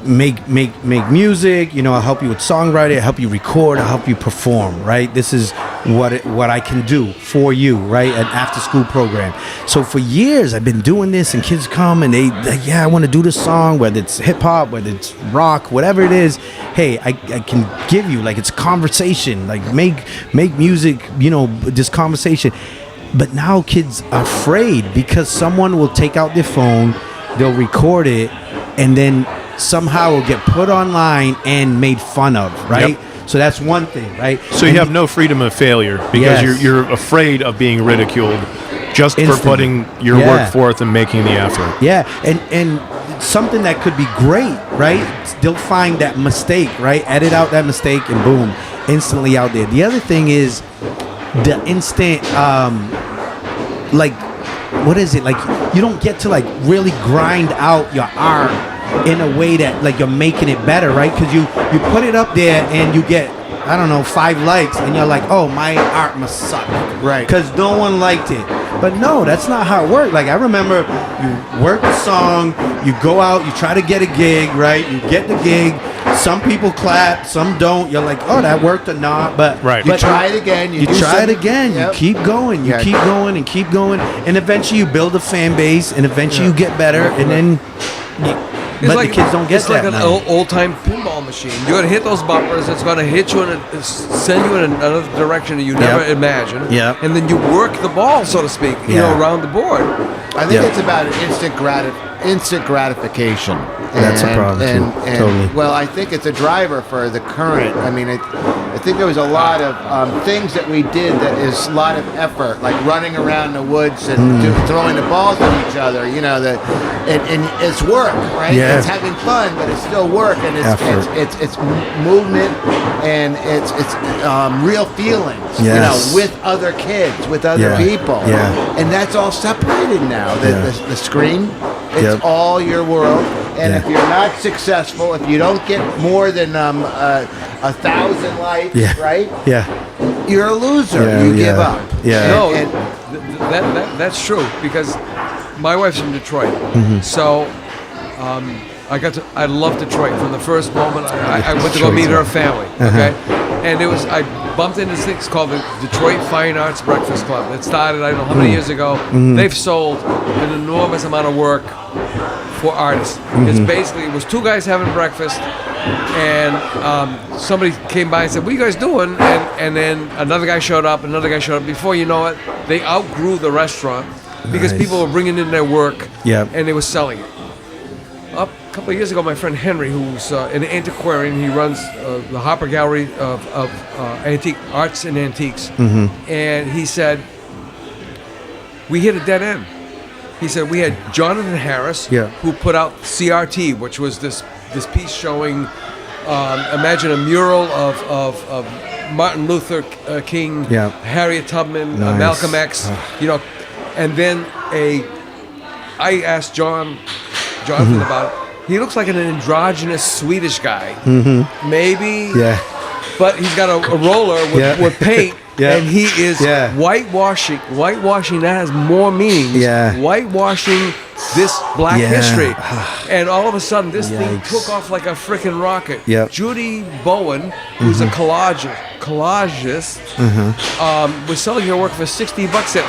S6: make music. I'll help you with songwriting, I'll help you record, I'll help you perform. Right? This is what I can do for you. Right? An after school program. So for years I've been doing this, and kids come and they I want to do this song, whether it's hip hop, whether it's rock, whatever it is. Hey, I can give you, like, it's conversation. Like, make music. This conversation. But now kids are afraid because someone will take out their phone, they'll record it, and then somehow it'll get put online and made fun of, right?
S7: Yep.
S6: So that's one thing, right?
S7: So you have no freedom of failure because you're afraid of being ridiculed just for putting your work forth and making the effort.
S6: Yeah, and something that could be great, right? They'll find that mistake, right? Edit out that mistake and boom, instantly out there. The other thing is the instant, like, what is it? Like, you don't get to, like, really grind out your art in a way that, like, you're making it better, right? Because you put it up there and you get, I don't know, 5 likes, and you're like, oh, my art must suck.
S4: Right.
S6: Because no one liked it. But no, that's not how it worked. Like, I remember you work the song, you go out, you try to get a gig, right? You get the gig. Some people clap, some don't. You're like, oh, that worked or not. But
S4: you try it again.
S6: You try it again. You keep going. You keep going and keep going. And eventually you build a fan base, and eventually you get better. And then... But the kids don't get that.
S2: It's like an old-time pinball machine. You're going to hit those bumpers. It's going to hit you send you in another direction that you never imagined.
S6: Yeah.
S2: And then you work the ball, so to speak, around the board.
S4: I think it's about instant gratification.
S6: That's a problem too. Totally.
S4: Well, I think it's a driver for the current. I mean, I think there was a lot of things that we did that is a lot of effort, like running around the woods and throwing the balls at each other. And it's work, right?
S6: Yeah.
S4: It's having fun, but it's still work, and it's movement, and it's real feelings.
S6: Yes.
S4: With other kids, with other people.
S6: Yeah.
S4: And that's all separated now. The screen, it's all your world. And if you're not successful, if you don't get more than 1,000 likes, right?
S6: Yeah.
S4: You're a loser. You give up.
S6: Yeah.
S2: No, that's true, because my wife's from Detroit, so I love Detroit from the first moment. I went to go meet her family. Okay, and I bumped into this thing called the Detroit Fine Arts Breakfast Club. It started, I don't know how many years ago. They've sold an enormous amount of work for artists. It was 2 guys having breakfast, and somebody came by and said, "What are you guys doing?" And then another guy showed up. Before you know it, they outgrew the restaurant because people were bringing in their work, and they were selling it. A couple of years ago, my friend Henry, who's an antiquarian, he runs the Harper Gallery of Antique Arts and Antiques, and he said, we hit a dead end. He said, we had Jonathan Harris, who put out CRT, which was this piece showing, imagine a mural of Martin Luther King, Harriet Tubman, Malcolm X, and then I asked Jonathan about it. He looks like an androgynous Swedish guy, maybe, but he's got a roller with paint,
S6: Yeah.
S2: And he is
S6: Yeah.
S2: whitewashing. Whitewashing, that has more meanings.
S6: Yeah.
S2: Whitewashing this black
S6: Yeah.
S2: history. And all of a sudden, this thing
S6: Yikes.
S2: took off like a freaking rocket.
S6: Yep.
S2: Judy Bowen, who's a collagist, was selling her work for $60 at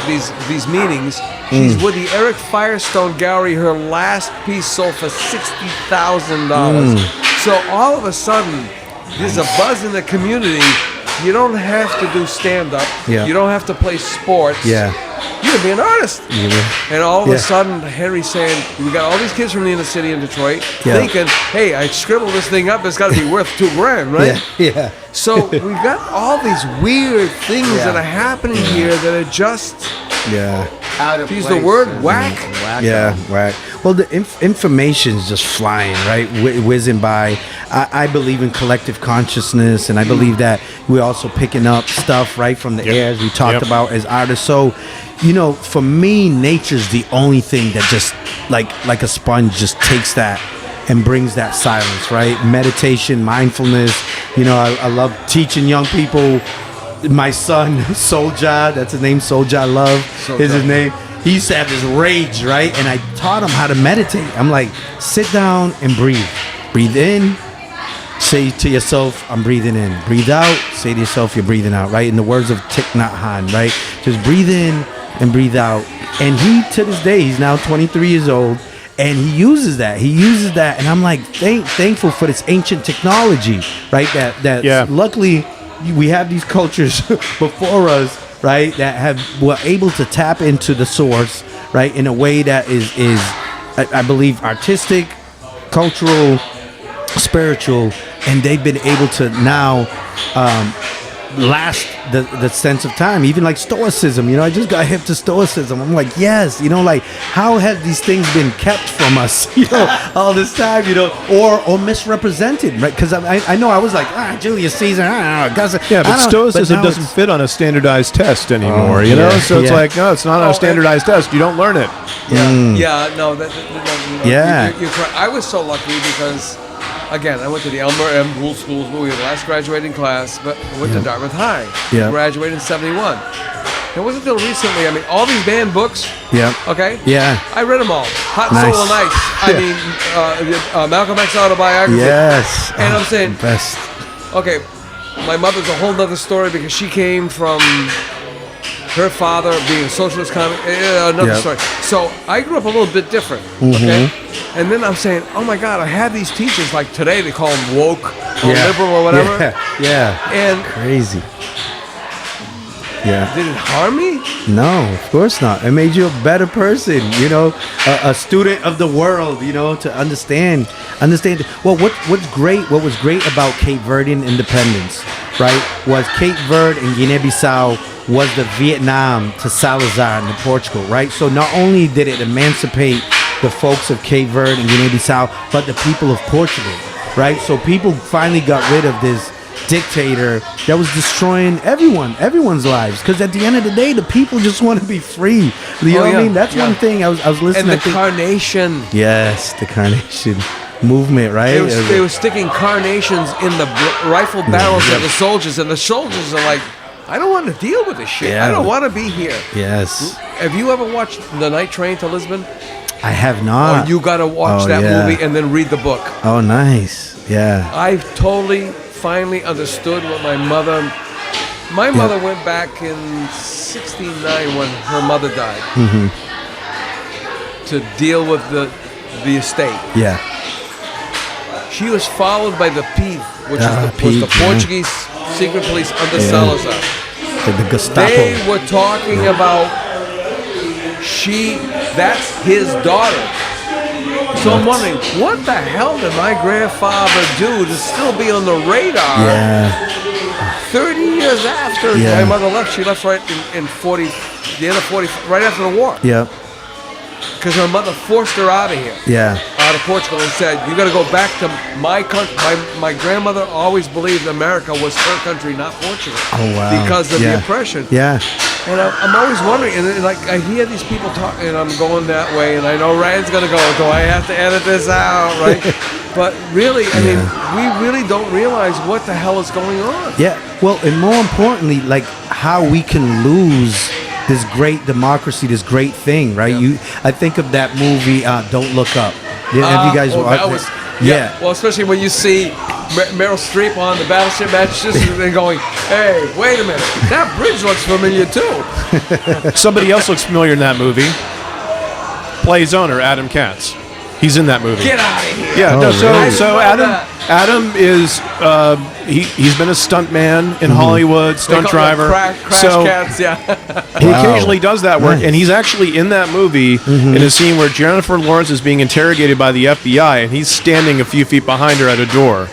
S2: these meetings. She's with the Eric Firestone Gallery. Her last piece sold for $60,000. So all of a sudden, there's a buzz in the community. You don't have to do stand-up.
S6: Yeah.
S2: You don't have to play sports.
S6: Yeah.
S2: You can be an artist. And all of
S6: Yeah.
S2: a sudden, Henry's saying, we got all these kids from the inner city in Detroit
S6: Yeah.
S2: thinking, hey, I scribbled this thing up. It's got to be worth $2,000, right?
S6: Yeah.
S2: So we got all these weird things
S6: Yeah.
S2: that are happening here that are just,
S6: Yeah.
S4: Out of
S2: to use
S4: place
S2: the word,
S4: and
S2: whack.
S6: Yeah, right. Well, the information's just flying, right? Whizzing by. I believe in collective consciousness, and I believe that we're also picking up stuff, right, from the air, as we talked about as artists. So, for me, nature's the only thing that just, like a sponge, just takes that and brings that silence, right? Meditation, mindfulness. I love teaching young people. My son, Soulja, that's his name, Soulja Love is his name. He used to have this rage, right? And I taught him how to meditate. I'm like, sit down and breathe. Breathe in, say to yourself, I'm breathing in. Breathe out, say to yourself, you're breathing out, right? In the words of Thich Nhat Hanh, right? Just breathe in and breathe out. And he, to this day, he's now 23 years old, and he uses that. And I'm like, thankful for this ancient technology, right? That luckily, we have these cultures before us, right, that were able to tap into the source, right, in a way that is I believe artistic, cultural, spiritual, and they've been able to now last the sense of time, even like stoicism. I just got hip to stoicism. I'm like, yes, how have these things been kept from us, all this time, or misrepresented, right? Because I know I was like, Julius Caesar, I don't know,
S7: Yeah, but stoicism doesn't fit on a standardized test anymore, So it's like, no, it's not on a standardized test. You don't learn it.
S2: Yeah, no, you're correct. I was so lucky because, again, I went to the Elmer M. Gould Schools. We were the last graduating class, but I went to Dartmouth High.
S6: Yeah.
S2: Graduated in 71. It wasn't until recently, all these banned books, okay?
S6: Yeah.
S2: I read them all. Hot and
S6: Nice.
S2: Soul and Ice. Malcolm X autobiography.
S6: Yes.
S2: And I'm saying,
S6: best.
S2: okay, my mother's a whole nother story because she came from her father being a socialist comic, another story. So I grew up a little bit different, okay? And then I'm saying, oh my God, I have these teachers, like today they call them woke or liberal or whatever.
S6: Yeah.
S2: And
S6: Crazy. Yeah.
S2: did it harm me?
S6: No, of course not. It made you a better person, a student of the world, to understand. Well, what was great about Cape Verdean independence, right, was Cape Verde and Guinea-Bissau was the Vietnam to Salazar and to Portugal, right? So not only did it emancipate the folks of Cape Verde and Guinea-Bissau, but the people of Portugal, right? So people finally got rid of this dictator that was destroying everyone's lives, because at the end of the day, the people just want to be free. You know what I mean? That's one thing I was listening.
S2: And the carnation.
S6: Yes, the carnation movement, right?
S2: They were sticking carnations in the rifle barrels of the soldiers, and the soldiers are like, I don't want to deal with this shit.
S6: Yeah.
S2: I don't want to be here.
S6: Yes.
S2: Have you ever watched The Night Train to Lisbon?
S6: I have not.
S2: Oh, you got to watch that movie and then read the book.
S6: Oh, nice. Yeah.
S2: I totally finally understood what my mother went back in 69 when her mother died to deal with the estate.
S6: Yeah.
S2: She was followed by the PIV, which was the Portuguese secret police under Salazar.
S6: The Gestapo.
S2: They were talking about that's his daughter. So I'm wondering, what the hell did my grandfather do to still be on the radar?
S6: Yeah.
S2: 30 years after my mother left, she left right in 40, the end of 40, right after the war.
S6: Yeah.
S2: Because her mother forced her out of here.
S6: Yeah.
S2: Out of Portugal and said, you got to go back to my country. My grandmother always believed America was her country, not Portugal.
S6: Oh, wow.
S2: Because of the oppression.
S6: Yeah.
S2: And I'm always wondering, and like I hear these people talk, and I'm going that way, and I know Ryan's going to go, do I have to edit this out, right? But really, I mean, we really don't realize what the hell is going on.
S6: Yeah. Well, and more importantly, like how we can lose this great democracy, this great thing, right?
S2: Yeah.
S6: I think of that movie, Don't Look Up. Yeah, have you guys watched it? Yeah.
S2: Well, especially when you see Meryl Streep on the battleship matches and going, hey, wait a minute, that bridge looks familiar too.
S7: Somebody else looks familiar in that movie. Plays owner Adam Katz. He's in that movie.
S2: Get out of here.
S7: Yeah.
S6: Oh,
S7: so
S6: really?
S7: so Adam is he's been a stunt man in Hollywood, stunt driver.
S2: Crash
S7: so
S2: cats, yeah.
S7: he occasionally does that work, and he's actually in that movie in a scene where Jennifer Lawrence is being interrogated by the FBI, and he's standing a few feet behind her at a door.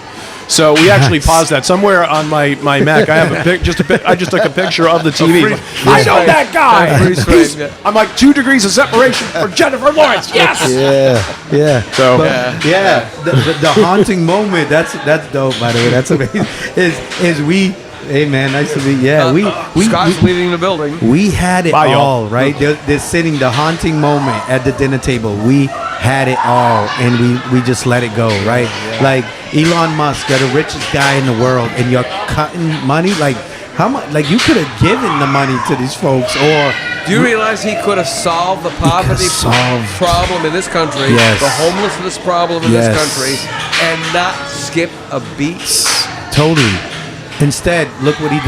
S7: So we actually paused that somewhere on my Mac. I have I just took a picture of the TV. I know that guy. I'm like 2 degrees of separation for Jennifer Lawrence. Yes.
S6: Yeah.
S7: So
S6: The haunting moment. That's dope. By the way, that's amazing. Is we. Hey man, nice to meet you. Yeah, we
S2: Scott's leaving the building.
S6: We had it
S7: Bye,
S6: all,
S7: y'all.
S6: right? They're sitting, the haunting moment at the dinner table. We had it all, and we just let it go, right? Like Elon Musk, you're the richest guy in the world, and you're cutting money. Like how much? Like you could have given the money to these folks, or
S2: Do you realize he could have solved the poverty problem in this country, the homelessness problem in this country, and not skip a beat?
S6: Totally. Instead, look what he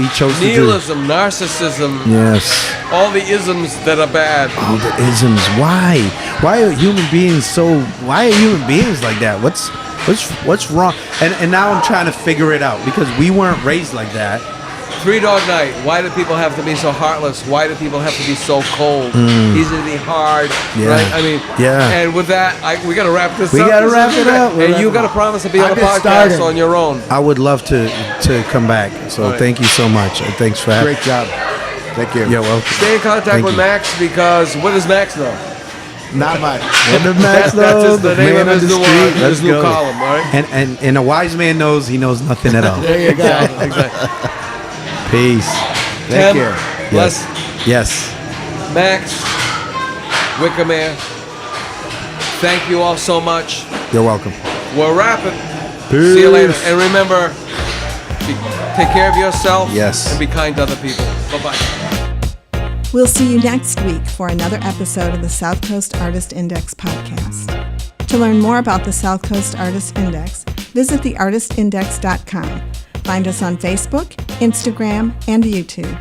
S6: chose to do.
S2: Nihilism, narcissism, all the isms that are bad.
S6: All the isms. Why? Why are human beings like that? What's wrong? And now I'm trying to figure it out because we weren't raised like that.
S2: Three Dog Night. Why do people have to be so heartless? Why do people have to be so cold? Easy to be hard, right? I mean, and with that, we got to wrap this up.
S6: We got to wrap it up.
S2: And you got to promise to be on the podcast on your own.
S6: I would love to come back. So thank you so much. Thanks for having me.
S4: Great job. Thank you.
S6: You're welcome.
S2: Stay in contact with Max because what does Max know?
S4: Not much.
S2: That's the name of his new column, right?
S6: And a wise man knows he knows nothing at all.
S2: There you go. Exactly.
S6: Peace.
S4: Thank you.
S6: Yes.
S2: Max Wickemeyer, thank you all so much.
S6: You're welcome.
S2: We're wrapping.
S6: Peace.
S2: See you later. And remember, take care of yourself and be kind to other people. Bye-bye.
S1: We'll see you next week for another episode of the South Coast Artist Index podcast. To learn more about the South Coast Artist Index, visit theartistindex.com. Find us on Facebook, Instagram, and YouTube.